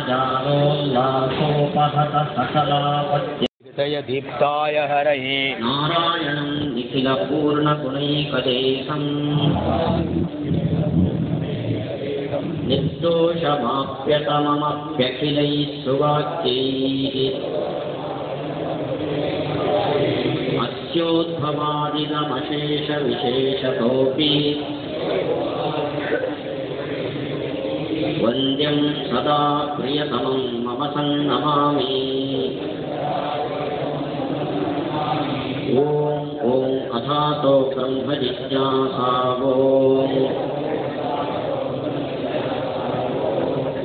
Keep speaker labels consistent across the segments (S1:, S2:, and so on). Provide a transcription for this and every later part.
S1: जालोल्लासोपहत सकलापत्य
S2: दीप्ताय हरये
S1: नारायणं निखिलपूर्णगुणैकदेशं निर्दोषमाप्यतममप्यखिलैः सुवाक्यैः अस्योद्भवादिनमशेषविशेषतोऽपि वन्द्यं सदा प्रियतमं मम सन्नमामि। ॐ अथातो ब्रह्मजिज्ञासावो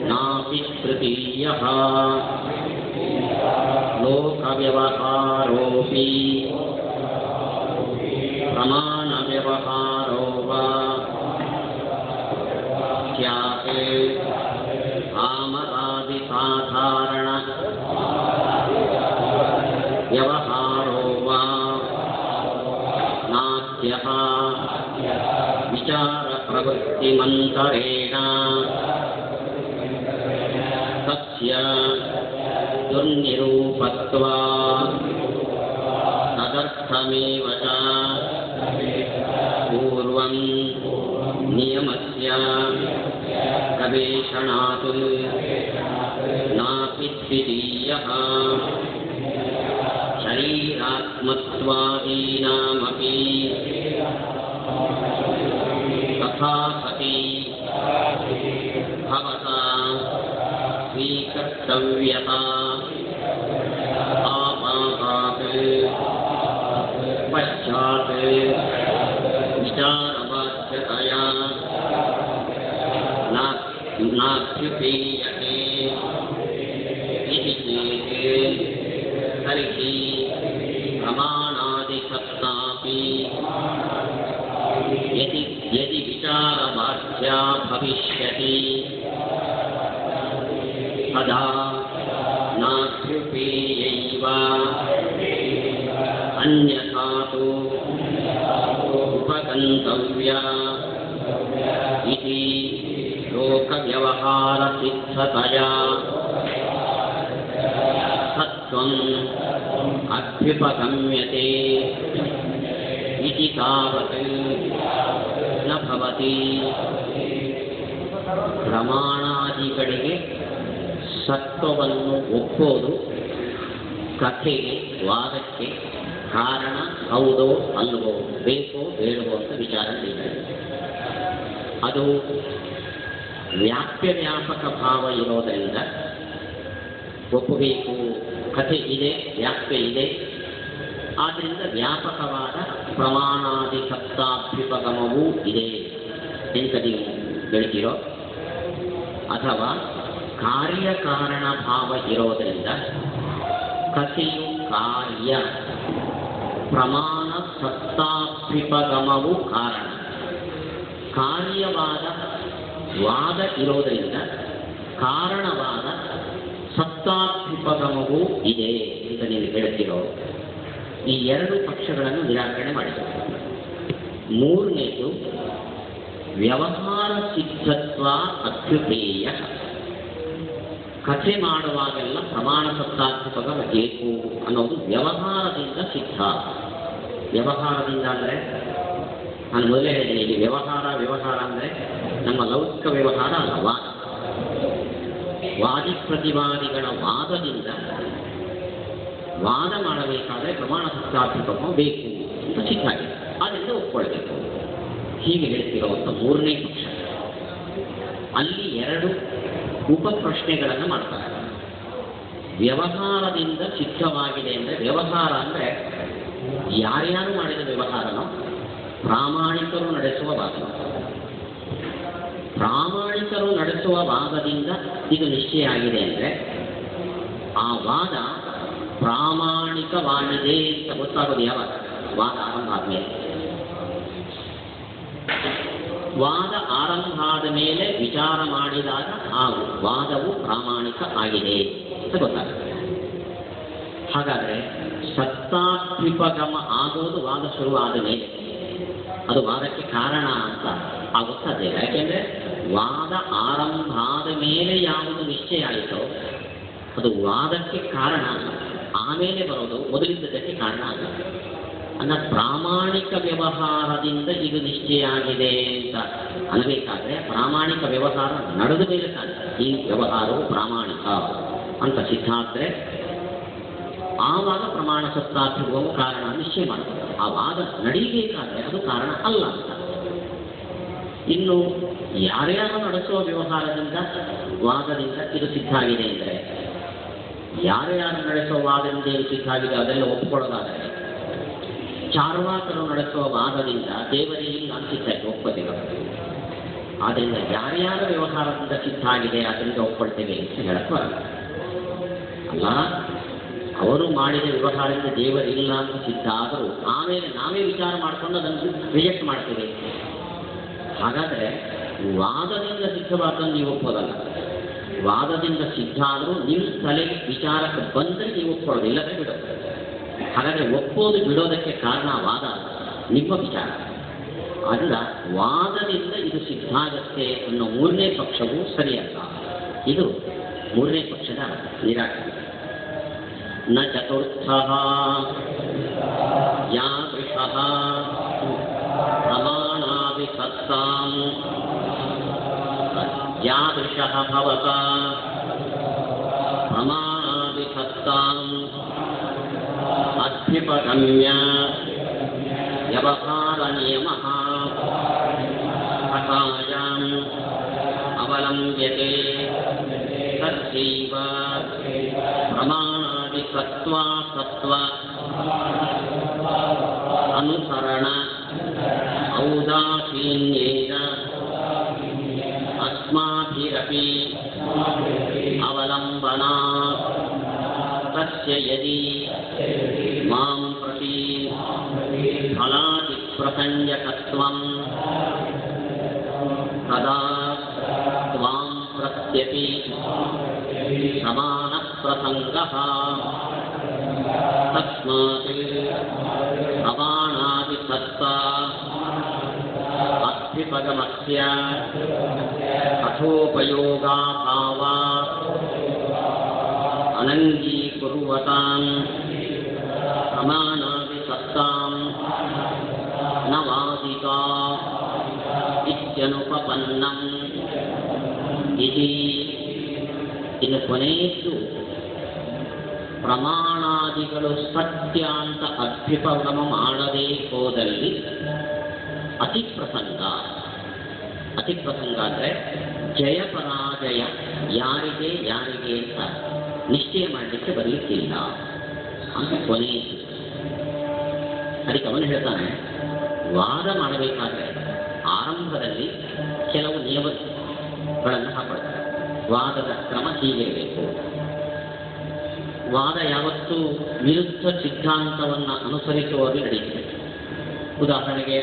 S1: नापि तृतीयः लोकव्यवहारोऽपि प्रमाणव्यवहारो वा स्यात् आमरादिसाधारण व्यवहारो वा नास्त्यः विचारप्रवृत्तिमन्तरेण तस्य दुर्निरूपत्वा तदर्थमेव च पूर्वं नियमस्य गवेषणात् नापि द्वितीयः शरीरात्मत्वादीनामपि तथा सति भवता स्वीकर्तव्यता आपातात् पश्चात् विचारवाच्यतया नाभ्युपेयते इति चेत् तर्हि प्रमाणादिसत्तापि यदि विचारवाच्या भविष्यति तदा नाभ्युपेयैव अन्यथा तु उपगन्तव्या इति लोकव्यवहारसिद्धतया सत्त्वम् अभ्युपगम्यते इति तावत् न भवति। ಪ್ರಮಾಣಾದಿಗಳಿಗೆ ಸತ್ವವನ್ನು ಒಪ್ಪೋದು ಕಥೆಗೆ ವಾದಕ್ಕೆ ಕಾರಣ ಹೌದೋ ಅಲ್ಲವೋ ಬೇಕೋ ಬೇಡವೋ ಅಂತ ವಿಚಾರ ನಡೀತದೆ. ಅದು ವ್ಯಾಪ್ಯ ವ್ಯಾಪಕ ಭಾವ ಇರೋದರಿಂದ ಒಪ್ಪಬೇಕು. ಕಥೆ ಇದೆ, ವ್ಯಾಪ್ಯ ಇದೆ, ಆದ್ದರಿಂದ ವ್ಯಾಪಕವಾದ ಪ್ರಮಾಣಾದಿ ಸತ್ತಾಭ್ಯುಪಗಮವೂ ಇದೆ ಅಂತ ನೀವು ಹೇಳ್ತೀರೋ, ಅಥವಾ ಕಾರ್ಯಕಾರಣ ಭಾವ ಇರೋದರಿಂದ ಕಥೆಯು ಕಾರ್ಯ, ಪ್ರಮಾಣ ಸತ್ತಾಭ್ಯುಪಗಮವು ಕಾರಣ, ಕಾರ್ಯವಾದ ವಾದ ಇರೋದರಿಂದ ಕಾರಣವಾದ ಸತ್ತಾಭ್ಯುಪಗಮವೂ ಇದೆ ಅಂತ ನೀವು ಹೇಳ್ತಿರೋ, ಈ ಎರಡು ಪಕ್ಷಗಳನ್ನು ನಿರಾಕರಣೆ ಮಾಡಿದರು. ಮೂರನೇದು ವ್ಯವಹಾರ ಸಿದ್ಧತ್ವ ಅಭ್ಯುಪೇಯ. ಕಥೆ ಮಾಡುವಾಗೆಲ್ಲ ಪ್ರಮಾಣ ಸತ್ತಾಭ್ಯುಪಗಮ ಬೇಕು ಅನ್ನೋದು ವ್ಯವಹಾರದಿಂದ ಸಿದ್ಧ. ವ್ಯವಹಾರದಿಂದ ಅಂದರೆ ನಾನು ಮೊದಲೇ ಹೇಳಿದ್ದೀನಿ, ಇಲ್ಲಿ ವ್ಯವಹಾರ ಅಂದರೆ ನಮ್ಮ ಲೌಕಿಕ ವ್ಯವಹಾರ ಅಲ್ಲ, ವಾದ. ವಾದಿ ಪ್ರತಿವಾದಿಗಳ ವಾದದಿಂದ ವಾದ ಮಾಡಬೇಕಾದ್ರೆ ಪ್ರಮಾಣ ಸತ್ತಾಭ್ಯುಪಗಮ ಬೇಕು ಅಂತ ಸಿದ್ಧ ಆಗಿದೆ, ಆದ್ದರಿಂದ ಒಪ್ಕೊಳ್ಬೇಕು. ಹೀಗೆ ಹೇಳ್ತಿರುವಂಥ ಮೂರನೇ ಪಕ್ಷ. ಅಲ್ಲಿ ಎರಡು ಉಪಪ್ರಶ್ನೆಗಳನ್ನು ಮಾಡ್ತಾರೆ. ವ್ಯವಹಾರದಿಂದ ಸಿದ್ಧವಾಗಿದೆ ಅಂದರೆ, ವ್ಯವಹಾರ ಅಂದರೆ ಯಾರ್ಯಾರು ಮಾಡಿದ ವ್ಯವಹಾರನೋ ಪ್ರಾಮಾಣಿಕರು ನಡೆಸುವ ವಾದ. ಪ್ರಾಮಾಣಿಕರು ನಡೆಸುವ ವಾದದಿಂದ ಇದು ನಿಶ್ಚಯ ಆಗಿದೆ ಅಂದರೆ ಆ ವಾದ ಪ್ರಾಮಾಣಿಕವಾಗಿದೆ ಅಂತ ಗೊತ್ತಾಗೋದು ಯಾವಾಗ? ವಾದ ಆರಂಭ ಆದಮೇಲೆ. ವಾದ ಆರಂಭ ಆದ ಮೇಲೆ ವಿಚಾರ ಮಾಡಿದಾಗ ಆ ವಾದವು ಪ್ರಾಮಾಣಿಕ ಆಗಿದೆ ಅಂತ ಗೊತ್ತಾಗುತ್ತೆ. ಹಾಗಾದರೆ ಸತ್ತಾಭ್ಯುಪಗಮ ಆಗೋದು ವಾದ ಶುರುವಾದ ಮೇಲೆ, ಅದು ವಾದಕ್ಕೆ ಕಾರಣ ಅಂತ ಆಗುತ್ತದೆ. ಯಾಕೆಂದರೆ ವಾದ ಆರಂಭ ಆದ ಮೇಲೆ ಯಾವುದು ನಿಶ್ಚಯ ಆಯಿತೋ ಅದು ವಾದಕ್ಕೆ ಕಾರಣ ಅಲ್ಲ, ಆಮೇಲೆ ಬರೋದು ಮೊದಲಿದ್ದಕ್ಕೆ ಕಾರಣ ಅಲ್ಲ. ಅನ್ನ ಪ್ರಾಮಾಣಿಕ ವ್ಯವಹಾರದಿಂದ ಇದು ನಿಶ್ಚಯ ಆಗಿದೆ ಅಂತ ಅನ್ನಬೇಕಾದ್ರೆ ಪ್ರಾಮಾಣಿಕ ವ್ಯವಹಾರ ನಡೆದ ಮೇಲೆ ತಾನೆ ಈ ವ್ಯವಹಾರವು ಪ್ರಾಮಾಣಿಕ ಅಂತ ಸಿದ್ಧ ಆದರೆ ಆವಾಗ ಪ್ರಮಾಣ ಸತ್ತಾರ್ಥವು ಕಾರಣ ನಿಶ್ಚಯ ಮಾಡ್ತಾರೆ. ಆ ವಾದ ನಡೀಬೇಕಾದ್ರೆ ಅದು ಕಾರಣ ಅಲ್ಲ ಅಂತ. ಇನ್ನು ಯಾರ್ಯಾರು ನಡೆಸುವ ವ್ಯವಹಾರದಿಂದ ವಾದದಿಂದ ಇದು ಸಿದ್ಧ ಆಗಿದೆ ಅಂದರೆ ಯಾರ್ಯಾರು ನಡೆಸುವ ವಾದದಿಂದ ಇದು ಸಿದ್ಧ ಆಗಿದೆ ಅದೆಲ್ಲ ಒಪ್ಪಿಕೊಳ್ಳೋದಾದರೆ ಚಾರ್ವಾಕರು ನಡೆಸುವ ವಾದದಿಂದ ದೇವರೇ ಇಲ್ಲ ಅನಿಸಿದ್ದಾಯ್ತು ಒಪ್ಪದಿಲ್ಲ. ಆದ್ದರಿಂದ ಯಾರ್ಯಾರ ವ್ಯವಹಾರದಿಂದ ಸಿದ್ಧ ಆಗಿದೆ ಅದರಿಂದ ಒಪ್ಕೊಳ್ತೇವೆ ಅಂತ ಹೇಳಕ್ ಬರಲ್ಲ. ಅಲ್ಲ, ಅವರು ಮಾಡಿದ ವ್ಯವಹಾರದಿಂದ ದೇವರಿಲ್ಲ ಅಂತ ಸಿದ್ಧ ಆದರೂ ಆಮೇಲೆ ನಾವೇ ವಿಚಾರ ಮಾಡಿಕೊಂಡು ಅದನ್ನು ರಿಜೆಕ್ಟ್ ಮಾಡ್ತೇವೆ. ಹಾಗಾದರೆ ವಾದದಿಂದ ಸಿದ್ಧವಾದನ್ನು ನೀವು ಒಪ್ಪೋದಲ್ಲ. ವಾದದಿಂದ ಸಿದ್ಧ ಆದರೂ ನಿಮ್ಮ ತಲೆಗೆ ವಿಚಾರಕ್ಕೆ ಬಂದರೆ ನೀವು ಒಪ್ಕೊಳ್ಳೋದು, ಇಲ್ಲದ್ರೆ ಬಿಡೋದು. ಹಾಗಾದರೆ ಒಪ್ಪೋದು ಬಿಡೋದಕ್ಕೆ ಕಾರಣ ವಾದ ಅಲ್ಲ, ನಿಮ್ಮ ವಿಚಾರ. ಆದ್ದರಿಂದ ವಾದದಿಂದ ಇದು ಸಿದ್ಧ ಆಗತ್ತೆ ಅನ್ನೋ ಮೂರನೇ ಪಕ್ಷವೂ ಸರಿಯಲ್ಲ. ಇದು ಮೂರನೇ ಪಕ್ಷದ ನಿರಾಕರಣೆ. ನ ಚತುರ್ಥಃ ಯಾದೃಶಃ ಪ್ರಮಾಣಾಭಿಸತ್ತಾಂ ಯಾದೃಶಃ ಭವತಾ ಪ್ರಮಾಣಾಭಿಸತ್ತಾಂ ಅಧ್ಯುಪಗಮ್ಯ ವ್ಯವಹಾರ ನಿಯಮಃ ಕಥಾಯಾಂ ಅವಲಂಬ್ಯತೆ ತಥೈವ ಪ್ರಮಾಣಾದಿಸತ್ವ ಸತ್ವ ಅನುಸರಣ ಔದಾಸೀನ್ಯೇನ ಅಸ್ಮಾಭಿರಪಿ ಅವಲಂಬನಾತ್ ತಸ್ಯ ಯದಿ ಮಾಂ ಪ್ರತಿ ಫಲಾದಿ ಪ್ರಸಂಜಕತ್ವಂ ತದಾ ತ್ವಾಂ ಪ್ರತ್ಯಪಿ ಸಮಾನ ಪ್ರಸಂಗಃ ತಸ್ಮಾತ್ ಪ್ರಮಾಣಾದಿ ಸತ್ತ ಅಭ್ಯುಪಗಮಸ್ಯ ಕಥೋಪಯೋಗಾಭಾವಾತ್ ಅನಂಗೀಕುರ್ವತಾಂ ಪ್ರಮಾಣಾದಿ ಸತ್ತಾಂ ನ ವಾದಿತಾ ಇತ್ಯನುಪಪನ್ನಂ ಇತಿ. ಇನ್ನು ಕೊನೆಯದ್ದು ಪ್ರಮಾಣಾದಿಗಳು ಸತ್ಯ ಅಂತ ಅಭ್ಯುಪಗಮ ಮಾಡದೇ ಹೋದಲ್ಲಿ ಅತಿಪ್ರಸಂಗ. ಅತಿಪ್ರಸಂಗ ಅಂದರೆ ಜಯ ಪರಾಜಯ ಯಾರಿಗೆ ಯಾರಿಗೆ ಅಂತ ನಿಶ್ಚಯ ಮಾಡಲಿಕ್ಕೆ ಬರಲಿಕ್ಕಿಲ್ಲ ಅಂತ ಕೊನೆಯದ್ದು. ಅದಕ್ಕೆ ಅವನು ಹೇಳ್ತಾನೆ, ವಾದ ಮಾಡಬೇಕಾದ್ರೆ ಆರಂಭದಲ್ಲಿ ಕೆಲವು ನಿಯಮಗಳನ್ನು ಹಾಕೊಳ್ತಾರೆ. ವಾದದ ಕ್ರಮ ಹೀಗಿರಬೇಕು. ವಾದ ಯಾವತ್ತೂ ವಿರುದ್ಧ ಸಿದ್ಧಾಂತವನ್ನು ಅನುಸರಿಸುವುದು ನಡೆಯುತ್ತೆ. ಉದಾಹರಣೆಗೆ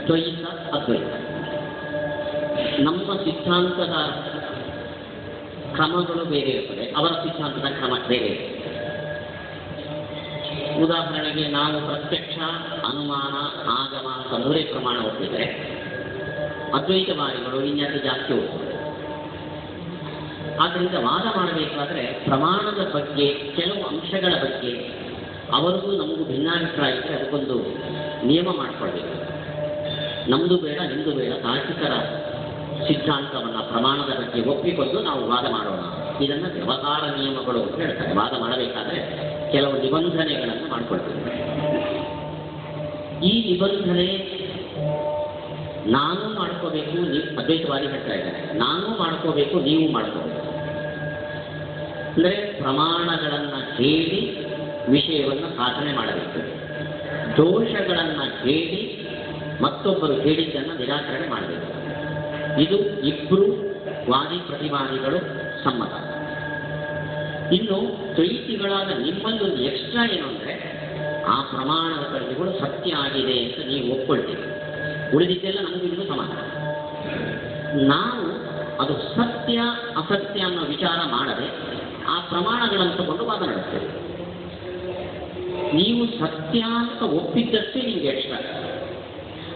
S1: ದ್ವೈತ ಅದ್ವೈತ. ನಮ್ಮ ಸಿದ್ಧಾಂತದ ಕ್ರಮಗಳು ಬೇರೆ ಇರ್ತದೆ, ಅವರ ಸಿದ್ಧಾಂತದ ಕ್ರಮ ಬೇರೆ ಇರ್ತದೆ. ಉದಾಹರಣೆಗೆ ನಾವು ಪ್ರತ್ಯಕ್ಷ, ಅನುಮಾನ, ಆಗಮ ಅಂತ ಮೂರೇ ಪ್ರಮಾಣ ಒಪ್ಪಿದರೆ ಅದ್ವೈತವಾದಿಗಳು ಇನ್ನಷ್ಟು ಜಾಸ್ತಿ ಹೋಗ್ತದೆ. ಆದ್ದರಿಂದ ವಾದ ಮಾಡಬೇಕಾದ್ರೆ ಪ್ರಮಾಣದ ಬಗ್ಗೆ, ಕೆಲವು ಅಂಶಗಳ ಬಗ್ಗೆ ಅವರಿಗೂ ನಮಗೂ ಭಿನ್ನಾಭಿಪ್ರಾಯ ಇದ್ದರೆ ಅದಕ್ಕೊಂದು ನಿಯಮ ಮಾಡಿಕೊಳ್ಬೇಕು. ನಮ್ಮದು ಬೇಡ, ನಿಮ್ಮದು ಬೇಡ, ತಾರ್ಕಿಕರ ಸಿದ್ಧಾಂತವನ್ನು ಪ್ರಮಾಣದ ಬಗ್ಗೆ ಒಪ್ಪಿಕೊಂಡು ನಾವು ವಾದ ಮಾಡೋಣ. ಇದನ್ನು ವ್ಯವಹಾರ ನಿಯಮಗಳು ಅಂತ ಹೇಳ್ತಾರೆ. ವಾದ ಮಾಡಬೇಕಾದ್ರೆ ಕೆಲವು ನಿಬಂಧನೆಗಳನ್ನು ಮಾಡಿಕೊಳ್ತೀವಿ. ಈ ನಿಬಂಧನೆ ನಾನು ಮಾಡ್ಕೋಬೇಕು, ನೀವು ಅದ್ವೈತವಾದಿ ಹೇಳ್ತಾ ಇದ್ದಾರೆ, ನಾನು ಮಾಡ್ಕೋಬೇಕು, ನೀವು ಮಾಡ್ಕೋಬೇಕು. ಅಂದರೆ ಪ್ರಮಾಣಗಳನ್ನು ಹೇಳಿ ವಿಷಯವನ್ನು ಸಾಧನೆ ಮಾಡಬೇಕು. ದೋಷಗಳನ್ನು ಹೇಳಿ ಮತ್ತೊಬ್ಬರು ಹೇಳಿದ್ದನ್ನು ನಿರಾಕರಣೆ ಮಾಡಬೇಕು. ಇದು ಇಬ್ಬರು ವಾದಿ ಪ್ರತಿವಾದಿಗಳು ಸಮ್ಮತ. ಇನ್ನು ದ್ವೈತಿಗಳಾದ ನಿಮ್ಮಲ್ಲಿ ಒಂದು ಎಕ್ಸ್ಟ್ರಾ ಏನು ಅಂದರೆ ಆ ಪ್ರಮಾಣದ ಕಡೆಗಳು ಸತ್ಯ ಆಗಿದೆ ಅಂತ ನೀವು ಒಪ್ಕೊಳ್ತೀವಿ. ಉಳಿದಿದ್ದೆಲ್ಲ ನಮಗೂ ಇದು ಸಮಾನ. ನಾವು ಅದು ಸತ್ಯ ಅಸತ್ಯ ಅನ್ನೋ ವಿಚಾರ ಮಾಡದೆ ಆ ಪ್ರಮಾಣಗಳನ್ನು ತಗೊಂಡು ವಾದ ನಡೆಸ್ತೇವೆ. ನೀವು ಸತ್ಯ ಅಂತ ಒಪ್ಪಿದ್ದಷ್ಟೇ ನಿಮಗೆ ಎಕ್ಸ್ಟ್ರಾ.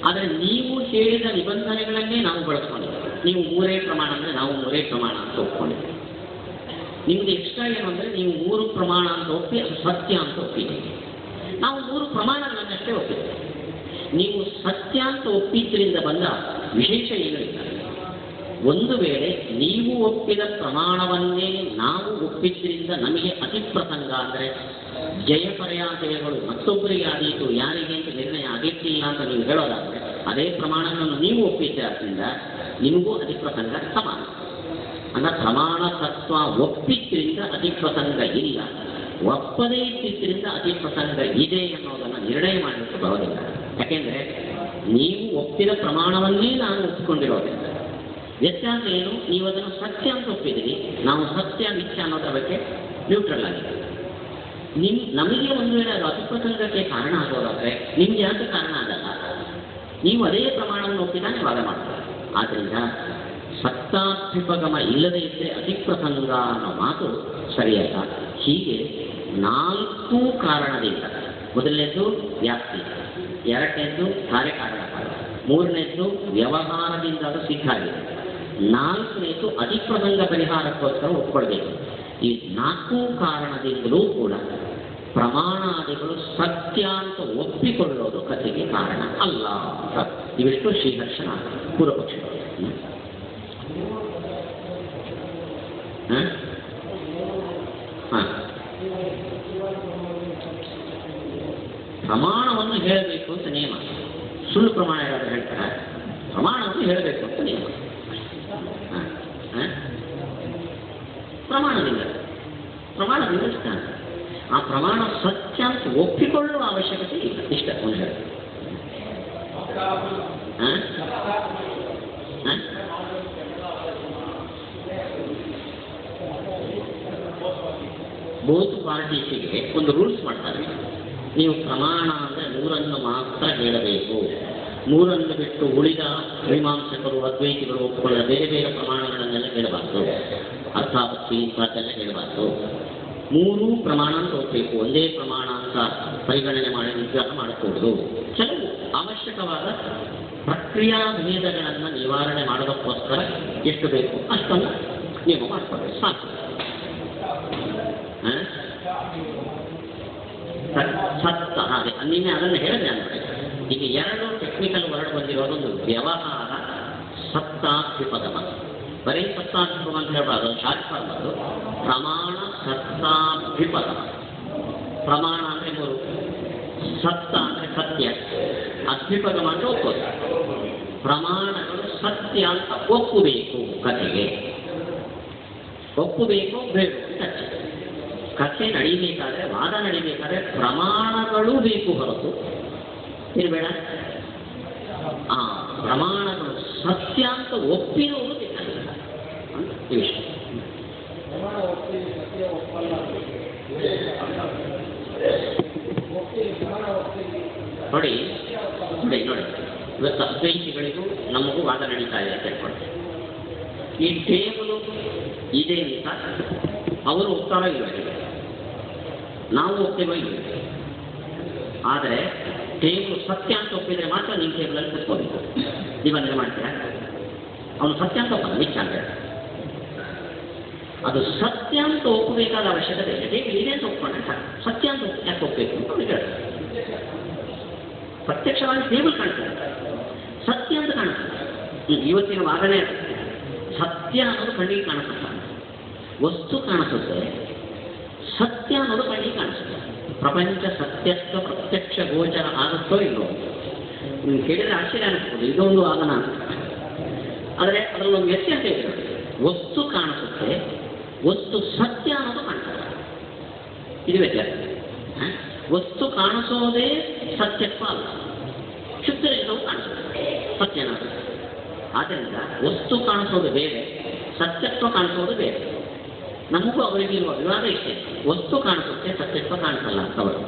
S1: ಆದರೆ ನೀವು ಹೇಳಿದ ನಿಬಂಧನೆಗಳನ್ನೇ ನಾವು ಬಳಸ್ಕೊಂಡಿದ್ದೇವೆ. ನೀವು ಮೂರೇ ಪ್ರಮಾಣ ಅಂದರೆ ನಾವು ಮೂರೇ ಪ್ರಮಾಣ ಅಂತ ಒಪ್ಕೊಂಡಿದ್ದೀವಿ. ನಿಮ್ದು ಎಕ್ಸ್ಟ್ರಾ ಏನು ಅಂದರೆ ನೀವು ಮೂರು ಪ್ರಮಾಣ ಅಂತ ಒಪ್ಪಿ ಅದು ಸತ್ಯ ಅಂತ ಒಪ್ಪಿದ್ದೀವಿ. ನಾವು ಮೂರು ಪ್ರಮಾಣಗಳನ್ನಷ್ಟೇ ಒಪ್ಪಿದ್ದೀವಿ. ನೀವು ಸತ್ಯ ಅಂತ ಒಪ್ಪಿದ್ರಿಂದ ಬಂದ ವಿಶೇಷ ಏನೂ ಇಲ್ಲ. ಒಂದು ವೇಳೆ ನೀವು ಒಪ್ಪಿದ ಪ್ರಮಾಣವನ್ನೇ ನಾವು ಒಪ್ಪಿದ್ರಿಂದ ನಮಗೆ ಅತಿಪ್ರಸಂಗ ಅಂದರೆ ಜಯಪರ್ಯಾಜಯಗಳು ಮತ್ತೊಬ್ಬರಿಗೆ ಆದೀತು, ಯಾರಿಗೆ ಅಂತ ನಿರ್ಣಯ ಆಗಿರ್ತಿಲ್ಲ ಅಂತ ನೀವು ಹೇಳೋದಾದರೆ ಅದೇ ಪ್ರಮಾಣವನ್ನು ನೀವು ಒಪ್ಪಿದ್ದರಿಂದ ನಿಮಗೂ ಅತಿಪ್ರಸಂಗ ಸಮಾನ. ಅಂದರೆ ಪ್ರಮಾಣ ತತ್ವ ಒಪ್ಪಿದ್ರಿಂದ ಅತಿಪ್ರಸಂಗ ಇಲ್ಲ, ಒಪ್ಪದೇ ಇದ್ದಿದ್ದರಿಂದ ಅತಿಪ್ರಸಂಗ ಇದೆ ಅನ್ನೋದನ್ನು ನಿರ್ಣಯ ಮಾಡಲಿಕ್ಕೆ ಬರೋದಿಲ್ಲ. ಯಾಕೆಂದರೆ ನೀವು ಒಪ್ಪಿದ ಪ್ರಮಾಣವನ್ನೇ ನಾನು ಒಪ್ಪಿಕೊಂಡಿರೋದ್ರಿಂದ. ವ್ಯತ್ಯಾಸ ಏನು? ನೀವು ಅದನ್ನು ಸತ್ಯ ಅಂತ ಒಪ್ಪಿದ್ದೀರಿ, ನಾವು ಸತ್ಯ ಮಿಥ್ಯ ಅನ್ನೋದ್ರ ಬಗ್ಗೆ ನ್ಯೂಟ್ರಲ್ ಆಗಿದೆ. ನಮಗೆ ಒಂದು ವೇಳೆ ಅದು ಅತಿಪ್ರಸಂಗಕ್ಕೆ ಕಾರಣ ಆಗೋದಾದರೆ ನಿಮ್ಗೆ ಯಾಕೆ ಕಾರಣ ಆಗಲ್ಲ? ನೀವು ಅದೇ ಪ್ರಮಾಣವನ್ನು ಒಪ್ಪಿದಾನೆ ವಾದ ಮಾಡ್ತಾರೆ. ಆದ್ದರಿಂದ ಸತ್ತಾಭ್ಯುಪಗಮ ಇಲ್ಲದೇ ಇದ್ದರೆ ಅತಿಪ್ರಸಂಗ ಅನ್ನೋ ಮಾತು ಸರಿಯಲ್ಲ. ಹೀಗೆ 4 ಕಾರಣದಿಂದ, ಮೊದಲನೇದ್ದು ವ್ಯಾಪ್ತಿ, ಎರಡನೇದ್ದು ಕಾರ್ಯಕಾರಣ, ಮೂರನೇದ್ದು ವ್ಯವಹಾರದಿಂದ ಅದು ಸಿದ್ಧ ಆಗಿದೆ, 4ನೇದು ಅತಿಪ್ರಸಂಗ ಪರಿಹಾರಕ್ಕೋಸ್ಕರ ಒಪ್ಕೊಳ್ಬೇಕು. ಈ 4 ಕಾರಣದಿಂದಲೂ ಕೂಡ ಪ್ರಮಾಣಾದಿಗಳು ಸತ್ಯ ಅಂತ ಒಪ್ಪಿಕೊಳ್ಳೋದು ಕಥೆಗೆ ಕಾರಣ ಅಲ್ಲ. ಇವಿಷ್ಟು ಶ್ರೀಹರ್ಷನ ಪೂರ್ವಪಕ್ಷಗಳು. ಪ್ರಮಾಣವನ್ನು ಹೇಳಬೇಕು ಅಂತ ನಿಯಮ. ಸುಳ್ಳು ಪ್ರಮಾಣ ಯಾರಾದರೂ ಹೇಳ್ತಾರೆ? ಪ್ರಮಾಣವನ್ನು ಹೇಳಬೇಕು ಅಂತ ನಿಯಮ. ಪ್ರಮಾಣದಿಂದ ಸ್ಥಾನ. ಆ ಪ್ರಮಾಣ ಸತ್ಯ ಅಂತ ಒಪ್ಪಿಕೊಳ್ಳುವ ಅವಶ್ಯಕತೆ ಇಲ್ಲ. ಇಷ್ಟ ಒಂದು ಹೇಳಿ. ಬೋತ್ ಪಾರ್ಟೀಸಿಗೆ ಒಂದು ರೂಲ್ಸ್ ಮಾಡ್ತಾರೆ. ನೀವು ಪ್ರಮಾಣ ಅಂದರೆ 3 ಮಾತ್ರ ಹೇಳಬೇಕು. 3 ಬಿಟ್ಟು ಉಳಿದ ಮೀಮಾಂಸಕರು ಅದ್ವೈತಿಗಳು ಒಪ್ಪಿಕೊಳ್ಳದ ಬೇರೆ ಬೇರೆ ಪ್ರಮಾಣಗಳನ್ನೆಲ್ಲ ಹೇಳಬಾರ್ದು. ಅರ್ಥಾಪತ್ತಿ ಇಂಥದ್ದೆಲ್ಲ ಹೇಳಬಾರ್ದು. 3 ಪ್ರಮಾಣ ಅಂತ ಒಪ್ಪಬೇಕು. ಒಂದೇ ಪ್ರಮಾಣ ಅಂತ ಪರಿಗಣನೆ ಮಾಡಿ ನಿಗ್ರಹ ಮಾಡಕೂಡದು. ಕೆಲವು ಅವಶ್ಯಕವಾದ ಪ್ರಕ್ರಿಯಾ ಭೇದಗಳನ್ನು ನಿವಾರಣೆ ಮಾಡೋದಕ್ಕೋಸ್ಕರ ಎಷ್ಟು ಬೇಕು ಅಷ್ಟನ್ನು ನಿಯಮ ಮಾಡಿಕೊಡ್ಬೇಕು, ಸಾಕು. ಸತ್ತ ಹಾಗೆ ನಿನ್ನೆ ಅದನ್ನು ಹೇಳಿದೆ ಅಂದರೆ ಈಗ 2 ಟೆಕ್ನಿಕಲ್ ವರ್ಡ್ ಬಂದಿರೋದೊಂದು ವ್ಯವಹಾರ, ಸತ್ತಾಭ್ಯುಪಗಮ. ಬರೀ ಸತ್ತಾಭ್ಯುಪಗಮ ಅಂತ ಹೇಳಬಾರ್ದು, ಶಾರ್ಟ್ ಫಾರ್ಮ್ ಅದು. ಪ್ರಮಾಣ ಸತ್ತಾಭ್ಯುಪಗಮ. ಪ್ರಮಾಣ ಅಂದರೆ 3, ಸತ್ತ ಅಂದರೆ ಸತ್ಯ, ಅಭ್ಯುಪಗಮ ಅಂದರೆ ಒಪ್ಪೋದು. ಪ್ರಮಾಣಗಳು ಸತ್ಯ ಅಂತ ಒಪ್ಪಬೇಕು. ಕಥೆಗೆ ಒಪ್ಪಬೇಕು, ಬೇಡ ಕಥೆ. ಕಥೆ ನಡೀಬೇಕಾದ್ರೆ, ವಾದ ನಡೀಬೇಕಾದ್ರೆ ಪ್ರಮಾಣಗಳು ಬೇಕು ಹೊರತು ಇರಬೇಡ. ಪ್ರಮಾಣಗಳು ಸತ್ಯ ಅಂತ ಒಪ್ಪಿರುವುದು ಬೇಕಾಗಿಲ್ಲ. ಈ ವಿಷಯ ನೋಡಿ. ಇವತ್ತು ಅದ್ವೈತಿಗಳಿಗೂ ನಮಗೂ ವಾದ ನಡೀತಾ ಇದೆ ಅಂತ ಹೇಳ್ಕೊಳ್ತೀವಿ. ಈ ಟೇಬಲು ಇದೆ ಅಂತ ಅವರು ಒಪ್ತಾರೋ ಇಲ್ಲ, ನಾವು ಒಪ್ತೇವೋ ಇಲ್ಲ. ಆದರೆ ಟೇಬಲ್ ಸತ್ಯ ಅಂತ ಒಪ್ಪಿದರೆ ಮಾತ್ರ ನೀವು ಟೇಬಲಲ್ಲಿ ಕೂತ್ಕೋಬೇಕು. ನೀವನ್ನೇ ಮಾಡ್ತೀರಾ? ಅವನು ಸತ್ಯ ಅಂತ ಒಪ್ಪಲ್ಲ, ಮಿಚ್ಚ ಅಂತ ಹೇಳಿ. ಅದು ಸತ್ಯ ಅಂತ ಒಪ್ಪಬೇಕಾದ ಅವಶ್ಯಕತೆ ಇದೆ. ಟೇಬಲ್ ಇದೆ ಅಂತ ಒಪ್ಕೊಂಡ್ರೆ ಸತ್ಯ ಅಂತ ಯಾಕೆ ಒಪ್ಪಬೇಕು ಅಂತ ಅವ್ರಿಗೆ ಹೇಳ್ತಾರೆ. ಪ್ರತ್ಯಕ್ಷವಾಗಿ ಟೇಬಲ್ ಕಾಣಿಸ್ತದೆ, ಸತ್ಯ ಅಂತ ಕಾಣಿಸ್ತದೆ. ಇವತ್ತಿನ ವಾದನೆ ಸತ್ಯ ಅನ್ನೋದು ಕಣ್ಣಿಗೆ ಕಾಣಿಸುತ್ತೆ, ವಸ್ತು ಕಾಣಿಸುತ್ತೆ, ಸತ್ಯ ಅನ್ನೋದು ಕಣ್ಣಿಗೆ ಕಾಣಿಸುತ್ತೆ. ಪ್ರಪಂಚ ಸತ್ಯತ್ವ ಪ್ರತ್ಯಕ್ಷ ಗೋಚರ ಆಗುತ್ತೋ ಇಲ್ಲೋ ನೀವು ಕೇಳಿದರೆ ಆಶ್ಚರ್ಯ ಅನಿಸ್ಬೋದು, ಇದೊಂದು ವಾದನ. ಆದರೆ ಅದರಲ್ಲೊಂದು ವ್ಯತ್ಯಾಸ ಇದೆ. ವಸ್ತು ಕಾಣಿಸುತ್ತೆ, ವಸ್ತು ಸತ್ಯ ಅನ್ನೋದು ಕಾಣಿಸುತ್ತೆ. ಇದು ವ್ಯತ್ಯಾಸ. ವಸ್ತು ಕಾಣಿಸೋದೇ ಸತ್ಯತ್ವ ಅಲ್ಲ, ಶುದ್ಧರೇಖವು ಕಾಣಿಸುತ್ತೆ ಸತ್ಯನಾದ. ಆದ್ದರಿಂದ ವಸ್ತು ಕಾಣಿಸೋದು ಬೇರೆ, ಸತ್ಯತ್ವ ಕಾಣಿಸೋದು ಬೇರೆ. ನಮಗೂ ಅವರಿಗಿರುವ ವಿವಾದ ಇಷ್ಟೇ. ವಸ್ತು ಕಾಣಿಸುತ್ತೆ, ಸತ್ಯತ್ವ ಕಾಣಿಸಲ್ಲ ಅಂತವರು.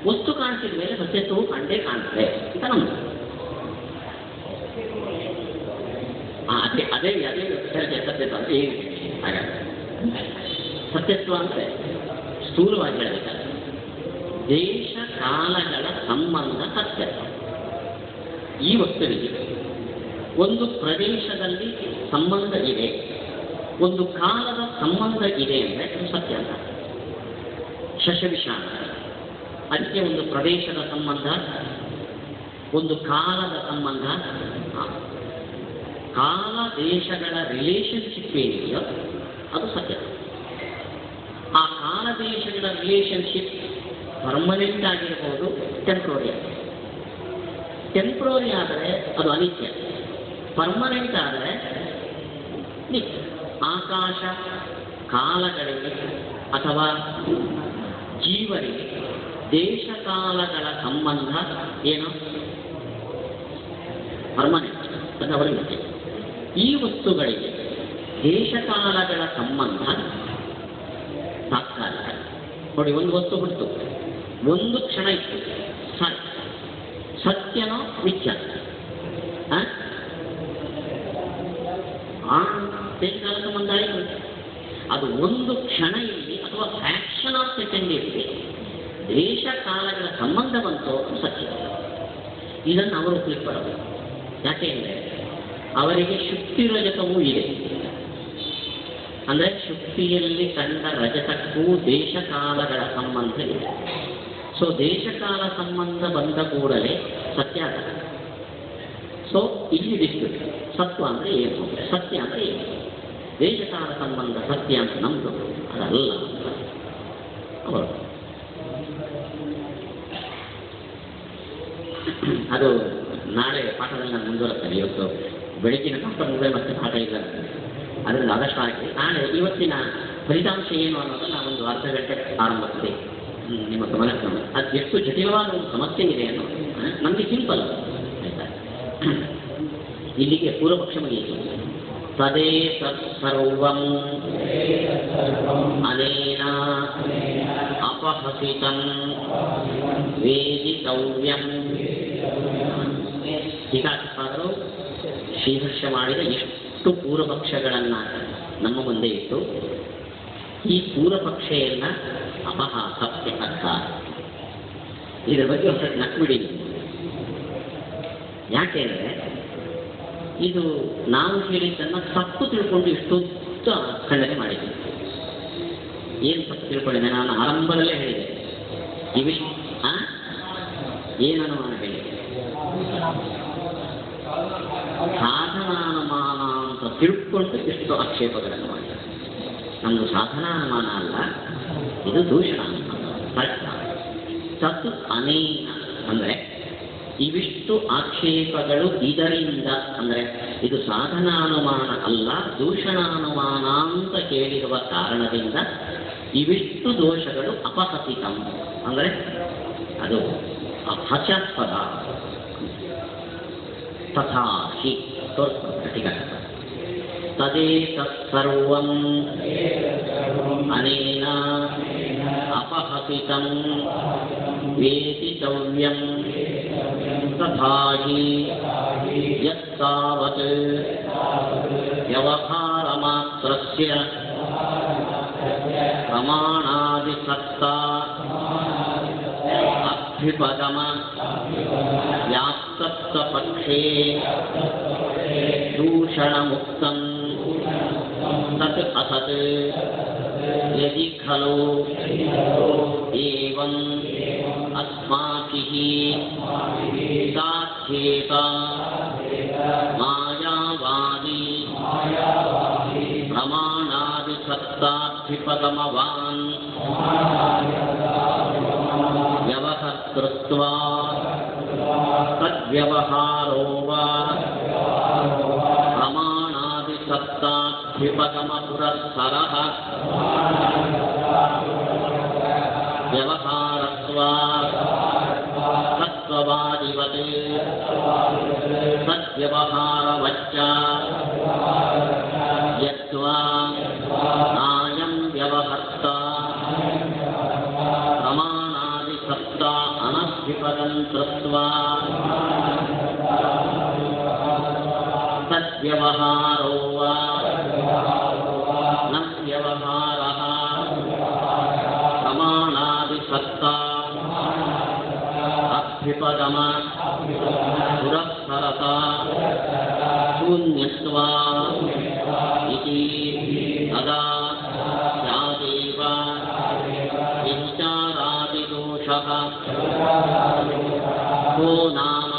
S1: ವಸ್ತು ಕಾಣಿಸಿದ ಮೇಲೆ ಸತ್ಯತ್ವವು ಕಂಡೇ ಕಾಣುತ್ತೆ ಅಂತ ನಮ್ಮದು. ಅದೇ ಸತ್ಯತ್ವ ಅಂತ ಏನು ಹಾಗಾದ್ರೆ ಸತ್ಯತ್ವ ಅಂದರೆ ಸ್ಥೂಲವಾಗಿ ಹೇಳಬೇಕಾದ್ರೆ ದೇಶ ಕಾಲಗಳ ಸಂಬಂಧ ಸತ್ಯತ್ವ. ಈ ವಸ್ತುವಿಗೆ ಒಂದು ಪ್ರದೇಶದಲ್ಲಿ ಸಂಬಂಧ ಇದೆ, ಒಂದು ಕಾಲದ ಸಂಬಂಧ ಇದೆ ಅಂದರೆ ಅದು ಸತ್ಯ ಅಂತ. ಶಶವಿಷಾಣ ಅದಕ್ಕೆ ಒಂದು ಪ್ರದೇಶದ ಸಂಬಂಧ, ಒಂದು ಕಾಲದ ಸಂಬಂಧ. ಕಾಲ ದೇಶಗಳ ರಿಲೇಷನ್ಶಿಪ್ ಏನಿದೆಯೋ ಅದು ಸತ್ಯ. ಆ ಕಾಲ ದೇಶಗಳ ರಿಲೇಷನ್ಶಿಪ್ ಪರ್ಮನೆಂಟ್ ಆಗಿರ್ಬೋದು, ಟೆಂಪ್ರರಿ ಆದರೆ ಅದು ಅನಿತ್ಯ, ಪರ್ಮನೆಂಟ್ ಆದರೆ ನಿತ್ಯ. ಆಕಾಶ ಕಾಲಗಳಿಗೆ ಅಥವಾ ಜೀವರಿಗೆ ದೇಶಕಾಲಗಳ ಸಂಬಂಧ ಏನು? ಪರ್ಮನೆಂಟ್ ಅಥವಾ ನಿತ್ಯ. ಈ ವಸ್ತುಗಳಿಗೆ ದೇಶಕಾಲಗಳ ಸಂಬಂಧ ತಾತ್ಕಾಲಿಕ. ನೋಡಿ, ಒಂದು ವಸ್ತು ಬಿಡ್ತು, ಒಂದು ಕ್ಷಣ ಇತ್ತು, ಸತ್ಯನೋ ಮಿಥ್ಯ? ದೇಶಕಾಲ ಸಂಬಂಧ ಆಯಿತು. ಅದು ಒಂದು ಕ್ಷಣ ಇರಲಿ ಅಥವಾ ಫ್ಯಾಕ್ಷನ್ ಆಫ್ ಸೆಕೆಂಡ್ ಇರಲಿ, ದೇಶ ಕಾಲಗಳ ಸಂಬಂಧ ಬಂತು ಸತ್ಯ. ಇದನ್ನು ಅವರು ಒಪ್ಪಲಿಕ್ಕೆ ಯಾಕೆಂದರೆ ಅವರಿಗೆ ಶುಕ್ತಿ ರಜತವೂ ಇದೆ. ಅಂದರೆ ಶುಕ್ತಿಯಲ್ಲಿ ಕಂಡ ರಜತಕ್ಕೂ ದೇಶಕಾಲಗಳ ಸಂಬಂಧ ಇದೆ. ಸೊ ದೇಶಕಾಲ ಸಂಬಂಧ ಬಂದ ಕೂಡಲೇ ಸತ್ಯ ಆಗ. ಸೊ ಇಲ್ಲಿ ಡಿಸ್ಪ್ಯೂಟ್. ಸತ್ವ ಅಂದರೆ ಏನು, ಸತ್ಯ ಅಂದರೆ ಏನು? ದೇಶಕಾಲ ಸಂಬಂಧ ಸತ್ಯ ಅಂತ ನಮ್ಮದು ಅದಲ್ಲ ಅಂತ ಅವರು. ಅದು ನಾಳೆ ಪಾಠದಲ್ಲಿ ನಾನು ಮುಂದುವರೆಸ್ತೇನೆ. ಇವತ್ತು ಬೆಳಗಿನ ಪಾಠ ಮುಗಿದ ಮತ್ತೆ ಪಾಠ ಇಲ್ಲ, ಅದರಿಂದ ಆದಷ್ಟು ಆಗಿ ನಾಳೆ ಇವತ್ತಿನ ಫಲಿತಾಂಶ ಏನು ಅನ್ನೋದು ನಾವೊಂದು ಅರ್ಧ ಗಂಟೆ ಆರಂಭಿಸ್ತೀವಿ. ನಿಮ್ಮ ಗಮನಕ್ಕೆ ಅದು ಎಷ್ಟು ಜಟಿಲವಾದ ಒಂದು ಸಮಸ್ಯೆ ಇದೆ ಅನ್ನೋದು ನಮಗೆ ಸಿಂಪಲ್ ಆಯ್ತಾ. ಇಲ್ಲಿಗೆ ಪೂರ್ವಪಕ್ಷ ಮುಗಿಯಿತು. ತದೇ ತತ್ಸರ್ವಂ ಅನೇನ ಅಪಹಸಿತಂ ವೇದಿತವ್ಯಂ. ಟೀಕಾಕಾರರು ಶ್ರೀಹರ್ಷ ಮಾಡಿದ ಎಷ್ಟು ಪೂರ್ವಪಕ್ಷಗಳನ್ನು ನಮ್ಮ ಮುಂದೆ ಇಟ್ಟು ಈ ಪೂರ್ವಪಕ್ಷೆಯನ್ನ ಅಪಹಾಸಕ್ಕೆ ಅರ್ಥ. ಇದರ ಬಗ್ಗೆ ಒಂದು ನಕ್ಬಿಡಿ. ಯಾಕೆಂದರೆ ಇದು ನಾವು ಹೇಳಿದ್ದನ್ನು ತಪ್ಪು ತಿಳ್ಕೊಂಡು ಇಷ್ಟೊತ್ತ ಖಂಡನೆ ಮಾಡಿದ್ದೀವಿ. ಏನು ತಪ್ಪು ತಿಳ್ಕೊಂಡಿದ್ದೆ? ನಾನು ಆರಂಭದಲ್ಲೇ ಹೇಳಿದೆ, ಏನು ಅನುಮಾನ ಹೇಳಿದೆ? ಸಾಧನಾನುಮಾನ ಅಂತ ತಿಳ್ಕೊಂಡು ಇಷ್ಟು ಆಕ್ಷೇಪಗಳನ್ನು ಮಾಡಿದೆ. ನಮ್ಮದು ಸಾಧನಾನುಮಾನ ಅಲ್ಲ, ಇದು ದೂಷಣಾನುಮಾನ. ತತ್ ಅನೇನ ಅಂದರೆ ಇವಿಷ್ಟು ಆಕ್ಷೇಪಗಳು ಇದರಿಂದ, ಅಂದರೆ ಇದು ಸಾಧನಾನುಮಾನ ಅಲ್ಲ ದೂಷಣಾನುಮಾನ ಅಂತ ಕೇಳಿರುವ ಕಾರಣದಿಂದ ಇವಿಷ್ಟು ದೋಷಗಳು ಅಪಹಸಿತಂ ಅಂದರೆ ಅದು ಹಾಸ್ಯಾಸ್ಪದ. ತಥಾ ಹಿ ತೋರಿಸ್ತಾರೆ. ತದೇ ತತ್ಸರ್ವಂ ಅನೇನ ಅಪಹಸಿತಂ ವೇದಿತವ್ಯಂ ತಥಾ ಹಿ ಯತ್ತಾವತ್ ವ್ಯವಹಾರಮಾತ್ರಸ್ಯ ಪ್ರಮಾಣಾದಿಸತ್ತಾ ಅಭ್ಯುಪಗಮ ವ್ಯಾಪ್ತತ್ವಪಕ್ಷೇ ದೂಷಣಮುಕ್ತಂ ತತ್ ಅಸತ್ ಯದಿ ಖಲು ಏವಂ ಅಸ್ಮಾಭಿಃ ಸಾಧ್ಯೇತ ಮಾಯಾವಾದಿ ಪ್ರಮಾಣಾದಿಸತ್ತಾಭ್ಯುಪಗಮವಾನ್ ವ್ಯವಹರ್ತೃತ್ವಾ ತದ್ವ್ಯವಹಾರೋ ವಾ ಪ್ರಮಾಣಾದಿಸತ್ತಾಭ್ಯುಪಗಮಪುರಸ್ಸರಃ ವ್ಯವಹಾರತ್ವಾ ತತ್ವವಾದಿವತ್ ತದ್ವ್ಯವಹಾರವಚ್ಚ ಯದ್ವಾ ನಾಯಂ ವ್ಯವಹರ್ತ ಪ್ರಮಾಣಾದಿಸತ್ತಾ ಅನಭ್ಯುಪಗಂತೃತ್ವಾ ತದ್ವ್ಯವಹಾರೋ ವಾ ನ ವ್ಯವಹಾರಃ ಪ್ರಮಾಣಾದಿಸತ್ತಾ ಅಭ್ಯುಪಗಮ ಪುರಸ್ಸರತಾ ವಿಪುಣ್ಯತ್ವಾ ಇತಿ ತದಾ ಸ್ಯಾದೇವ ವಿಚಾರಾದಿದೋಷಃ ಕೋ ನಾಮ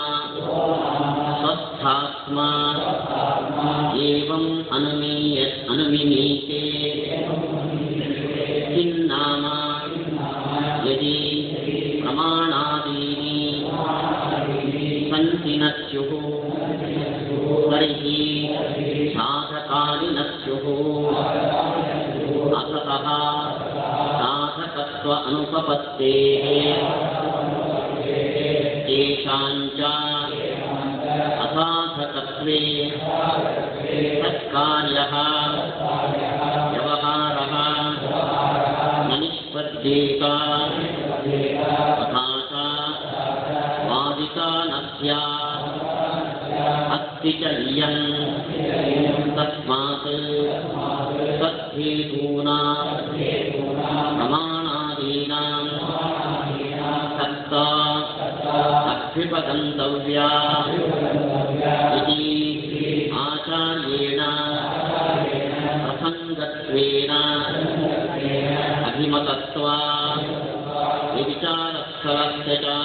S1: ಸ್ವಸ್ಥಾತ್ಮಾ ಏವಂ ಅನುಮಿಮೀತೆ ಕಿನ್ನಾಮ ಯದಿ ಪ್ರಮಾಣಾದೀನಿ ಸಂತಿ ನ ಸ್ಯುಃ ತರ್ಹಿ ಸಾಧಕಾನಿ ನ ಸ್ಯುಃ ಅಸತಃ ಸಾಧಕತ್ವ ಅನುಪಪತ್ತೇಃ ತೇಷಾಂಚ ಅಸಾಧಕತ್ವೇ ತತ್ಕಾರ್ಯಃ ವ್ಯವಹಾರಃ ನ ನಿಷ್ಪದ್ಯೇತ ತಥಾ ಚ ವಾದಿತಾ ನ ಸ್ಯಾತ್ ಅಸ್ತಿ ಚ ಇಯಂ ತಸ್ಮಾತ್ ತದ್ಹೇತೂನಾಂ ಪ್ರಮಾಣಾದೀನಾಂ ಸತ್ತಾ ಅಭ್ಯುಪಗಂತವ್ಯಾ ಇತಿ ಆಚಾರ್ಯೇಣ ಪ್ರಸಂಗತ್ವೇನ ಅಭಿಮತತ್ವಾ ವಿಚಾರಸ್ಥಲಸ್ಯ ಚ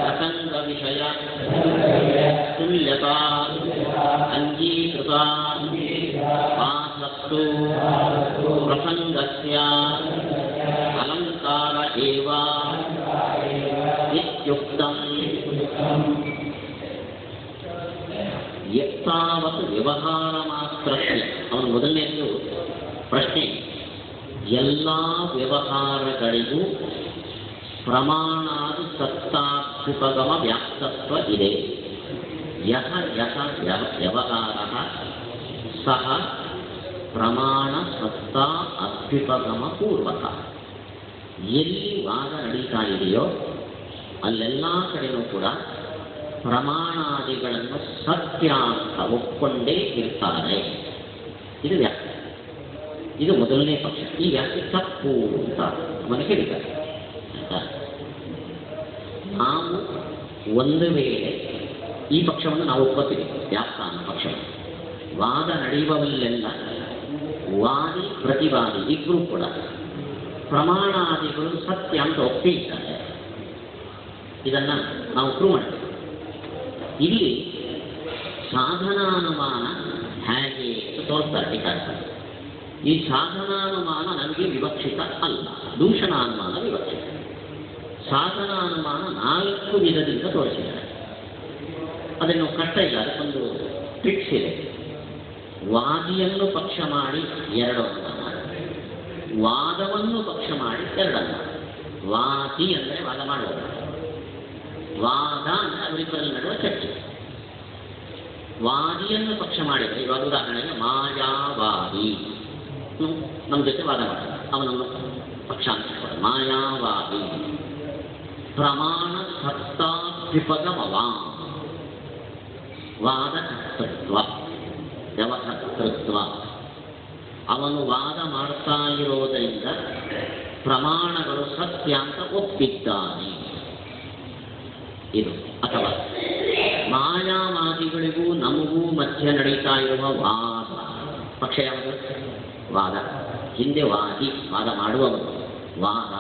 S1: ಪ್ರಸಂಗ ವಿಷಯ ತುಲ್ಯತಾ ಅಂಗೀಕೃತಾ ಪಾಸತ್ತು ಪ್ರಸಂಗಸ್ಯ ಅಲಂಕಾರ ಏವ ಇತ್ಯುಕ್ತಂ. ಯತ್ತಾವತ್ ವ್ಯವಹಾರ ಮಾತ್ರಸ್ಯ, ಅವನು ಮೊದಲನೇದು ಪ್ರಶ್ನೆ, ಎಲ್ಲ ವ್ಯವಹಾರಗಳಿಗೂ ಪ್ರಮಾಣಾದಿ ಸತ್ತಾಭ್ಯುಪಗಮ ವ್ಯಾಪ್ತತ್ವ ಇದೆ. ಯಹ ಯಹ ವ್ಯವಹಾರಃ ಸಹ ಪ್ರಮಾಣ ಸತ್ತಾ ಅಭ್ಯುಪಗಮ ಪೂರ್ವಕ. ಎಲ್ಲಿ ವಾದ ನಡೀತಾ ಇದೆಯೋ ಅಲ್ಲೆಲ್ಲ ಕಡೆಯೂ ಕೂಡ ಪ್ರಮಾಣಾದಿಗಳನ್ನು ಸತ್ಯ ಅಂತ ಒಪ್ಕೊಂಡೇ ಇರ್ತಾರೆ. ಇದು ವ್ಯಾಖ್ಯೆ. ಇದು ಮೊದಲನೇ ಪಕ್ಷ. ಈ ವ್ಯಾಖ್ಯೆ ತಪ್ಪು ಅಂತ ನಮಗೆ ಹೇಳಿದ್ದಾರೆ. ಆಯ್ತಾ? ನಾವು ಒಂದು ವೇಳೆ ಈ ಪಕ್ಷವನ್ನು ನಾವು ಒಪ್ಪುತ್ತೀವಿ, ವ್ಯಾಖ್ಯಾನ ಪಕ್ಷವನ್ನು. ವಾದ ನಡೆಯುವಲ್ಲೆಲ್ಲ ವಾದಿ ಪ್ರತಿವಾದಿ ಇಬ್ಬರೂ ಕೂಡ ಪ್ರಮಾಣಾದಿಗಳು ಸತ್ಯ ಅಂತ ಒಪ್ಪಿದ್ದಾರೆ. ಇದನ್ನು ನಾವು ಪ್ರೂವ್ ಮಾಡ್ತೇವೆ. ಇಲ್ಲಿ ಸಾಧನಾನುಮಾನ ಹೇಗೆ ತೋರಿಸ್ತಾರೆ ಟೀಕಾರ್ತಾರೆ. ಈ ಸಾಧನಾನುಮಾನ ನಮಗೆ ವಿವಕ್ಷಿತ ಅಲ್ಲ, ದೂಷಣಾನುಮಾನ ವಿವಕ್ಷಿತ. ಸಾಧನಾನುಮಾನ 4 ವಿಧದಿಂದ ತೋರಿಸಿದ್ದಾರೆ. ಅದನ್ನು ಕಷ್ಟ ಇಲ್ಲ, ಅದಕ್ಕೊಂದು ಟ್ರಿಕ್ಸ್ ಇದೆ. ವಾದಿಯನ್ನು ಪಕ್ಷ ಮಾಡಿ 2 ಅನುಮಾನ, ವಾದವನ್ನು ಪಕ್ಷ ಮಾಡಿ 2 ಅನುಮಾನ. ವಾದಿ ಅಂದರೆ ವಾದ ಮಾಡುವುದು, ವಾದ ಅಂದರೆ ಅವರಿಬ್ಬರಲ್ಲಿ ನಡುವ ಚರ್ಚೆ. ವಾದಿಯನ್ನು ಪಕ್ಷ ಮಾಡಿದರೆ, ಇವಾಗ ಉದಾಹರಣೆಗೆ ಮಾಯಾವಾದಿ ನಮ್ಮ ಜೊತೆ ವಾದ ಮಾಡ್ತಾರೆ, ಅವನನ್ನು ಪಕ್ಷ ಅಂತ ಹೇಳ್ತಾರೆ. ಮಾಯಾವಾದಿ ಪ್ರಮಾಣ ಸತ್ತಾಭ್ಯುಪಗಮವಾ, ವಾದಕರ್ತೃತ್ವ ವ್ಯವಕರ್ತೃತ್ವ. ಅವನು ವಾದ ಮಾಡ್ತಾ ಇರೋದರಿಂದ ಪ್ರಮಾಣಗಳು ಸತ್ಯ ಅಂತ ಒಪ್ಪಿದ್ದಾನೆ ಇದು. ಅಥವಾ ಮಾಯಾವಾದಿಗಳಿಗೂ ನಮಗೂ ಮಧ್ಯ ನಡೀತಾ ಇರುವ ವಾದ ಪಕ್ಷ ಯಾವುದು? ವಾದ. ಹಿಂದೆ ವಾದಿ, ವಾದ ಮಾಡುವವನು. ವಾದ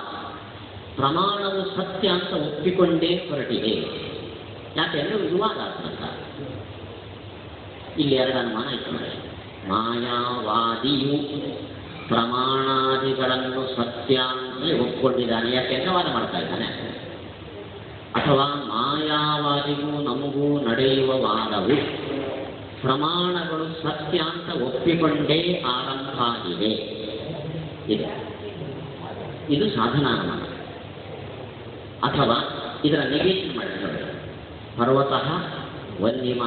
S1: ಪ್ರಮಾಣವು ಸತ್ಯ ಅಂತ ಒಪ್ಪಿಕೊಂಡೇ ಹೊರಟಿದೆ. ಯಾಕೆಂದ್ರೆ ಇದು ವಾದಾತ್ಮಕ. ಇಲ್ಲಿ 2 ಅನುಮಾನ ಇತ್ತು ನೋಡಿ. ಮಾಯಾವಾದಿಯು ಪ್ರಮಾಣಾದಿಗಳನ್ನು ಸತ್ಯ ಅಂತಲೇ ಒಪ್ಪಿಕೊಂಡಿದ್ದಾನೆ, ಯಾಕೆಂದ್ರೆ ವಾದ ಮಾಡ್ತಾ ಇದ್ದಾನೆ. ಅಥವಾ ಮಾಯಾವಾದಿಗೂ ನಮಗೂ ನಡೆಯುವ ವಾದವು ಪ್ರಮಾಣಗಳು ಸತ್ಯ ಅಂತ ಒಪ್ಪಿಕೊಂಡೇ ಆರಂಭ ಆಗಿದೆ. ಇದು ಸಾಧನಾನುಮಾನ. ಅಥವಾ ಇದರ ನೆಗೆಷನ್ ಮಾಡಿದ್ದಾರೆ. ಪರ್ವತಃ ವನ್ಯಮ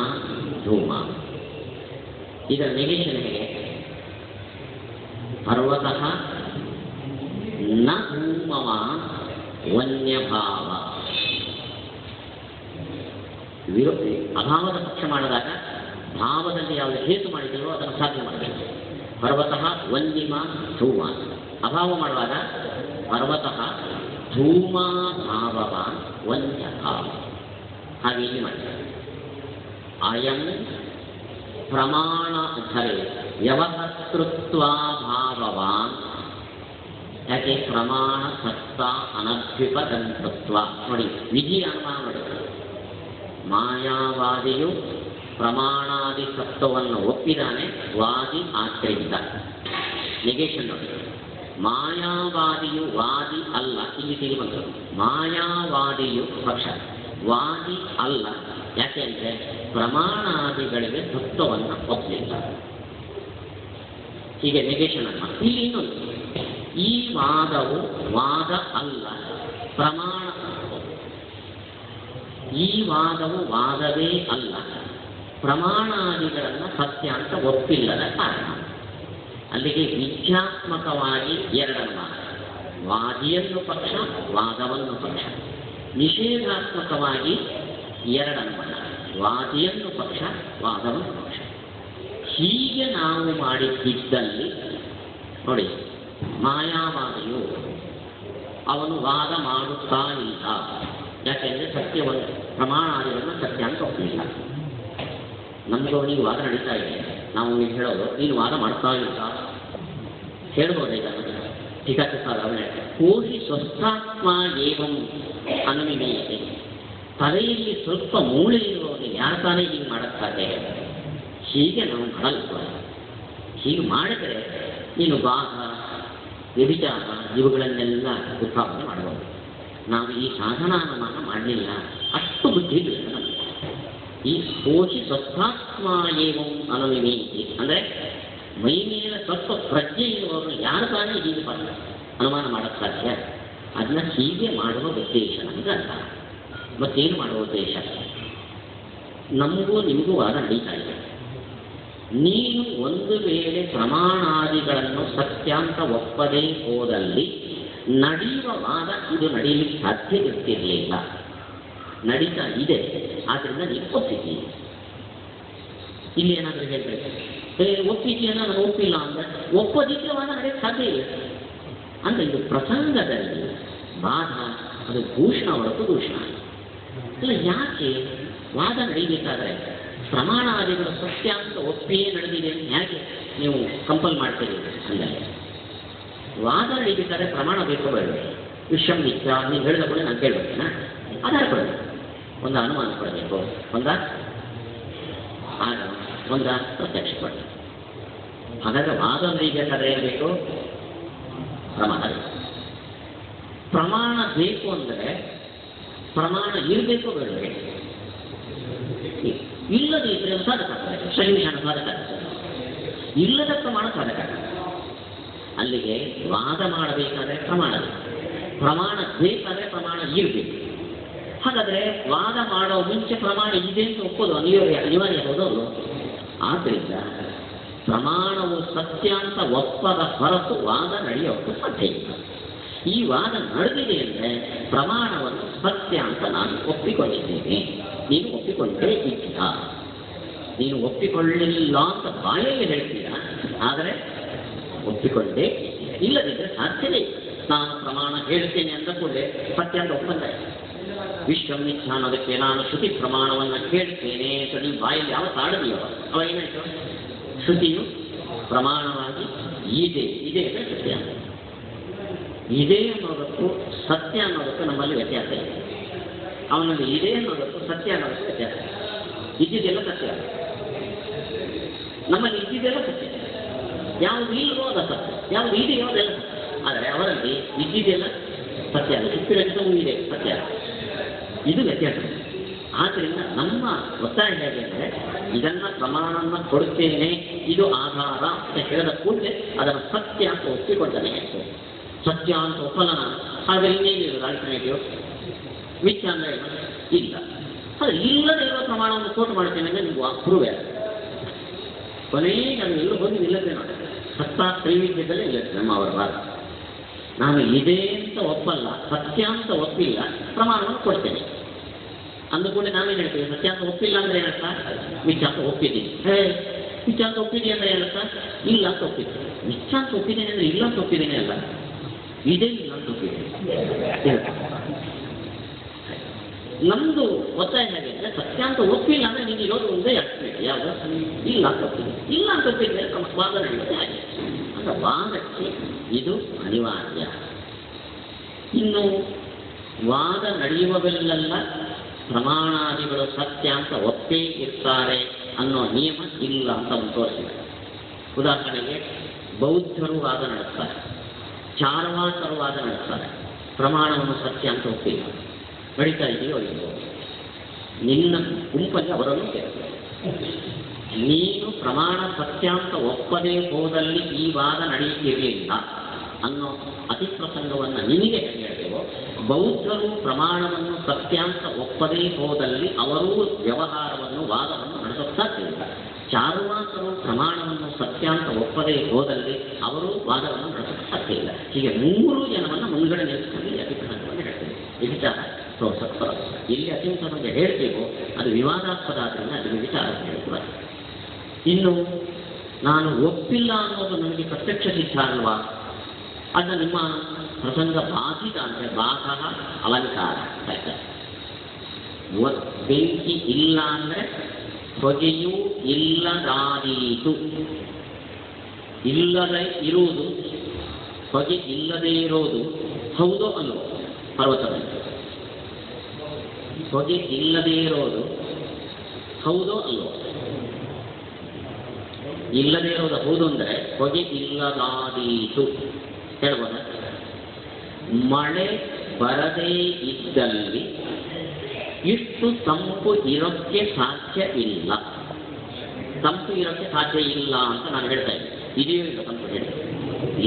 S1: ಧೂಮ. ಇದರ ನೆಗೆಷನ್ ಹೇಗೆ? ಪರ್ವತಃ ನ ಧೂಮವ ವನ್ಯಭಾವ. ಅಭಾವದ ಪಕ್ಷ ಮಾಡಿದಾಗ ಭಾವದಲ್ಲಿ ಯಾವುದು ಹೇತು ಮಾಡಿದೆಯೋ ಅದನ್ನು ಸಾಧ್ಯ ಮಾಡಬೇಕು. ಪರ್ವತಃ ವನ್ಯಮ ಧೂಮ. ಅಭಾವ ಮಾಡುವಾಗ ಪರ್ವತಃ ಧೂಮಾಭಾವವ ವನ್ಯಭಾವ. ಹಾಗೆ ಇಲ್ಲಿ ಮಾಡಿದ್ದಾರೆ. ಅಯಂ ಪ್ರಮಾಣ ವ್ಯವಹರ್ತೃತ್ವಾಭಾವವಾನ್. ಯಾಕೆ ಪ್ರಮಾಣ ಸತ್ತ ಅನಭ್ಯುಪದಂತತ್ವ ನೋಡಿ, ವಿಧಿ ಅನುಮಾನ ನೋಡಿ. ಮಾಯಾವಾದಿಯು ಪ್ರಮಾಣಾದಿ ಸತ್ವವನ್ನು ಒಪ್ಪಿದಾನೆ, ವಾದಿ ಆಶ್ರಯಿಸಿದ. ನೆಗೇಷನ್ ನೋಡಿ. ಮಾಯಾವಾದಿಯು ವಾದಿ ಅಲ್ಲ, ಇಲ್ಲಿ ತಿಳಿ ಬಂದರು. ಮಾಯಾವಾದಿಯು ಪಕ್ಷ, ವಾದಿ ಅಲ್ಲ. ಯಾಕೆಂದ್ರೆ ಪ್ರಮಾಣಾದಿಗಳಿಗೆ ಸತ್ವವನ್ನು ಒಪ್ಪಲಿಲ್ಲ. ಹೀಗೆ ನೆಗೇಷನ್ ಅಲ್ಲ. ಇಲ್ಲಿ ಇನ್ನೊಂದು, ಈ ವಾದವು ವಾದ ಅಲ್ಲ, ಪ್ರಮಾಣ. ಈ ವಾದವು ವಾದವೇ ಅಲ್ಲ, ಪ್ರಮಾಣಾದಿಗಳನ್ನು ಸತ್ಯ ಅಂತ ಒಪ್ಪಿಲ್ಲದ ಕಾರಣ. ಅಲ್ಲಿಗೆ ವಿದ್ಯಾತ್ಮಕವಾಗಿ ಎರಡನ್ನು, ವಾದಿಯನ್ನು ಪಕ್ಷ, ವಾದವನ್ನು ಪಕ್ಷ. ನಿಷೇಧಾತ್ಮಕವಾಗಿ ಎರಡನ್ನು, ವಾದಿಯನ್ನು ಪಕ್ಷ, ವಾದವನ್ನು ಪಕ್ಷ. ಹೀಗೆ ನಾವು ಮಾಡಿದ್ದಲ್ಲಿ ನೋಡಿ, ಮಾಯಾವಾದಿಯು ಅವನು ವಾದ ಮಾಡುತ್ತಾ ಇಲ್ಲ. ಯಾಕೆಂದರೆ ಸತ್ಯವನ್ನು ಪ್ರಮಾಣಾದಿಗಳನ್ನು ಸತ್ಯ ಅಂತ ಒಪ್ಪಲಿಲ್ಲ. ನಮಗೂ ನೀವು ವಾದ ನಡೀತಾ ಇದೆ, ನಾವು ನೀವು ಹೇಳೋದು ನೀನು ವಾದ ಮಾಡ್ತಾ ಇಲ್ಲ ಹೇಳ್ಬೋದೇ? ಟೀಕಾಕೃತ ಕೋಶಿ ಸ್ವಸ್ಥಾತ್ಮ ಏವಂ ಅನುಮಿಮೇಯತೆ. ತಲೆಯಲ್ಲಿ ಸ್ವಲ್ಪ ಮೂಳೆ ಇರುವವನಿಗೆ ಯಾರು ತಾನೇ ಹೀಗೆ ಮಾಡುತ್ತಾರೆ? ಹೀಗೆ ನಾವು ಮಾಡಲ್ಲ. ಹೀಗೆ ಮಾಡಿದರೆ ನೀನು ವಾದ, ವ್ಯಭಿಚಾರ ಇವುಗಳನ್ನೆಲ್ಲ ಉತ್ಪಾದನೆ ಮಾಡಬಹುದು. ನಾವು ಈ ಸಾಧನಾನುಮಾನ ಮಾಡಲಿಲ್ಲ, ಅಷ್ಟು ಬುದ್ಧಿ ಇಲ್ಲ ನಮಗೆ. ಈ ಕೋಶಿ ಸ್ವಸ್ಥಾತ್ಮ ಏವಂ ಅನುಮಿಮೇಯತೆ ಅಂದರೆ ಮೈ ಮೇಲೆ ಸ್ವಲ್ಪ ಪ್ರಜ್ಞೆ ಇರುವವರು ಯಾರು ತಾನೇ ಹೀಗೆ ಅನುಮಾನ ಮಾಡಕ್ಕೆ ಸಾಧ್ಯ? ಅದನ್ನ ಹೀಗೆ ಮಾಡುವ ಉದ್ದೇಶ ನಮಗೆ ಅಲ್ಲ. ಮತ್ತೇನು ಮಾಡುವ ಉದ್ದೇಶ? ನಮಗೂ ನಿಮಗೂ ವಾದ ನಡೀತಾ ಇದೆ. ನೀನು ಒಂದು ವೇಳೆ ಪ್ರಮಾಣಾದಿಗಳನ್ನು ಸತ್ಯ ಅಂತ ಒಪ್ಪದೇ ಹೋದಲ್ಲಿ ನಡೆಯುವ ವಾದ ಇದು ನಡೆಯಲಿಕ್ಕೆ ಸಾಧ್ಯ ಇರ್ತಿರಲಿಲ್ಲ. ನಡೀತಾ ಇದೆ, ಆದ್ದರಿಂದ ನೀವು ಒಪ್ಪಿದ್ದೀವಿ. ಇಲ್ಲಿ ಏನಾದರೂ ಹೇಳ್ಬೇಕು, ಒಪ್ಪಿದ್ದೀಯನ್ನ ನಾನು ಒಪ್ಪಿಲ್ಲ ಅಂದರೆ ಒಪ್ಪೋದಿಕ್ಕೆ ವಾದ ನಡೆಯಕ್ಕೆ ಸಾಧ್ಯ ಇಲ್ಲ. ಅಂದರೆ ಇದು ಪ್ರಸಂಗದಲ್ಲಿ ವಾದ ಅದು ಭೂಷಣ ಹೊರತು ದೂಷಣ ಅಲ್ಲ. ಯಾಕೆ ವಾದ ನಡೀಬೇಕಾದ್ರೆ ಪ್ರಮಾಣಾದಿಗಳು ಸತ್ಯ ಅಂತ ಒಪ್ಪಿಯೇ ನಡೆದಿದೆ ಅಂತ ಯಾಕೆ ನೀವು ಕಂಪಲ್ ಮಾಡ್ತೀರಿ? ಅಂದರೆ ವಾದ ನಡೀಬೇಕಾದ್ರೆ ಪ್ರಮಾಣ ಬೇಕು ಬೇಡ? ವಿಷಮ್ ನಿತ್ಯ ನೀವು ಹೇಳಿದ ಕೂಡ ನಾನು ಕೇಳ್ಬೇಕೇನಾ? ಆಧಾರ ಕೊಡಬೇಕು, ಒಂದು ಅನುಮಾನ ಕೊಡಬೇಕು, ಒಂದ ಪ್ರತ್ಯಕ್ಷ ಕೊಡಬೇಕು. ಹಾಗಾದ್ರೆ ವಾದ ನಡೀಬೇಕಾದ್ರೆ ಏನು ಬೇಕು? ಪ್ರಮಾಣ ಬೇಕು. ಪ್ರಮಾಣ ಬೇಕು ಅಂದರೆ ಪ್ರಮಾಣ ಇರಬೇಕು ಬೇಡವೇ? ಇಲ್ಲದೇ ಇದ್ರೆ ಸಾಧಕ ಆಗಬೇಕು, ಸನ್ನಿವೇಶನ ಸಾಧಕ ಆಗ್ತದೆ. ಇಲ್ಲದ ಪ್ರಮಾಣ ಸಾಧಕ ಆಗ್ತದೆ. ಅಲ್ಲಿಗೆ ವಾದ ಮಾಡಬೇಕಾದ್ರೆ ಪ್ರಮಾಣ ಬೇಕು, ಪ್ರಮಾಣ ಬೇಕಾದರೆ ಪ್ರಮಾಣ ಇರಬೇಕು. ಹಾಗಾದರೆ ವಾದ ಮಾಡೋ ಮುಂಚೆ ಪ್ರಮಾಣ ಇದೆ ಅಂತ ಒಪ್ಪೋದು ಅನಿವಾರ್ಯ ಹೋದವರು. ಆದ್ದರಿಂದ ಪ್ರಮಾಣವು ಸತ್ಯ ಅಂತ ಒಪ್ಪದ ಹೊರತು ವಾದ ನಡೆಯೋದು ಸಾಧ್ಯ ಇಲ್ಲ. ಈ ವಾದ ನಡೆದಿದೆ ಅಂದರೆ ಪ್ರಮಾಣವನ್ನು ಸತ್ಯ ಅಂತ ನಾನು ಒಪ್ಪಿಕೊಂಡಿದ್ದೇನೆ, ನೀನು ಒಪ್ಪಿಕೊಂಡೇ ಇದ್ದೀಯ. ನೀನು ಒಪ್ಪಿಕೊಳ್ಳಿಲ್ಲ ಅಂತ ಬಾಯಲ್ಲಿ ಹೇಳ್ತೀಯ, ಆದರೆ ಒಪ್ಪಿಕೊಂಡೇ ಇಲ್ಲದಿದ್ದರೆ ಸಾಧ್ಯವೇ ಇಲ್ಲ. ನಾನು ಪ್ರಮಾಣ ಹೇಳ್ತೇನೆ ಅಂದ ಕೂಡಲೇ ಸತ್ಯ ಅಂತ ಒಪ್ಪಂದ ವಿಶ್ವಮಿಥ್ಯ ಅನ್ನೋದಕ್ಕೆ ನಾನು ಶ್ರುತಿ ಪ್ರಮಾಣವನ್ನು ಕೇಳ್ತೇನೆ ಅಂತ ನೀವು ಬಾಯಲ್ಲಿ ಯಾವ ತಾಡದಿಯವ ಅವ ಏನಾಯ್ತು? ಶ್ರುತಿಯು ಪ್ರಮಾಣವಾಗಿ ಇದೆ ಅಂದರೆ ಸತ್ಯ. ಇದೆ ಅನ್ನೋದಕ್ಕೂ ಸತ್ಯ ಅನ್ನೋದಕ್ಕೂ ನಮ್ಮಲ್ಲಿ ವ್ಯತ್ಯಾಸ ಇದೆ. ಅವನಲ್ಲಿ ಇದೆ ಅನ್ನೋದಕ್ಕೂ ಸತ್ಯ ಅನ್ನೋದಕ್ಕೂ ವ್ಯತ್ಯಾಸ. ಇದ್ದಿದ್ದೆಲ್ಲ ಸತ್ಯ, ನಮ್ಮಲ್ಲಿ ಇದ್ದಿದ್ದೆಲ್ಲ ಸತ್ಯ. ಯಾವುದು ಇಲ್ಲವೋ ಅದು ಸತ್ಯ, ಯಾವುದು ಇದೆಯೋ ಅದೆಲ್ಲ ಸತ್ಯ. ಆದರೆ ಅವರಲ್ಲಿ ಇದ್ದಿದ್ದೆಲ್ಲ ಸತ್ಯ ಅಲ್ಲ, ಇತ್ತಿರಲಿಕ್ಕೂ ಇದೆ ಸತ್ಯ. ಇದು ವ್ಯತ್ಯಾಸ. ಆದ್ದರಿಂದ ನಮ್ಮ ಒತ್ತಾಯ ಹೇಗೆ ಅಂದರೆ ಇದನ್ನು ಪ್ರಮಾಣವನ್ನು ಕೊಡುತ್ತೇನೆ, ಇದು ಆಧಾರ ಅಂತ ಹೇಳಿದ ಕೂಡಲೇ ಅದನ್ನು ಸತ್ಯ ಅಂತ ಒಪ್ಪಿಕೊಂಡನೇ ಆಯಿತು. ಸತ್ಯ ಅಂತ ಒಪ್ಪಲ್ಲ ನಾನು, ಆದರೆ ಇನ್ನೇನಿಲ್ಲ ಆಲ್ಟರ್ನೇಟಿವ್ ಮಿಥ್ಯ ಅಂದರೆ ಇಲ್ಲ. ಆದರೆ ಇಲ್ಲದೇ ಇರೋ ಪ್ರಮಾಣವನ್ನು ಕೋಟ್ ಮಾಡ್ತೇನೆ ಅಂದರೆ ನೀವು ಪ್ರೂವ್ ಯಾರು? ಕೊನೆಗೆ ಅದು ಎಲ್ಲೂ ಹೋಗಿ ನಿಲ್ಲದೆ ನೋಡಿ, ಸತ್ತ ತ್ರೈವಿಧ್ಯದಲ್ಲೇ ನಿಲ್ಲುತ್ತೆ ನಮ್ಮ ಅವರ ವಾದ. ನಾನು ಇದೆ ಅಂತ ಒಪ್ಪಲ್ಲ, ಸತ್ಯ ಅಂತ ಒಪ್ಪಿಲ್ಲ, ಪ್ರಮಾಣವನ್ನು ಕೊಡ್ತೇನೆ ಅಂದುಕೊಂಡೆ ನಾವೇನು ಹೇಳ್ತೇವೆ? ಸತ್ಯ ಅಂತ ಒಪ್ಪಿಲ್ಲ ಅಂದರೆ ಏನರ್ಥ? ಮಿಥ್ಯ ಅಂತ ಒಪ್ಪಿದ್ದೀನಿ. ಮಿಥ್ಯ ಅಂತ ಒಪ್ಪಿದ್ದೀನಿ ಅಂದರೆ ಏನರ್ಥ? ಇಲ್ಲ ಅಂತ ಒಪ್ಪಿದ್ದೀನಿ. ಮಿಥ್ಯ ಅಂತ ಒಪ್ಪಿದ್ದೇನೆ ಅಂದರೆ ಇಲ್ಲ ಅಂತ ಒಪ್ಪಿದ್ದೀನಿ ಅಲ್ಲ, ಇದೇ ಇಲ್ಲ ಅಂತ ಒಪ್ಪಿದ್ದೀನಿ. ನಮ್ಮದು ಒತ್ತಾಯ ಹೇಗೆ ಅಂದರೆ ಸತ್ಯ ಅಂತ ಒಪ್ಪಿಲ್ಲ ಅಂದರೆ ನೀನು ಇರೋದು ಒಂದೇ ಆಗ್ತದೆ ಯಾವುದು ಇಲ್ಲ ಅಂತ ಒಪ್ಪಿಲ್ಲ, ಇಲ್ಲ ಅಂತ ಒಪ್ಪಿದ್ರೆ ವಾದ ನಡೆಯುತ್ತೆ ಹಾಗೆ. ಅಂದರೆ ವಾದಕ್ಕೆ ಇದು ಅನಿವಾರ್ಯ. ಇನ್ನು ವಾದ ನಡೆಯುವವೆಲ್ಲ ಪ್ರಮಾಣಾದಿಗಳು ಸತ್ಯ ಅಂತ ಒಪ್ಪೇ ಇರ್ತಾರೆ ಅನ್ನೋ ನಿಯಮ ಇಲ್ಲ ಅಂತ ಒಂದು ತೋರಿಸಿದೆ. ಉದಾಹರಣೆಗೆ ಬೌದ್ಧರು ವಾದ ನಡೆಸ್ತಾರೆ, ಚಾರ್ವಾಕರು ವಾದ ನಡೆಸ್ತಾರೆ, ಪ್ರಮಾಣವನ್ನು ಸತ್ಯ ಅಂತ ಒಪ್ಪಿಲ್ಲ. ನಡೀತಾ ಇದೆಯೋ ಇಲ್ಲೋ ನಿನ್ನ ಗುಂಪಲ್ಲಿ ಅವರನ್ನು ಕೇಳ್ತಾರೆ. ನೀನು ಪ್ರಮಾಣ ಸತ್ಯ ಅಂತ ಒಪ್ಪದೇ ಹೋದಲ್ಲಿ ಈ ವಾದ ನಡೆಯುತ್ತಿರಲಿಲ್ಲ ಅನ್ನೋ ಅತಿಪ್ರಸಂಗವನ್ನು ನಿನಗೆ ಹೇಳ್ತೇವೋ, ಬೌದ್ಧರು ಪ್ರಮಾಣವನ್ನು ಸತ್ಯ ಅಂತ ಒಪ್ಪದೇ ಹೋದಲ್ಲಿ ಅವರೂ ವ್ಯವಹಾರವನ್ನು ವಾದವನ್ನು ನಡೆಸುತ್ತಾ ಇಲ್ಲ. ಚಾರ್ವಾಕರು ಪ್ರಮಾಣವನ್ನು ಸತ್ಯ ಅಂತ ಒಪ್ಪದೇ ಹೋದಲ್ಲಿ ಅವರು ವಾದವನ್ನು ನಡೆಸಕ್ಕೆ ಸಾಧ್ಯ ಇಲ್ಲ. ಹೀಗೆ 3 ಜನವನ್ನು ಮುಂದ್ಗಡೆ ನಿಲ್ಲಿಸ್ಕೊಂಡು ಈ ಅತಿಪ್ರಸಂಗವನ್ನು ಹೇಳ್ತೇವೆ. ಈ ವಿಚಾರ ಸತ್ಪರ. ಎಲ್ಲಿ ಅತ್ಯಂತ ಬಗ್ಗೆ ಹೇಳ್ತೀವೋ ಅದು ವಿವಾದಾಸ್ಪದ ಆದ್ದರಿಂದ ಅದನ್ನು ವಿಚಾರ ಹೇಳ್ತಾರೆ. ಇನ್ನು ನಾನು ಒಪ್ಪಿಲ್ಲ ಅನ್ನೋದು ನನಗೆ ಪ್ರತ್ಯಕ್ಷ ಸಿದ್ಧ ಅಲ್ವಾ, ಅದನ್ನ ನಿಮ್ಮ ಪ್ರಸಂಗ ಬಾಧಿತ ಅಂದರೆ ಬಾಧಃ ಅಲಂಕಾರ ಹೇಳ್ತಾರೆ. ಬೆಂಕಿ ಇಲ್ಲ ಅಂದರೆ ಹೊಗೆಯೂ ಇಲ್ಲದಾದೀತು. ಇಲ್ಲದೆ ಇರುವುದು, ಹೊಗೆ ಇಲ್ಲದೇ ಇರೋದು ಹೌದೋ ಅಲ್ವೋ? ಪರ್ವತದಲ್ಲಿ ಹೊಗೆ ಇಲ್ಲದೇ ಇರೋದು ಹೌದೋ ಅಲ್ವೋ? ಇಲ್ಲದೇ ಇರೋದು ಹೌದು ಅಂದರೆ ಹೊಗೆ ಇಲ್ಲದಾದೀತು ಹೇಳ್ಬೋದ? ಮಳೆ ಬರದೇ ಇದ್ದಲ್ಲಿ ಇಷ್ಟು ತಂಪು ಇರೋಕ್ಕೆ ಸಾಧ್ಯ ಇಲ್ಲ. ತಂಪು ಇರೋಕ್ಕೆ ಸಾಧ್ಯ ಇಲ್ಲ ಅಂತ ನಾನು ಹೇಳ್ತಾ ಇದ್ದೆ. ಇದೆಯೋ ಇಲ್ಲ ತಂಪು ಹೇಳಿ?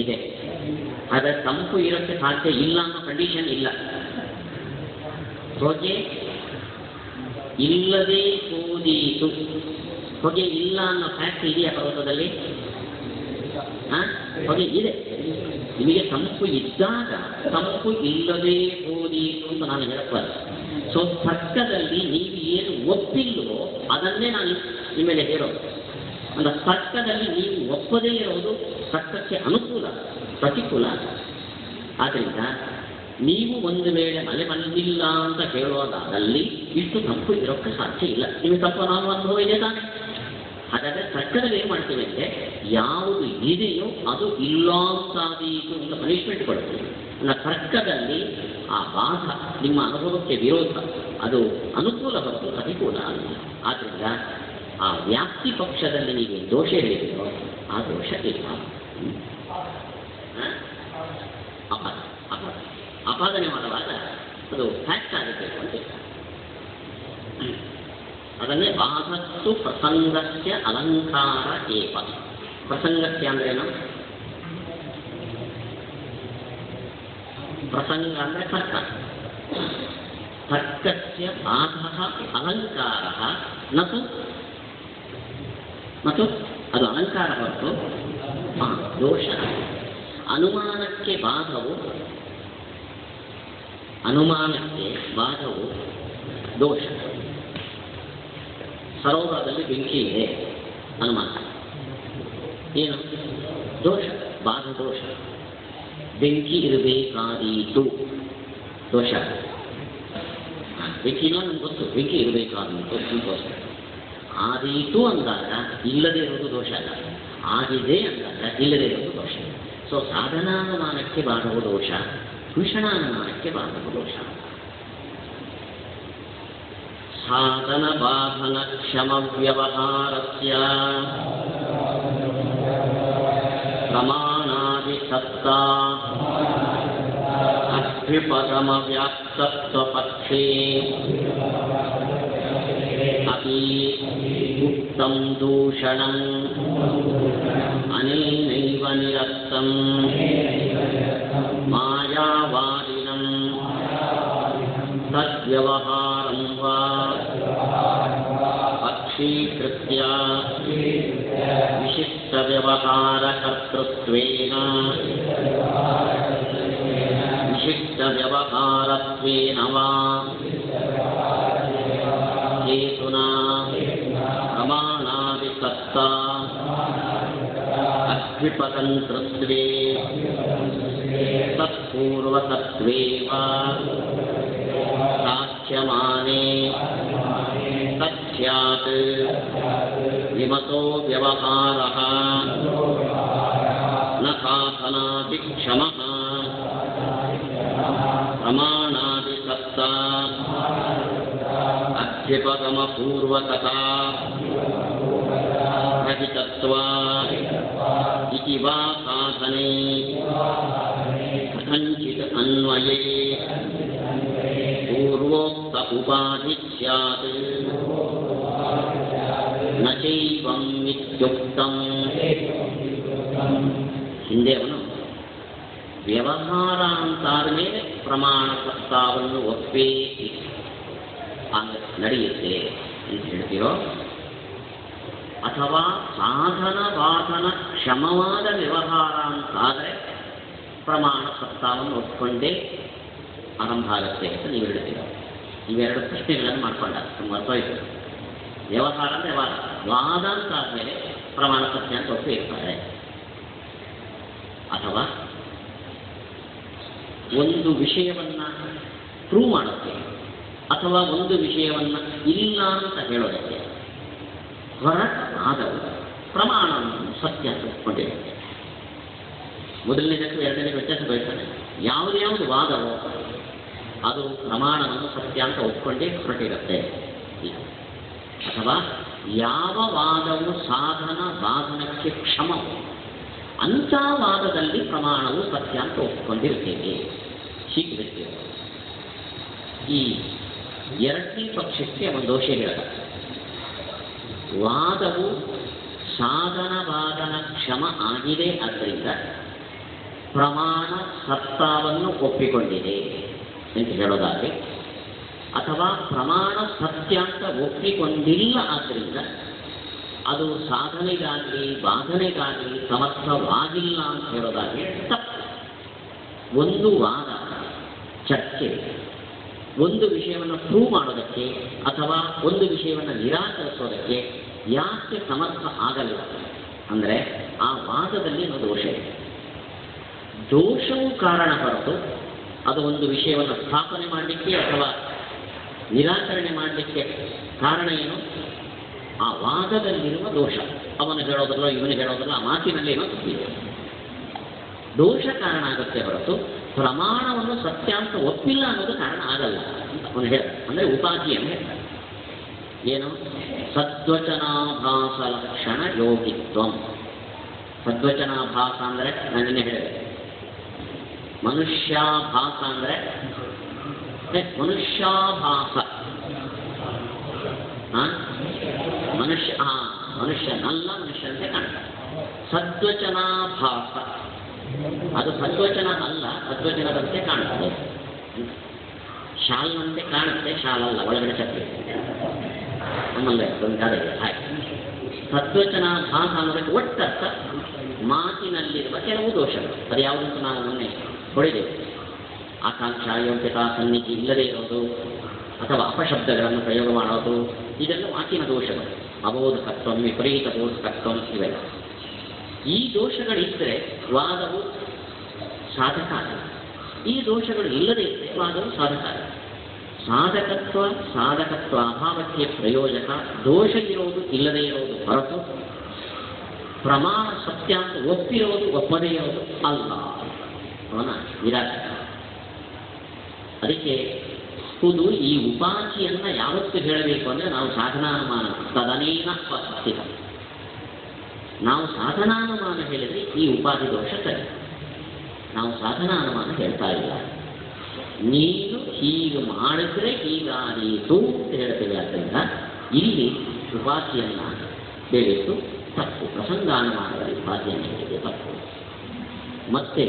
S1: ಇದೆ. ಆದರೆ ತಂಪು ಇರೋಕ್ಕೆ ಸಾಧ್ಯ ಇಲ್ಲ ಅನ್ನೋ ಕಂಡೀಷನ್ ಇಲ್ಲ. ಹೊಗೆ ಇಲ್ಲದೆ ಹೋದೀತು. ಹೊಗೆ ಇಲ್ಲ ಅನ್ನೋ ಫ್ಯಾಕ್ಟ್ ಇದೆಯಾ ಪರ್ವತದಲ್ಲಿ? ಹೊಗೆ ಇದೆ. ನಿಮಗೆ ತಂಪು ಇದ್ದಾಗ ತಂಪು ಇಲ್ಲದೆ ಹೋದೀತು ಅಂತ ನಾನು ಹೇಳಬಾರ್ದು. ಸೊ ತರ್ಕದಲ್ಲಿ ನೀವು ಏನು ಒಪ್ಪಿಲ್ವೋ ಅದನ್ನೇ ನಾನು ನಿಮ್ಮೇಲೆ ಹೇಳೋದು. ಅಂದರೆ ತರ್ಕದಲ್ಲಿ ನೀವು ಒಪ್ಪದೇ ಇರೋದು ತರ್ಕಕ್ಕೆ ಅನುಕೂಲ, ಪ್ರತಿಕೂಲ. ಆದ್ದರಿಂದ ನೀವು ಒಂದು ವೇಳೆ ಮಳೆ ಬಂದಿಲ್ಲ ಅಂತ ಹೇಳೋದಾದಲ್ಲಿ ಇಷ್ಟು ತಂಪು ಇರೋಕ್ಕೆ ಸಾಧ್ಯ ಇಲ್ಲ. ನಿಮಗೆ ತಂಪು ನಾವು ಅನುಭವ ಇದೆ ತಾನೆ. ಹಾಗಾದರೆ ತರ್ಕದಲ್ಲಿ ಏನು ಮಾಡ್ತೀವಿ ಅಂದರೆ ಯಾವುದು ಇದೆಯೋ ಅದು ಇಲ್ಲ ಅಂತಾದೀತು ಅಂತ ಪನಿಷ್ಮೆಂಟ್ ಕೊಡ್ತೀವಿ. ಅಂದರೆ ತರ್ಕದಲ್ಲಿ ಆ ಬಾಧ ನಿಮ್ಮ ಅನುಭವಕ್ಕೆ ವಿರೋಧ, ಅದು ಅನುಕೂಲ ಹೊರತು ಪ್ರತಿಕೂಲ ಅಲ್ಲ. ಆದ್ದರಿಂದ ಆ ವ್ಯಾಪ್ತಿ ಪಕ್ಷದಲ್ಲಿ ನೀವು ದೋಷ ಹೇಳಿದೆಯೋ ಆ ದೋಷ ಇಲ್ಲ. ಅಪಾದನೆ ಮಾಡುವಾಗ ಅದು ಫ್ಯಾಕ್ಟ್ ಆಗಬೇಕು ಅಂತ. ಅದನ್ನೇ ಬಾಧಸ್ಸು ಪ್ರಸಂಗಸ್ಯ ಅಲಂಕಾರ ಏವ. ಪ್ರಸಂಗಸ್ಯ ಅಂದ್ರೇನು? ಪ್ರಸಂಗ ಅಂದರೆ ತರ್ಕ. ತರ್ಕಸ್ಯ ಬಾಧಃ ಅಲಂಕಾರ ನತು ಅದು ಅಲಂಕಾರ ಹೊರತು ದೋಷ. ಅನುಮಾನಕ್ಕೆ ಬಾಧವು ದೋಷ. ಸರೋವರದಲ್ಲಿ ಬೆಂಕಿ ಇದೆ, ಅನುಮಾನ ಏನು? ದೋಷ, ಬಾಧ ದೋಷ. ಬೆಂಕಿ ಇರಬೇಕಾದೀತು, ದೋಷ. ಬೆಂಕಿ ಇಲ್ಲ ನಮ್ಗೆ ಗೊತ್ತು, ಬೆಂಕಿ ಇರಬೇಕಾದೀತು ಸಂತೋಷ. ಆದೀತು ಅಂದಾಗ ಇಲ್ಲದೆ ಇರೋದು ದೋಷ ಅಲ್ಲ, ಆಗಿದೆ ಅಂದಾಗ ಇಲ್ಲದೆ ಇರೋದು ದೋಷ. ಸೊ ಸಾಧನಾನುಮಾನಕ್ಕೆ ಬಾಧವು ದೋಷ, ಭೂಷಣಾನುಮಾನಕ್ಕೆ ಬಾಧವು ದೋಷ. ಸಾಧನ ಬಾಧನ ಕ್ಷಮ ವ್ಯವಹಾರಸ್ಯ ಪ್ರಮಾಣಾದಿ ಸತ್ತಾ ಅಭ್ಯುಪಗಮ ವ್ಯಾಪ್ತತ್ವ ಪಕ್ಷೇ ಅಪಿ ಉಕ್ತಂ ದೂಷಣಂ ಅನೇನೈವ ನಿರಸ್ತಂ ಮಾಯಾವಾದಿನಂ ತದ್ವ್ಯವಹಾರಂ ವಾ ಪಕ್ಷೀಕೃತ್ಯ ವಿಶಿಷ್ಟವ್ಯವಹಾರಕರ್ತೃತ್ವೇನ ವಿಶಿಷ್ಟವ್ಯವಹಾರತ್ವೇನ ವಾ ಹೇತುನಾ ಪ್ರಮಾಣಾದಿಸತ್ತಾ ಅಭ್ಯುಪತಂತ್ರತ್ವೇ ತತ್ಪೂರ್ವತತ್ವೇವ ಸಾಧ್ಯ ವಾಚ್ಯಮಾನೆ ತಸ್ಯಾತ್ ವಿಮತೋ ವ್ಯವಹಾರಃ ನ ಸಾಧನಾದಿ ಕ್ಷಮಃ ಪ್ರಮಾಣಾದಿ ಸತ್ತಾ ಅಧ್ಯುಪಗಮಪೂರ್ವಕತಾ ರಹಿತತ್ವಾ ಇತಿ ವಾ ಸಾಧನೆ ಕಥಂಚಿತ್ ಅನ್ವಯೇ ಪೂರ್ವೋಕ್ತ ಉಪಾಧಿ ಸ್ಯಾತ್ ನ ಚೈವಂ ಇತ್ಯುಕ್ತಂ. ಹಿಂದೆ ಅವನು ವ್ಯವಹಾರ ಅಂತಾದ ಮೇಲೆ ಪ್ರಮಾಣ ಸತ್ತಾವನ್ನು ಒಪ್ಪೇ ನಡೆಯುತ್ತೆ ಅಂತ ಹೇಳ್ತೀರೋ, ಅಥವಾ ಸಾಧನ ಬಾಧನ ಕ್ಷಮವಾದ ವ್ಯವಹಾರ ಅಂತಾದರೆ ಪ್ರಮಾಣ ಸತ್ತಾವನ್ನು ಒಪ್ಪಿಕೊಂಡೇ ಆರಂಭ ಆಗುತ್ತೆ ಅಂತ ನೀವು ಹೇಳ್ತೀರ. ಇವೆರಡು ಪ್ರಶ್ನೆಗಳನ್ನು ಮಾಡ್ಕೊಂಡ ತುಂಬ ಅರ್ಥವಾಯಿತು. ವ್ಯವಹಾರ ಅಂದರೆ ವಾದ ಅಂತಾದಮೇಲೆ ಪ್ರಮಾಣ ಸತ್ಯ ಅಂತ ಒಪ್ಪಿ ಇರ್ತಾರೆ. ಅಥವಾ ಒಂದು ವಿಷಯವನ್ನು ಪ್ರೂವ್ ಮಾಡೋಕ್ಕೆ ಅಥವಾ ಒಂದು ವಿಷಯವನ್ನು ಇಲ್ಲ ಅಂತ ಹೇಳೋದಕ್ಕೆ ಹೊರಟ ವಾದವು ಪ್ರಮಾಣವನ್ನು ಸತ್ಯ ಅಂತ ಒಪ್ಪಿಕೊಂಡಿರುತ್ತೆ. ಮೊದಲನೇದಕ್ಕೂ ಎರಡನೇ ವ್ಯತ್ಯಾಸ ಬಯಸ್ತಾನೆ. ಯಾವುದು ವಾದವೋ ಅದು ಪ್ರಮಾಣವನ್ನು ಸತ್ಯ ಅಂತ ಒಪ್ಪಿಕೊಂಡೇ ಹೊರಟಿರುತ್ತೆ. ಅಥವಾ ಯಾವ ವಾದವು ಸಾಧನ ಬಾಧನಕ್ಕೆ ಕ್ಷಮವು ಅಂಥ ವಾದದಲ್ಲಿ ಪ್ರಮಾಣವು ಸತ್ಯ ಅಂತ ಒಪ್ಪಿಕೊಂಡಿರ್ತೇವೆ. ಹೀಗೆ ಈ ಎರಡನೇ ಪಕ್ಷಕ್ಕೆ ಒಂದು ದೋಷ ಹೇಳದ. ವಾದವು ಸಾಧನ ಬಾಧನ ಕ್ಷಮ ಆಗಿದೆ, ಆದ್ದರಿಂದ ಪ್ರಮಾಣ ಸತ್ತಾವನ್ನು ಒಪ್ಪಿಕೊಂಡಿದೆ ಅಂತ ಹೇಳೋದಾದರೆ, ಅಥವಾ ಪ್ರಮಾಣ ಸತ್ಯ ಅಂತ ಒಪ್ಪಿಕೊಂಡಿಲ್ಲ, ಆದ್ದರಿಂದ ಅದು ಸಾಧನೆಗಾಗಲಿ ಬಾಧನೆಗಾಗಲಿ ಸಮರ್ಥವಾಗಿಲ್ಲ ಅಂತ ಹೇಳೋದಾದರೆ ತಪ್ಪು. ಒಂದು ವಾದ ಚರ್ಚೆ ಒಂದು ವಿಷಯವನ್ನು ಪ್ರೂವ್ ಮಾಡೋದಕ್ಕೆ ಅಥವಾ ಒಂದು ವಿಷಯವನ್ನು ನಿರಾಕರಿಸೋದಕ್ಕೆ ಯಾಕೆ ಸಮರ್ಥ ಆಗಲ್ಲ ಅಂದರೆ ಆ ವಾದದಲ್ಲಿ ಒಂದು ದೋಷ ಇದೆ. ದೋಷವು ಕಾರಣ ಹೊರತು ಅದು ಒಂದು ವಿಷಯವನ್ನು ಸ್ಥಾಪನೆ ಮಾಡಲಿಕ್ಕೆ ಅಥವಾ ನಿರಾಕರಣೆ ಮಾಡಲಿಕ್ಕೆ ಕಾರಣ ಏನು? ಆ ವಾದದಲ್ಲಿರುವ ದೋಷ. ಅವನು ಹೇಳೋದ್ರಲ್ಲ ಇವನು ಹೇಳೋದ್ರಲ್ಲ ಆ ಮಾತಿನಲ್ಲಿ ಏನೋ ತಪ್ಪಿದೆ. ದೋಷ ಕಾರಣ ಆಗುತ್ತೆ ಹೊರತು ಪ್ರಮಾಣವನ್ನು ಸತ್ಯ ಅಂತ ಒಪ್ಪಿಲ್ಲ ಅನ್ನೋದು ಕಾರಣ ಆಗಲ್ಲ ಅಂತ ಅವನು ಹೇಳ. ಅಂದರೆ ಉಪಾಧಿಯನ್ನು ಹೇಳ್ತಾರೆ. ಏನು? ಸದ್ವಚನಾಭಾಸ ಲಕ್ಷಣ ಯೋಗಿತ್ವಂ. ಸದ್ವಚನಾಭಾಸ ಅಂದರೆ ನಾನಿನ್ನೆ ಹೇಳಿದೆ. ಮನುಷ್ಯಾಭಾಸ ಅಂದರೆ ಮನುಷ್ಯಾಭಾಸ, ಮನುಷ್ಯನಲ್ಲ, ಮನುಷ್ಯನಂತೆ ಕಾಣ್ತಾರೆ. ಸದ್ವಚನಾಭಾಸ ಅದು ಸದ್ವಚನ ಅಲ್ಲ, ಸದ್ವಚನದಂತೆ ಕಾಣುತ್ತದೆ. ಶಾಲ್ನಂತೆ ಕಾಣುತ್ತೆ, ಶಾಲಲ್ಲ, ಒಳಗಡೆ ಛತ್ರಿ ನಮ್ಮಲ್ಲೇ ಒಂದು ಗಾದೆ ಇದೆ. ಹಾಗೆ ಸದ್ವಚನಾಭಾಸ ಅನ್ನೋದಕ್ಕೆ ಒಟ್ಟರ್ಥ ಮಾತಿನಲ್ಲಿರುವ ಕೆಲವು ದೋಷಗಳು. ಅದು ಯಾವುದಂತ ನಾವು ಮೊನ್ನೆ ಹೊಡೆದೆವು. ಆಕಾಂಕ್ಷ, ಯೋಗ್ಯತಾ, ಸನ್ನಿಧಿ ಇಲ್ಲದೇ ಇರೋದು ಅಥವಾ ಅಪಶಬ್ದಗಳನ್ನು ಪ್ರಯೋಗ ಮಾಡೋದು, ಇದೆಲ್ಲ ಮಾತಿನ ದೋಷಗಳು. ಅಬೋಧಕತ್ವ, ವಿಪರೀತ ಬೋಧಕತ್ವ ಇವೆಲ್ಲ. ಈ ದೋಷಗಳಿದ್ದರೆ ವಾದವು ಸಾಧಕ. ಈ ದೋಷಗಳು ಇಲ್ಲದೇ ಇದ್ದರೆ ವಾದವು ಸಾಧಕ. ಸಾಧಕತ್ವ ಅಭಾವಕ್ಕೆ ಪ್ರಯೋಜಕ. ದೋಷ ಇರೋದು ಇಲ್ಲದೇ ಇರೋದು ಹೊರತು ಪ್ರಮಾಣ ಸತ್ಯ ಅಂತ ಒಪ್ಪಿರೋದು ಒಪ್ಪದೇ ಇರೋದು ಅಲ್ಲ. ಅವನ ನಿರಾಕರಣ. ಅದಕ್ಕೆ ಖುದು ಈ ಉಪಾಧಿಯನ್ನು ಯಾವತ್ತು ಹೇಳಬೇಕು ಅಂದರೆ ನಾವು ಸಾಧನಾನುಮಾನ ತದನೇನ ಸ್ವಸ್ಥಿತ. ನಾವು ಸಾಧನಾನುಮಾನ ಹೇಳಿದರೆ ಈ ಉಪಾಧಿ ದೋಷ ಸರಿ. ನಾವು ಸಾಧನಾನುಮಾನ ಹೇಳ್ತಾ ಇಲ್ಲ. ನೀನು ಹೀಗೆ ಮಾಡಿದ್ರೆ ಹೀಗಾದೀತು ಅಂತ ಹೇಳ್ತೇವೆ. ಆದ್ದರಿಂದ ಇಲ್ಲಿ ಉಪಾಧಿಯನ್ನು ಹೇಳಿದ್ದು ತಪ್ಪು. ಪ್ರಸಂಗಾನುಮಾನದಲ್ಲಿ ಉಪಾಧಿಯನ್ನು ಹೇಳಿದೆ ತಪ್ಪು. ಮತ್ತೆ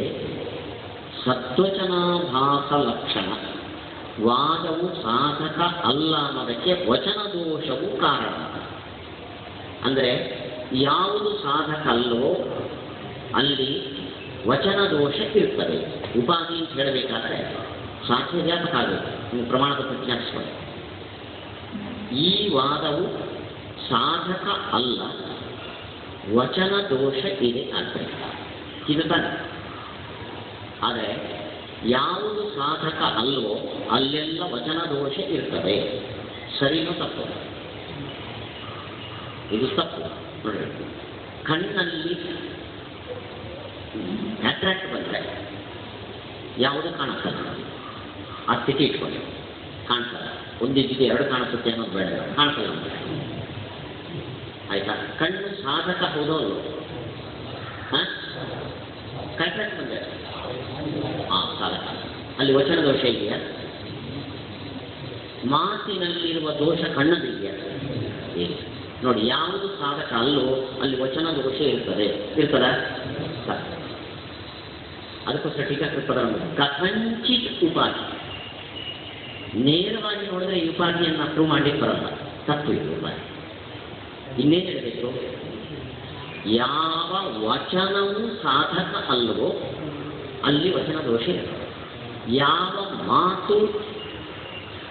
S1: ಸತ್ವಚನಾಭಾಸ ಲಕ್ಷಣ ವಾದವು ಸಾಧಕ ಅಲ್ಲ ಅನ್ನೋದಕ್ಕೆ ವಚನ ದೋಷವು ಕಾರಣ. ಅಂದರೆ ಯಾವುದು ಸಾಧಕ ಅಲ್ಲವೋ ಅಲ್ಲಿ ವಚನ ದೋಷ ಇರ್ತದೆ. ಉಪಾಧಿ ಅಂತ ಹೇಳಬೇಕಾದ್ರೆ ಸಾಧ್ಯ ವ್ಯಾಪಕ ಆಗಬೇಕು. ನೀವು ಪ್ರಮಾಣ ಪತ್ರ ಜ್ಞಾಪಿಸ್ಕೊಳ್ಳಿ. ಈ ವಾದವು ಸಾಧಕ ಅಲ್ಲ, ವಚನ ದೋಷ ಇದೆ ಅಂತ ಇದು ತಾನೆ. ಆದರೆ ಯಾವುದು ಸಾಧಕ ಅಲ್ವೋ ಅಲ್ಲೆಲ್ಲ ವಚನ ದೋಷ ಇರ್ತದೆ. ಸರಿನೋ ತಪ್ಪು? ಇದು ತಪ್ಪು. ನೋಡಿ, ಕಣ್ಣಲ್ಲಿ ಅಟ್ರಾಕ್ಟ್ ಬಂದರೆ ಯಾವುದು ಕಾಣಿಸಲ್ಲ, ಆ ಸ್ಥಿತಿ ಇಟ್ಕೊಂಡು ಕಾಣಿಸಲ್ಲ. ಒಂದಿದ್ದಿದ್ದು ಎರಡು ಕಾಣಿಸುತ್ತೆ ಅನ್ನೋದು ಬೇಡ, ಕಾಣಿಸಲ್ಲ ಅಂದರೆ ಆಯ್ತಾ. ಕಣ್ಣು ಸಾಧಕ ಹೌದೋದು, ಕಾಂಟ್ರಾಕ್ಟ್ ಬಂದರೆ ಸಾಧಕ. ಅಲ್ಲಿ ವಚನ ದೋಷ ಇದೆಯಾ? ಮಾತಿನಲ್ಲಿರುವ ದೋಷ ಕಣ್ಣದಿದೆಯಾ? ಇಲ್ಲ. ನೋಡಿ, ಯಾವುದು ಸಾಧಕ ಅಲ್ಲೋ ಅಲ್ಲಿ ವಚನ ದೋಷ ಇರ್ತದ. ಅದಕ್ಕೋಸ್ಕರ ಟೀಕಾಕೃತ ಕಥಂಚಿತ್ ಉಪಾಧಿ. ನೇರವಾಗಿ ನೋಡಿದ್ರೆ ಈ ಉಪಾಧಿಯನ್ನು ಪ್ರೂವ್ ಮಾಡಲಿಕ್ಕೆ ಬರಲ್ಲ, ತಪ್ಪು ಇದು ಉಪಾಧಿ. ಇನ್ನೇನು ಹೇಳಬೇಕು? ಯಾವ ವಚನವು ಸಾಧಕ ಅಲ್ಲವೋ ಅಲ್ಲಿ ವಚನ ದೋಷ ಇರ್ತದೆ. ಯಾವ ಮಾತು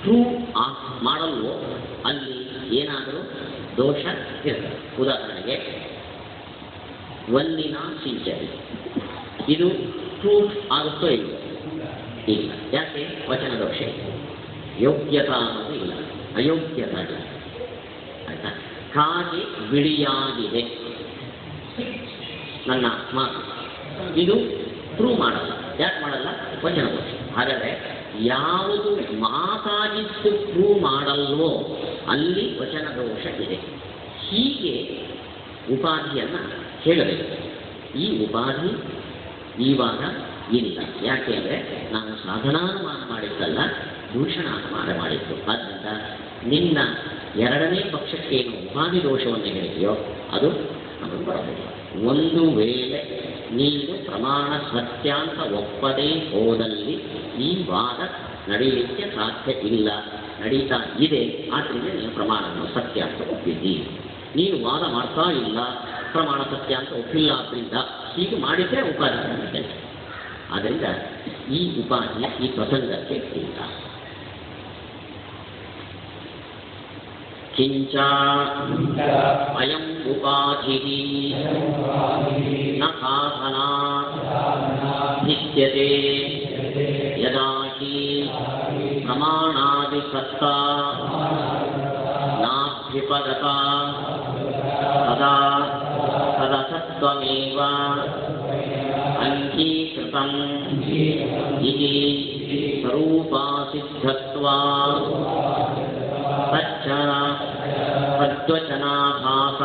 S1: ಪ್ರೂವ್ ಮಾಡಲ್ವೋ ಅಲ್ಲಿ ಏನಾದರೂ ದೋಷ ಇರ್ತದೆ. ಉದಾಹರಣೆಗೆ ಒಂದಿನ ಸಿಂಚರಿ, ಇದು ಪ್ರೂಫ್ ಆಗುತ್ತೋ ಇಲ್ಲ? ಇಲ್ಲ. ಯಾಕೆ? ವಚನ ದೋಷ ಇದೆ. ಯೋಗ್ಯತಾ ಅನ್ನೋದು ಇಲ್ಲ, ಅಯೋಗ್ಯತಾ ಇಲ್ಲ. ಆಯ್ತಾ? ಕಾಗೆ ಬಿಳಿಯಾಗಿದೆ ನನ್ನ ಮಾತು, ಇದು ಪ್ರೂವ್ ಮಾಡಲ್ಲ. ಯಾಕೆ ಮಾಡಲ್ಲ? ವಚನ ದೋಷ. ಹಾಗಾದರೆ ಯಾವುದು ಮಾತಾಗಿದ್ದು ಪ್ರೂವ್ ಮಾಡಲ್ವೋ ಅಲ್ಲಿ ವಚನ ದೋಷ ಇದೆ. ಹೀಗೆ ಉಪಾಧಿಯನ್ನು ಹೇಳಬೇಕು. ಈ ಉಪಾಧಿ ಇವಾಗ ಇಲ್ಲ. ಯಾಕೆ ಅಂದರೆ ನಾವು ಸಾಧನಾನುಮಾನ ಮಾಡಿದ್ದಲ್ಲ, ದೂಷಣಾನುಮಾನ ಮಾಡಿದ್ದು. ಆದ್ದರಿಂದ ನಿನ್ನ ಎರಡನೇ ಪಕ್ಷಕ್ಕೇನು ಉಪಾಧಿ ದೋಷವನ್ನು ಹೇಳಿದೆಯೋ ಅದು ನಮಗೆ ಬರಬಹುದು. ಒಂದು ವೇಳೆ ನೀನು ಪ್ರಮಾಣ ಸತ್ಯ ಅಂತ ಒಪ್ಪದೇ ಹೋದಲ್ಲಿ ಈ ವಾದ ನಡೆಯಲಿಕ್ಕೆ ಸಾಧ್ಯ ಇಲ್ಲ, ನಡೀತಾ ಇದೆ. ಆದ್ದರಿಂದ ನೀನು ಪ್ರಮಾಣವನ್ನು ಸತ್ಯ ಅಂತ ಒಪ್ಪಿದ್ದಿ. ನೀನು ವಾದ ಮಾಡ್ತಾ ಇಲ್ಲ, ಪ್ರಮಾಣ ಸತ್ಯ ಅಂತ ಒಪ್ಪಿಲ್ಲ. ಆದ್ದರಿಂದ ಹೀಗೆ ಮಾಡಿದರೆ ಉಪಾಧಿ ಬರುತ್ತೆ. ಆದ್ದರಿಂದ ಈ ಉಪಾಧಿ ಈ ಪ್ರಸಂಗಕ್ಕೆ ಇಲ್ಲ. ಕಿಂಚ ಅಯಂ ಉಪಾಧಿ ನ ಸಾಧನಾ ನಿತ್ಯತೆ ಯದಾ ಹಿ ಪ್ರಮಾಣಾದಿ ಸತ್ತಾ ನಾಭ್ಯುಪಗತ ತದಾ ತದಸತ್ವಮೇವ ಅಂಗೀಕೃತಂ ಇತಿ ಸ್ವರೂಪಾಸಿದ್ಧತ್ವಾತ್ ತಚ್ಚ ತದ್ವಚನಾಭಾಸ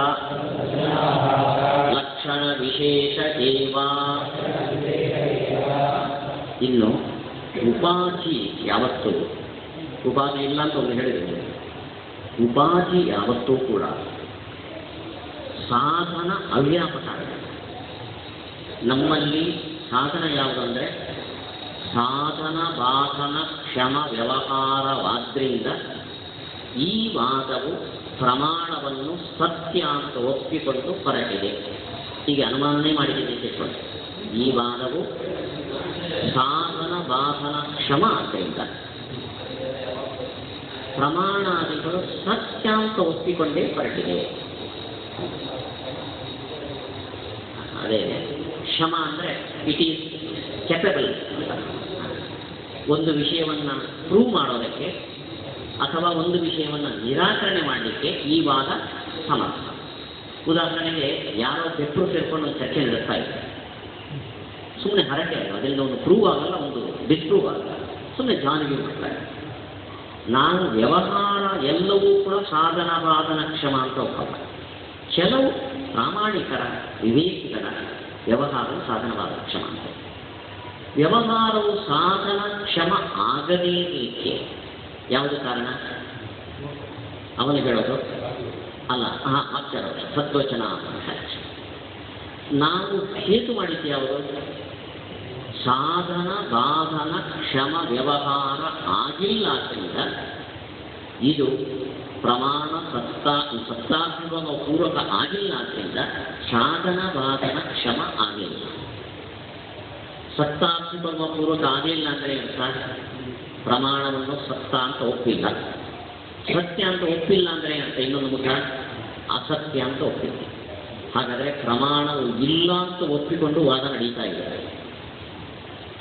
S1: ಲಕ್ಷಣ ವಿಶೇಷ ಏವ. ಇನ್ನು ಉಪಾಧಿ ಯಾವತ್ತೂ, ಉಪಾಧಿ ಇಲ್ಲ ಅಂತ ಒಂದು ಹೇಳಿದ್ರು, ಉಪಾಧಿ ಯಾವತ್ತೂ ಕೂಡ ಸಾಧನ ಅವ್ಯಾಪಕ ಆಗಿದೆ. ನಮ್ಮಲ್ಲಿ ಸಾಧನ ಯಾವುದಂದರೆ ಸಾಧನ ಬಾಧನ ಕ್ಷಮ ವ್ಯವಹಾರವಾದ್ರಿಂದ ಈ ವಾದವು ಪ್ರಮಾಣವನ್ನು ಸತ್ಯ ಅಂತ ಒಪ್ಪಿಕೊಂಡು ಹೊರಟಿದೆ. ಹೀಗೆ ಅನುಮಾನನೇ ಮಾಡಿದ್ದೀನಿ ತಿಳ್ಕೊಂಡು. ಈ ವಾದವು ಸಾಧನ ಬಾಧನ ಕ್ಷಮ ಆದ್ದರಿಂದ ಪ್ರಮಾಣಾದಿಗಳು ಸತ್ಯ ಅಂತ ಒಪ್ಪಿಕೊಂಡೇ ಹೊರಟಿದೆ. ಅದೇ ಕ್ಷಮ ಅಂದರೆ ಇಟ್ ಈಸ್ ಕೆಪಬಲ್. ಒಂದು ವಿಷಯವನ್ನು ಪ್ರೂವ್ ಮಾಡೋದಕ್ಕೆ ಅಥವಾ ಒಂದು ವಿಷಯವನ್ನು ನಿರಾಕರಣೆ ಮಾಡಲಿಕ್ಕೆ ಈ ವಾದ ಸಮರ್ಥ. ಉದಾಹರಣೆಗೆ ಯಾರೋ ಬೆಟ್ಟರು ಸೇರ್ಕೊಂಡು ಒಂದು ಚರ್ಚೆ ನಡೆಸ್ತಾ ಇದ್ದಾರೆ. ಸುಮ್ಮನೆ ಹರಕೆ ಅಲ್ಲ, ಅದರಿಂದ ಒಂದು ಪ್ರೂವ್ ಆಗಲ್ಲ, ಒಂದು ಡಿಸ್ಪ್ರೂವ್ ಆಗಲ್ಲ, ಸುಮ್ಮನೆ ಜಾನಿಗೆ ಮಾಡ್ತಾರೆ. ನಾವು ವ್ಯವಹಾರ ಎಲ್ಲವೂ ಕೂಡ ಸಾಧನ ಬಾಧನ ಕ್ಷಮ ಅಂತ ಒಪ್ಪಲ್ಲ. ಕೆಲವು ಪ್ರಾಮಾಣಿಕರ ವಿವೇಕಿಗಳ ವ್ಯವಹಾರವು ಸಾಧನವಾದ ಕ್ಷಮ ಅಂತ. ವ್ಯವಹಾರವು ಸಾಧನ ಕ್ಷಮ ಆಗದೇ ಏಕೆ? ಯಾವುದು ಕಾರಣ? ಅವನು ಹೇಳೋದು ಅಲ್ಲ, ಅಕ್ಷರ ಸದ್ವಚನ. ನಾವು ಹೇತು ಮಾಡಿದ್ದು ಯಾವುದು? ಸಾಧನ ಬಾಧನ ಕ್ಷಮ ವ್ಯವಹಾರ ಆಗಿಲ್ಲ ಆದ್ದರಿಂದ ಇದು ಪ್ರಮಾಣ ಸತ್ತಾತ್ಮಕ ಪೂರ್ವಕ ಆಗಿಲ್ಲ ಆದ್ದರಿಂದ ಸಾಧನ ಬಾಧನ ಕ್ಷಮ ಆಗಿಲ್ಲ. ಸತ್ತಾತ್ಮಕ ಪೂರ್ವಕ ಆಗಿಲ್ಲ ಅಂದರೆ ಅರ್ಥ ಪ್ರಮಾಣವನ್ನು ಸತ್ತ ಅಂತ ಒಪ್ಪಿಲ್ಲ. ಸತ್ಯ ಅಂತ ಒಪ್ಪಿಲ್ಲ ಅಂದರೆ ಅಂತ ಇನ್ನೊಂದು ಮುಖ ಅಸತ್ಯ ಅಂತ ಒಪ್ಪಿಲ್ಲ. ಹಾಗಾದರೆ ಪ್ರಮಾಣವು ಇಲ್ಲ ಅಂತ ಒಪ್ಪಿಕೊಂಡು ವಾದ ನಡೀತಾ ಇದೆ.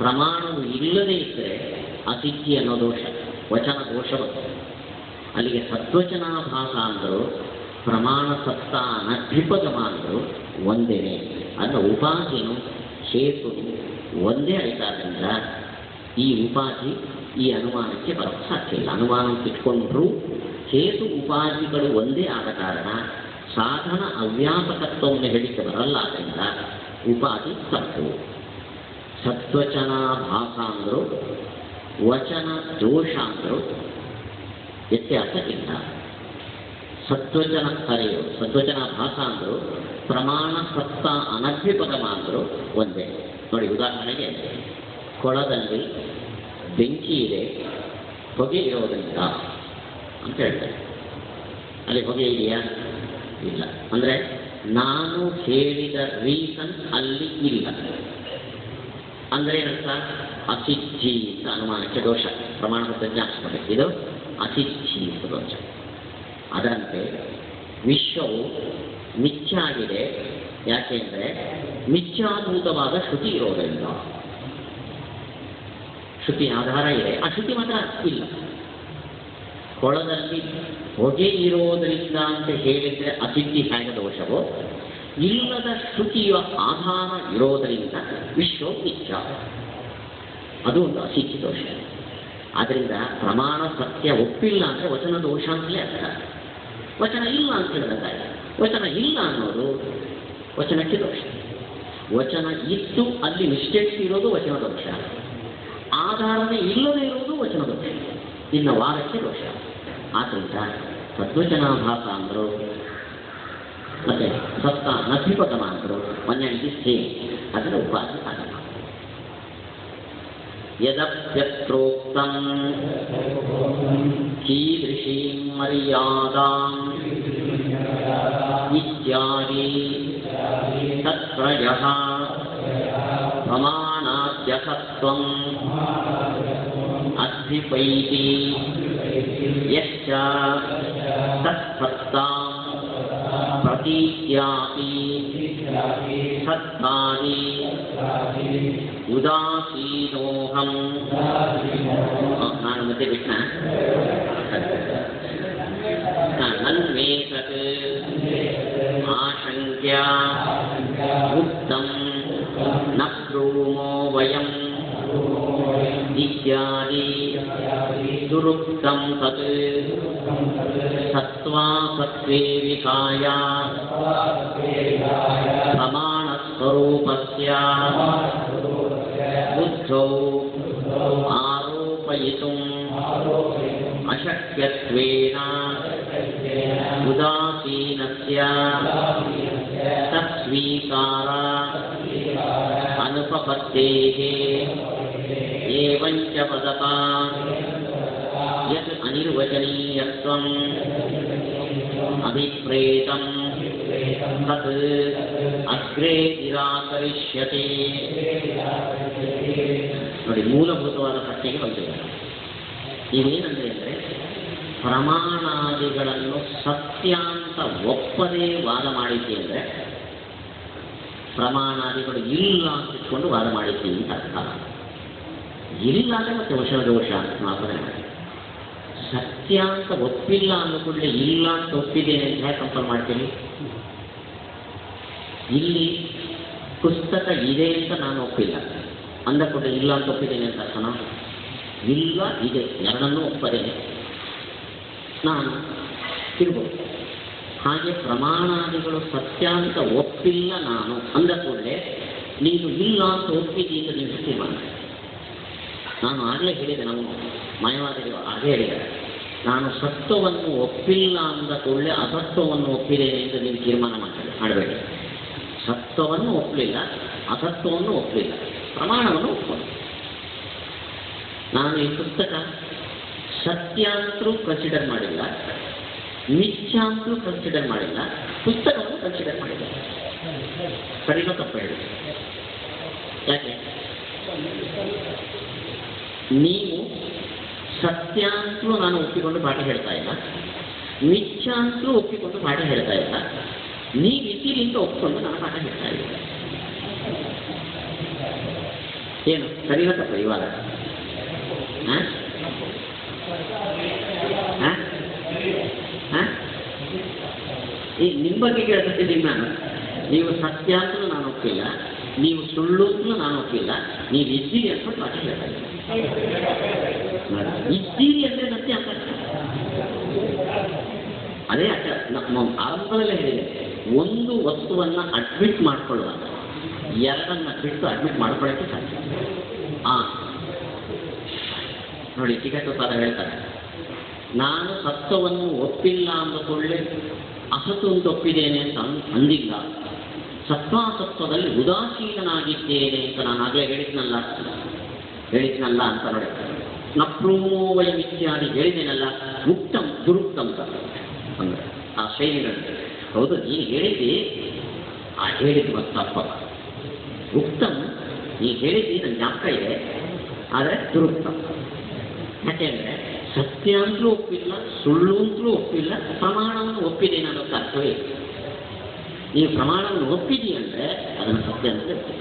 S1: ಪ್ರಮಾಣವು ಇಲ್ಲದೇ ಇದ್ದರೆ ಅಸಿದ್ಧಿ ಅನ್ನೋ ದೋಷ, ವಚನ ದೋಷವು. ಅಲ್ಲಿಗೆ ಸದ್ವಚನಾಭಾಸ ಅಂದರು, ಪ್ರಮಾಣ ಸತ್ತ ಅನಭ್ಯುಪಗಮ ಅಂದರು ಒಂದೇನೆ. ಅದರ ಉಪಾಧಿನು ಹೇತು ಒಂದೇ ಆಯ್ತಾದ್ರಿಂದ ಈ ಉಪಾಧಿ ಈ ಅನುಮಾನಕ್ಕೆ ಬರೋಕ್ಕೆ ಸಾಧ್ಯ ಇಲ್ಲ. ಅನುಮಾನಕ್ಕೆ ಇಟ್ಕೊಂಡ್ರೂ ಹೇತು ಉಪಾಧಿಗಳು ಒಂದೇ ಆದ ಕಾರಣ ಸಾಧನ ಅವ್ಯಾಪಕತ್ವವನ್ನು ಹೇಳಿಕೆ ಬರಲ್ಲ. ಆದ್ದರಿಂದ ಉಪಾಧಿ ತಪ್ಪು. ಸದ್ವಚನಾಭಾಸ ಅಂದರು, ವಚನ ದೋಷ ಅಂದರು ವ್ಯತ್ಯಾಸ ಇಲ್ಲ. ಸದ್ವಚನಾಭಾಸ ಅಂದರು, ಪ್ರಮಾಣ ಸತ್ತ ಅನಭ್ಯುಪಗಮ ಅಂದರು ಒಂದೇ. ನೋಡಿ, ಉದಾಹರಣೆಗೆ ಕೊಳದಲ್ಲಿ ಬೆಂಕಿ ಇದೆ, ಹೊಗೆ ಇರೋದ್ರಿಂದ ಅಂತ ಹೇಳ್ತಾರೆ. ಅಲ್ಲಿ ಹೊಗೆ ಇದೆಯಾ? ಇಲ್ಲ. ಅಂದರೆ ನಾನು ಹೇಳಿದ ರೀಸನ್ ಅಲ್ಲಿ ಇಲ್ಲ. ಅಂದರೆ ಏನಂತ? ಅಸಿದ್ಧಿ ಅಂತ ಅನುಮಾನಕ್ಕೆ ದೋಷ. ಪ್ರಮಾಣದ ಜ್ಞಾಪಿಸಬೇಕು, ಇದು ಅಸಿದ್ಧಿ ಅಂತ ದೋಷ. ಅದರಂತೆ ವಿಶ್ವವು ಮಿಥ್ಯ ಆಗಿದೆ. ಯಾಕೆಂದರೆ ಮಿಥ್ಯಾಭೂತವಾದ ಶ್ರುತಿ ಇರೋದರಿಂದ. ಶ್ರುತಿ ಆಧಾರ ಇದೆ, ಆ ಶ್ರುತಿ ಮಾತ್ರ ಇಲ್ಲ. ಕೊಳದಲ್ಲಿ ಹೊಗೆ ಇರೋದರಿಂದ ಅಂತ ಹೇಳಿದರೆ ಅಸಿದ್ಧಿ ಹೇಗೆ ದೋಷವೋ, ಇಲ್ಲದ ಶ್ರುತಿಯ ಆಧಾರ ಇರೋದರಿಂದ ವಿಶ್ವ ಮಿಥ್ಯ, ಅದು ಒಂದು ಅಸಿದ್ಧಿ ದೋಷ. ಆದ್ದರಿಂದ ಪ್ರಮಾಣ ಸತ್ಯ ಒಪ್ಪಿಲ್ಲ ಅಂದರೆ ವಚನ ದೋಷ ಅಂತಲೇ ಅರ್ಥ. ವಚನ ಇಲ್ಲ ಅಂತ ಹೇಳಿದಾಗ, ವಚನ ಇಲ್ಲ ಅನ್ನೋದು ವಚನಕ್ಕೆ ದೋಷ. ವಚನ ಇತ್ತು ಅಲ್ಲಿ ಮಿಸ್ಟೇಕ್ಸ್ ಇರೋದು ವಚನ ದೋಷ, ಆಧಾರವೇ ಇಲ್ಲದೇ ಇರುವುದು ವಚನ ದೋಷ, ಇನ್ನು ವಾದಕ್ಕೆ ದೋಷ. ಆದ್ದರಿಂದ ಸದ್ವಚನಾಭಾಸ ಅಂದರು ಮತ್ತೆ ಸತ್ತ ನಭ್ಯುಪಗಮ ಅಂದರು ಒಂದೇ ಸೇಮ್. ಅದರ ಉಪಾಧಿ ಆಗಮ. ಯದಪ್ಯತ್ರೋಕ್ತಂ ಕೀದೃಶೀಂ ಮರ್ಯಾದಾಂ ಇತ್ಯಾದಿ ತತ್ರಯಃ ಪ್ರಮಾಣಾದ್ಯಸತ್ವಂ ಅದ್ವಿಪೈತಿ ಯಶ್ಚ ತತ್ಸತ್ತಾಂ ಪ್ರತೀತ್ಯಾಪಿ ಸತ್ತಾನಿ ಉದಾಸೀನೋಹಂ. ನಾನು ಮತ್ತೆ ಬಿಟ್ಟ ನನ್ವೇತತ್ ಆಶಂಕ್ಯ ಉಕ್ತಂ ನ ಬ್ರೂಮೋ ವಯಂ ಇತ್ಯಾದಿ ದುರುಕ್ತಂ ತತ್ ಸತ್ವಾ ಸತ್ವೇ ವಿಕಾಯ ಪ್ರಮಾಣಸ್ವರೂಪಸ್ಯ ಬುದ್ಧೌ ಆರೋಪಯಿತುಂ ಅಶಕ್ಯತ್ವೇನ ಉದಾಸೀನಸ್ಯ ತತ್ಸ್ವೀಕಾರ ಅನುಪಪತ್ತೇಃ. ಏವಂಚ ವದತ ಯತ್ ಅನಿರ್ವಚನೀಯತ್ವಂ ಅಭಿಪ್ರೇತಂ ತತ್ ಅಗ್ರೇ ನಿರಾಕರಿಷ್ಯತೆ. ನೋಡಿ, ಮೂಲಭೂತವಾದ ಪ್ರಶ್ನೆಗೆ ಬಂದಿದೆ. ಇವೇನಂದ್ರೆ ಅಂದರೆ ಪ್ರಮಾಣಾದಿಗಳನ್ನು ಸತ್ಯ ಅಂತ ಒಪ್ಪದೇ ವಾದ ಮಾಡಿದ್ದೆ ಅಂದರೆ ಪ್ರಮಾಣಾದಿಗಳು ಇಲ್ಲ ಅಂತ ಇಟ್ಕೊಂಡು ವಾದ ಮಾಡಿದ್ದೀವಿ ಅಂತ ಅರ್ಥ. ಇಲ್ಲ ಅಂದರೆ ಮತ್ತೆ ವಚನ ದೋಷ ಅಂತ ಮಾಪನೆ ಮಾಡಿ. ಸತ್ಯ ಅಂತ ಒಪ್ಪಿಲ್ಲ ಅನ್ನೋ ಕೂಡಲೇ ಇಲ್ಲ ಅಂತ ಒಪ್ಪಿದ್ದೇನೆ ಅಂತ ಹೇಗೆ ಕಂಪೇರ್ ಮಾಡ್ತೀನಿ? ಇಲ್ಲಿ ಪುಸ್ತಕ ಇದೆ ಅಂತ ನಾನು ಒಪ್ಪಿಲ್ಲ ಅಂದ ಕೂಡಲೇ ಇಲ್ಲ ಅಂತ ಒಪ್ಪಿದ್ದೇನೆ ಅಂತ ಅರ್ಥನ? ಇಲ್ಲ, ಇದೆ, ಎರಡನ್ನೂ ಒಪ್ಪದೇನೆ ನಾನು ಇರ್ಬೋದು. ಹಾಗೆ ಪ್ರಮಾಣಾದಿಗಳು ಸತ್ಯ ಅಂತ ಒಪ್ಪಿಲ್ಲ ನಾನು ಅಂದ ಕೂಡಲೇ ನೀನು ಇಲ್ಲ ಅಂತ ಒಪ್ಪಿದ್ದೀ ಅಂತ ನೀವು ತೀರ್ಮಾನ. ನಾನು ಆಗಲೇ ಹೇಳಿದೆ, ನಾವು ಮಾಯವಾದಿಗಳು ಹಾಗೆ ಹೇಳಿದ್ದಾರೆ, ನಾನು ಸತ್ವವನ್ನು ಒಪ್ಪಿಲ್ಲ ಅಂದ ಕೂಡಲೇ ಅಸತ್ವವನ್ನು ಒಪ್ಪಿದ್ದೇನೆ ಅಂತ ನೀವು ತೀರ್ಮಾನ ಮಾಡಬೇಡಿ. ಸತ್ವವನ್ನು ಒಪ್ಪಲಿಲ್ಲ, ಅಸತ್ವವನ್ನು ಒಪ್ಪಲಿಲ್ಲ, ಪ್ರಮಾಣವನ್ನು ಒಪ್ಪಿಕೊಂಡು ನಾನು ಈ ಪುಸ್ತಕ ಸತ್ಯ ಅಂತೂ ಕನ್ಸಿಡರ್ ಮಾಡಿಲ್ಲ, ಮಿಥ್ಯ ಅಂತೂ ಕನ್ಸಿಡರ್ ಮಾಡಿಲ್ಲ, ಪುಸ್ತಕವನ್ನು ಕನ್ಸಿಡರ್ ಮಾಡಿಲ್ಲ. ಸರಿನೋ ತಪ್ಪು ಹೇಳಿದೆ? ಯಾಕೆ? ನೀವು ಸತ್ಯ ಅಂತಲೂ ನಾನು ಒಪ್ಪಿಕೊಂಡು ಪಾಠ ಹೇಳ್ತಾ ಇಲ್ಲ, ಮಿಥ್ಯ ಅಂತಲೂ ಒಪ್ಪಿಕೊಂಡು ಪಾಠ ಹೇಳ್ತಾ ಇಲ್ಲ, ನೀವು ಇದ್ದೀರಿ ಅಂತ ಒಪ್ಪಿಕೊಂಡು ನಾನು ಪಾಠ ಹೇಳ್ತಾ ಇಲ್ಲ. ಏನು ಸರಿನ ತಪ್ಪ ಇವಾಗ? ನಿಮ್ಮ ಬಗ್ಗೆ ಕೇಳ್ತಿದ್ದೀನಿ ನಾನು. ನೀವು ಸತ್ಯ ಅಂತಲೂ ನಾನು ಒಪ್ಪಿಲ್ಲ, ನೀವು ಸುಳ್ಳು ಅಂತಲೂ ನಾನು ಒಪ್ಪಿಲ್ಲ, ನೀವು ಇದ್ದೀರಿ ಅಂತ ಪಾಠ ಹೇಳ್ತಾರೆ. ಇದ್ದೀರಿ ಅಂದರೆ ಸತ್ಯ ಅಂತ ಅದೇ ನಮ್ಮ ಆರಂಭದಲ್ಲೇ ಹೇಳಿದೆ. ಒಂದು ವಸ್ತುವನ್ನು ಅಡ್ಮಿಟ್ ಮಾಡಿಕೊಳ್ಳುವಾಗ ಎರಡನ್ನ ಬಿಟ್ಟು ಅಡ್ಮಿಟ್ ಮಾಡ್ಕೊಳ್ಳೋಕ್ಕೆ ಸಾಧ್ಯ. ನೋಡಿ, ಟಿಕೆಟೋಪಾದ ಹೇಳ್ತಾರೆ, ನಾನು ಸತ್ವವನ್ನು ಒಪ್ಪಿಲ್ಲ ಅಂದುಕೊಳ್ಳೆ ಅಸತ್ತು ಅಂತ ಒಪ್ಪಿದ್ದೇನೆ ಅಂತ ಅಂದಿಲ್ಲ, ಸತ್ವಾಸತ್ವದಲ್ಲಿ ಉದಾಸೀನಾಗಿದ್ದೇನೆ ಅಂತ ನಾನು ಆಗಲೇ ಹೇಳಿದ್ನಲ್ಲ ಅಂತ ನೋಡಿ. ನಪ್ರೂವಯಂ ಇತ್ಯಾದಿ ಹೇಳಿದ್ದೇನಲ್ಲ, ಉತ್ತಮ್ ದುರುತ್ತಮ್ ಅಂದರೆ ಆ ಶ್ರೇಣಿಗಳು. ಹೌದು, ನೀನು ಹೇಳಿದ್ದಿ, ಆ ಹೇಳಿದ್ದು ಮತ್ತು ತಪ್ಪ. ಉತ್ತಮ್ ನೀನು ಹೇಳಿದ್ದಿ ನನ್ನ ಜ್ಞಾಪಕ ಇದೆ, ಆದರೆ ದುರುತ್ತಮ್. ಯಾಕೆಂದರೆ ಸತ್ಯ ಅಂತಲೂ ಒಪ್ಪಿಲ್ಲ, ಸುಳ್ಳು ಅಂತಲೂ ಒಪ್ಪಿಲ್ಲ, ಪ್ರಮಾಣವನ್ನು ಒಪ್ಪಿದ್ದೇನೆ ಅನ್ನೋಕ್ಕೆ ಅರ್ಥವೇ. ನೀವು ಪ್ರಮಾಣವನ್ನು ಒಪ್ಪಿದ್ದೀ ಅಂದರೆ ಅದನ್ನು ಸತ್ಯ ಅಂತ ಒಪ್ಪಿದೆ.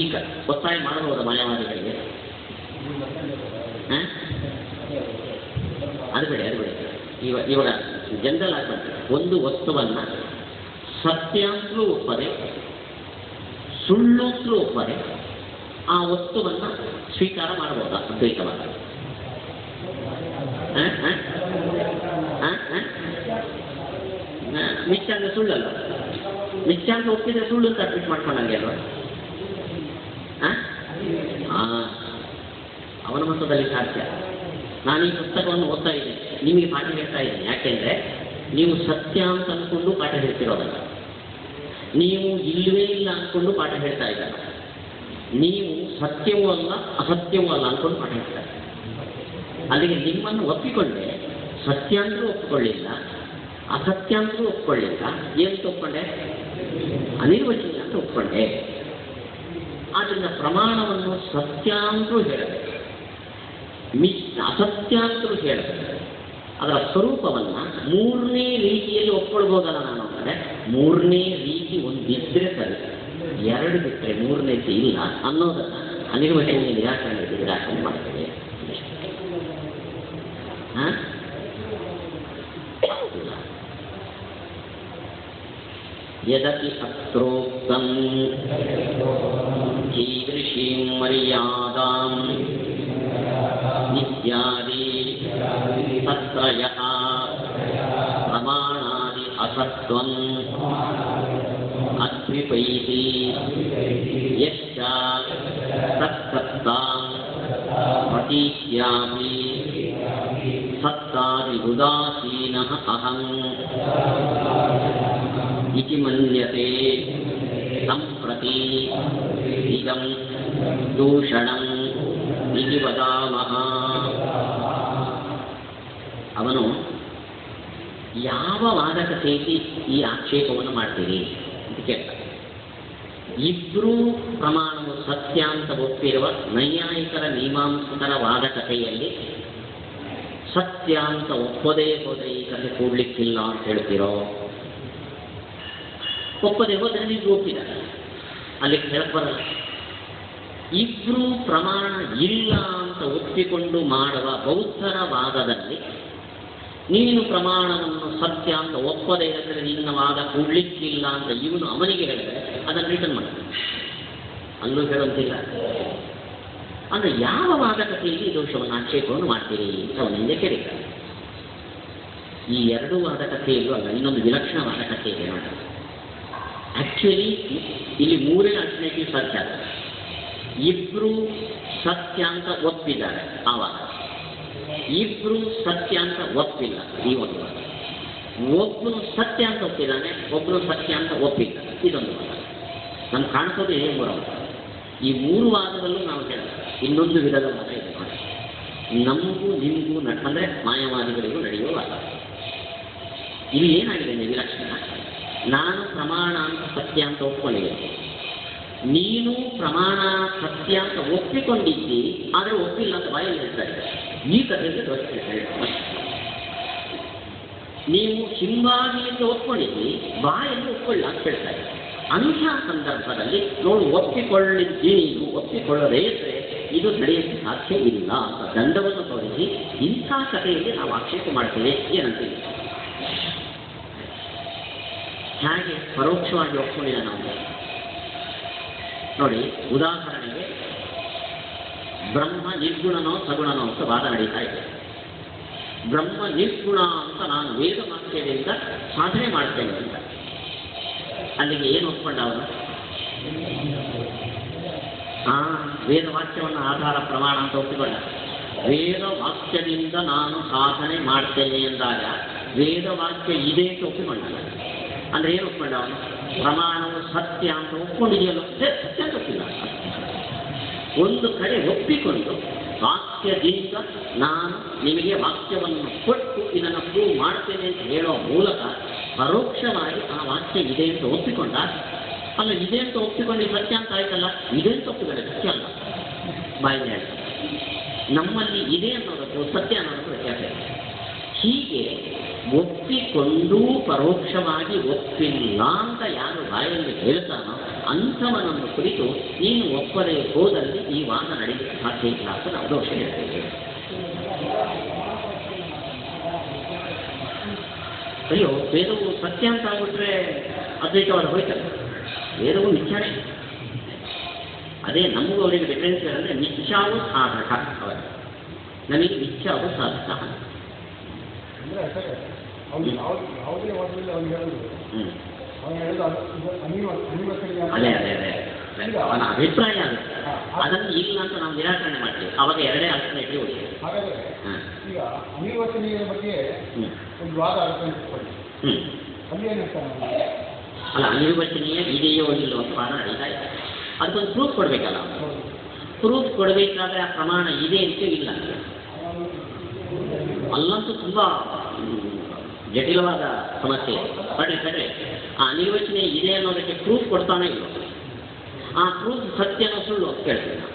S1: ಈಗ ಒತ್ತಾಯ ಮಾಡಬಹುದು ಮಾಯಾವಾದಿಗಳಿಗೆ? ಅದು ಬೇಡ. ಇವಾಗ ಜನರಲ್ ಆಗಿ ಬರ್ತದೆ. ಒಂದು ವಸ್ತುವನ್ನು ಸತ್ಯ ಅಂತಲೂ ಒಪ್ಪದೆ, ಸುಳ್ಳು ಅಂತಲೂ ಒಪ್ಪದೆ ಆ ವಸ್ತುವನ್ನು ಸ್ವೀಕಾರ ಮಾಡಬಹುದಾ ಅದ್ವೈತವಾದ? ಮಿಥ್ಯ ಅಂದ್ರೆ ಸುಳ್ಳಲ್ಲ. ಮಿಥ್ಯ ಅಂತ ಒಪ್ಪಿದ್ರೆ ಸುಳ್ಳು ಅಂತ ಅಡ್ಮಿಟ್ ಮಾಡ್ಕೊಂಡಂಗೆ ಅಲ್ವಾ? ಅವನ ಮಟ್ಟದಲ್ಲಿ ಸಾಧ್ಯ. ನಾನು ಈ ಪುಸ್ತಕವನ್ನು ಓದ್ತಾ ಇದ್ದೇನೆ, ನಿಮಗೆ ಪಾಠ ಹೇಳ್ತಾ ಇದ್ದೇನೆ. ಯಾಕೆಂದರೆ ನೀವು ಸತ್ಯ ಅಂತ ಅಂದ್ಕೊಂಡು ಪಾಠ ಹೇಳ್ತಿರೋದಲ್ಲ, ನೀವು ಇಲ್ಲವೇ ಇಲ್ಲ ಅಂದ್ಕೊಂಡು ಪಾಠ ಹೇಳ್ತಾ ಇದ್ದಾರೆ. ನೀವು ಸತ್ಯವೂ ಅಲ್ಲ ಅಸತ್ಯವೂ ಅಲ್ಲ ಅಂದ್ಕೊಂಡು ಪಾಠ ಹೇಳ್ತಾರೆ. ಅಲ್ಲಿಗೆ ನಿಮ್ಮನ್ನು ಒಪ್ಪಿಕೊಂಡೆ, ಸತ್ಯ ಅಂತಲೂ ಒಪ್ಪಿಕೊಳ್ಳಿಲ್ಲ, ಅಸತ್ಯ ಅಂತಲೂ ಒಪ್ಪಿಕೊಳ್ಳಿಲ್ಲ. ಏನಂತ ಒಪ್ಕೊಂಡೆ? ಅನಿರ್ವಚನೀಯ ಅಂತ ಒಪ್ಕೊಂಡೆ. ಆದ್ದರಿಂದ ಪ್ರಮಾಣವನ್ನು ಸತ್ಯ ಅಂತಲೂ ಹೇಳಬೇಕು, ಅಸತ್ಯ ಅಂತಲೂ ಹೇಳಬೇಕು. ಅದರ ಸ್ವರೂಪವನ್ನು ಮೂರನೇ ರೀತಿಯಲ್ಲಿ ಒಪ್ಕೊಳ್ಬೋದಲ್ಲ ನಾನು ಅಂದರೆ, ಮೂರನೇ ರೀತಿ ಒಂದಿದ್ದರೆ ಸರಿ, ಎರಡು ಬಿಟ್ಟರೆ ಮೂರನೇದು ಇಲ್ಲ ಅನ್ನೋದನ್ನು ಅನಿರ್ವಚನೀಯ ನಿರಾಕರಣೆ ಮಾಡ್ತೇವೆ. ಯದಪಿ ಅತ್ರೋಕ್ತಂ ಕೀದೃಶೀಂ ಮರ್ಯಾದಾಂ ಇತ್ಯಾದಿ ತತ್ರ ಯಃ ಪ್ರಮಾಣಾದಿ ಅಸತ್ವಂ ಅದ್ವಿಪೈತಿ ಯಶ್ಚ ತತ್ಸತ್ತಾಂ ಪ್ರತೀತ್ಯಾಪಿ ಸತ್ತಾದಿ ಉದಾಸೀನಃ ಅಹಂ ಇತಿ ಮನ್ಯತೆ ಸಂಪ್ರತಿ ಇದಂ ದೂಷಣಂ ಇತಿ ವದಾಮಃ. ಅವನು ಯಾವ ವಾದಕತೆಯಲ್ಲಿ ಈ ಆಕ್ಷೇಪವನ್ನು ಮಾಡ್ತೀರಿ ಅಂತ ಕೇಳ್ತಾನೆ. ಇಬ್ಬರೂ ಪ್ರಮಾಣವು ಸತ್ಯ ಅಂತ ಒಪ್ಪಿರುವ ನೈಯಾಯಿಕರ ಮೀಮಾಂಸಕರ ವಾದಕತೆಯಲ್ಲಿ ಸತ್ಯ ಅಂತ ಒಪ್ಪದೇ ಹೋದರೆ ಈ ಕಥೆ ಕೂಡ್ಲಿಕ್ಕಿಲ್ಲ ಅಂತ ಹೇಳ್ತಿರೋ? ಒಪ್ಪದೆ ಹೋದರೆ ನೀವು ಒಪ್ಪಿದ್ದಾರೆ, ಅಲ್ಲಿ ಕೇಳಕ್ಕೆ ಬರಲ್ಲ. ಇಬ್ಬರೂ ಪ್ರಮಾಣ ಇಲ್ಲ ಅಂತ ಒಪ್ಪಿಕೊಂಡು ಮಾಡುವ ಬೌದ್ಧರ ವಾದದಲ್ಲಿ ನೀನು ಪ್ರಮಾಣವನ್ನು ಸತ್ಯ ಅಂತ ಒಪ್ಪದೇ ಇದ್ದರೆ ನಿನ್ನ ವಾದ ಕೂಡ್ಲಿಕ್ಕಿಲ್ಲ ಅಂತ ಇವನು ಅವನಿಗೆ ಹೇಳಿದರೆ ಅದನ್ನು ರಿಟರ್ನ್ ಮಾಡ್ತಾನೆ, ಅಲ್ಲೂ ಹೇಳುವಂತಿಲ್ಲ. ಅಂದರೆ ಯಾವ ವಾದಕತೆಯಲ್ಲಿ ದೋಷವನ್ನು ಆಕ್ಷೇಪವನ್ನು ಮಾಡ್ತೀರಿ ಅಂತ ಅವನಿಂದ ಕೇಳಿದ್ದಾರೆ. ಈ ಎರಡು ವಾದಕತೆಯಲ್ಲೂ ಅಲ್ಲ, ಇನ್ನೊಂದು ವಿಲಕ್ಷಣ ವಾದಕತೆ ಇದೆ ನೋಡಿ. ಆ್ಯಕ್ಚುಲಿ ಇಲ್ಲಿ ಮೂರೇ ಆಲ್ಟರ್ನೇಟಿವ್ ಸಾಧ್ಯ ಆಗುತ್ತೆ. ಇಬ್ಬರು ಸತ್ಯ ಅಂತ ಒಪ್ಪಿದ್ದಾರೆ ಆ ವಾದ, ಇಬ್ಬರು ಸತ್ಯ ಅಂತ ಒಪ್ಪಿಲ್ಲ ಈ ಒಂದು ವಾದ. ಒಬ್ಬನು ಸತ್ಯ ಅಂತ ಒಪ್ಪಿದ್ದಾನೆ, ಒಬ್ಬನು ಸತ್ಯ ಅಂತ ಒಪ್ಪಿಲ್ಲ, ಇದೊಂದು ವಾದ. ನಮ್ಗೆ ಕಾಣಿಸೋದು ಇದೇ ಮೂರು ವಾದ. ಈ ಮೂರು ವಾದದಲ್ಲೂ ನಾವು ಹೇಳೋದು ಇನ್ನೊಂದು ವಿಧದ ವಾದ ಇದೆ ನೋಡಿ. ನಮಗೂ ನಿಮಗೂ ಅಂದರೆ ಮಾಯಾವಾದಿಗಳಿಗೂ ನಡೆಯುವ ವಾದ. ಇಲ್ಲಿ ಏನಾಗಿದೆ ವಿಲಕ್ಷಣ? ನಾನು ಪ್ರಮಾಣ ಅಂತ ಸತ್ಯ ಅಂತ ಒಪ್ಕೊಂಡಿದ್ದೇನೆ, ನೀನು ಪ್ರಮಾಣ ಸತ್ಯ ಅಂತ ಒಪ್ಪಿಕೊಂಡಿದ್ದಿ, ಆದರೆ ಒಪ್ಪಿಲ್ಲ ಅಂತ ಬಾಯಲ್ಲಿ ಹೇಳ್ತಾ ಇದ್ದಾರೆ. ಈ ಕಥೆಗೆ ದೋಷ ಹೇಳ್ತಾರೆ. ನೀವು ಹಿಂಬಾಗಿ ಅಂತ ಒಪ್ಕೊಂಡಿದ್ದಿ, ಬಾಯಲ್ಲಿ ಒಪ್ಕೊಳ್ಳ ಅಂತ ಹೇಳ್ತಾರೆ. ಅಂಥ ಸಂದರ್ಭದಲ್ಲಿ ನೋಡು ಒಪ್ಪಿಕೊಳ್ಳಿದ್ದಿ ನೀನು ಒಪ್ಪಿಕೊಳ್ಳದೇ ಇದ್ದರೆ ಇದು ನಡೆಯಕ್ಕೆ ಸಾಧ್ಯ ಇಲ್ಲ ಅಂತ ದಂಡವನ್ನು ತೋರಿಸಿ ಇಂಥ ಕಥೆಯಲ್ಲಿ ನಾವು ಆಕ್ಷೇಪ ಮಾಡ್ತೇವೆ ಏನಂತೀವಿ. ಹಾಗೆ ಪರೋಕ್ಷವಾಗಿ ಒಪ್ಕೊಂಡಿಲ್ಲ ನಾವು. ನೋಡಿ, ಉದಾಹರಣೆಗೆ ಬ್ರಹ್ಮ ನಿರ್ಗುಣನೋ ಸಗುಣನೋ ಅಂತ ವಾದ ನಡೀತಾ ಇದೆ. ಬ್ರಹ್ಮ ನಿರ್ಗುಣ ಅಂತ ನಾನು ವೇದ ವಾಕ್ಯದಿಂದ ಸಾಧನೆ ಮಾಡ್ತೇನೆ ಅಂತ. ಅಲ್ಲಿಗೆ ಏನು ಒಪ್ಕೊಂಡ ಅವನು? ವೇದವಾಕ್ಯವನ್ನು ಆಧಾರ ಪ್ರಮಾಣ ಅಂತ ಒಪ್ಪಿಕೊಂಡ. ವೇದವಾಕ್ಯದಿಂದ ನಾನು ಸಾಧನೆ ಮಾಡ್ತೇನೆ ಎಂದಾಗ ವೇದವಾಕ್ಯ ಇದೆ ಅಂತ ಒಪ್ಪಿಕೊಂಡ. ಅಂದರೆ ಏನು ಒಪ್ಕೊಂಡ ಅವನು? ಪ್ರಮಾಣವು ಸತ್ಯ ಅಂತ ಒಪ್ಕೊಂಡಿದೆಯಲ್ಲ, ಸತ್ಯ ಅಂತ ಒಪ್ಪಿಲ್ಲ. ಒಂದು ಕಡೆ ಒಪ್ಪಿಕೊಂಡು ವಾಕ್ಯದಿಂದ ನಾನು ನಿಮಗೆ ವಾಕ್ಯವನ್ನು ಕೊಟ್ಟು ಇದನ್ನು ಪ್ರೂವ್ ಮಾಡ್ತೇನೆ ಅಂತ ಹೇಳೋ ಮೂಲಕ ಪರೋಕ್ಷವಾಗಿ ಆ ವಾಕ್ಯ ಇದೆ ಅಂತ ಒಪ್ಪಿಕೊಂಡ. ಅಲ್ಲ, ಇದೆ ಅಂತ ಒಪ್ಪಿಕೊಂಡು ಸತ್ಯ ಅಂತ ಆಯ್ತಲ್ಲ, ಇದೆ ಅಂತ ಒಪ್ಪಿಕೊಂಡೆ ಸತ್ಯ ಅಲ್ಲ. ಬಾಯಿಗೆ ಹೇಳಿ, ನಮ್ಮಲ್ಲಿ ಇದೆ ಅನ್ನೋದಕ್ಕೂ ಸತ್ಯ ಅನ್ನೋದಕ್ಕೂ ವ್ಯತ್ಯಾಸ ಇದೆ. ಹೀಗೆ ಒಪ್ಪಿಕೊಂಡೂ ಪರೋಕ್ಷವಾಗಿ ಒಪ್ಪಿಲ್ಲ ಅಂತ ಯಾರು ಬಾಯಲ್ಲಿ ಹೇಳ್ತಾನೋ ಅಂಥವನನ್ನು ಕುರಿತು ನೀನು ಒಪ್ಪದೇ ಹೋದಲ್ಲಿ ಈ ವಾದ ನಡೆಯಲಿಕ್ಕೆ ಸಾಧ್ಯ ಇಲ್ಲ ಅಂತ ನಾವು ದೋಷ ಹೇಳ್ತೇವೆ. ಅಯ್ಯೋ, ವೇದವು ಸತ್ಯ ಅಂತ ಆಗ್ಬಿಟ್ರೆ ಅದ್ವೈತವಾದ ಹೋಯ್ತಲ್ಲ. ವೇದವು ಮಿಥ್ಯಾನೇ. ಅದೇ ನಮಗೂ ಅವರಿಗೆ ಡಿಫರೆನ್ಸ್ ಅಂದರೆ ಮಿಥ್ಯಾವು ಸಾಧಕ. ಅವರ ನಮಗೆ ಮಿಥ್ಯಾವು ಸಾಧಕ. ಅದೇ ಅದೇ ಅದೇ ಅವನ ಅಭಿಪ್ರಾಯ ಆಗುತ್ತೆ. ಅದನ್ನು ಇಲ್ಲ ಅಂತ ನಾವು ನಿರಾಕರಣೆ ಮಾಡ್ತೀವಿ. ಅವಾಗ ಎರಡೇ ಆಲ್ಟರ್ನೇಟಿವ್ ಉಳಿದೆ.
S3: ಈಗ ಅನಿರ್ವಚನೀಯ ಬಗ್ಗೆ ಒಂದು ವಾದ
S1: ಅಲ್ಲ, ಅನಿರ್ವಚನೀಯ ಇದೆಯೋ ಇಲ್ಲೋ ಅಂತ ವಾದ ನಡೀತಾ ಇದೆ. ಅದಕ್ಕೊಂದು ಪ್ರೂಫ್ ಕೊಡಬೇಕಲ್ಲ. ಪ್ರೂಫ್ ಕೊಡಬೇಕಾದ್ರೆ ಆ ಪ್ರಮಾಣ ಇದೆ ಅಂತ ಇಲ್ಲ. ಅಲ್ಲಂತೂ ತುಂಬ ಜಟಿಲವಾದ ಸಮಸ್ಯೆ. ಕಡ್ರೆ ಆ ಅನಿರ್ವಚನೀಯ ಇದೆ ಅನ್ನೋದಕ್ಕೆ ಪ್ರೂಫ್ ಕೊಡ್ತಾನೆ ಇಲ್ಲ. ಆ ಪ್ರೂಫ್ ಸತ್ಯನೋ ಸುಳ್ಳು ಅಂತ ಕೇಳ್ತೀವಿ ನಾವು.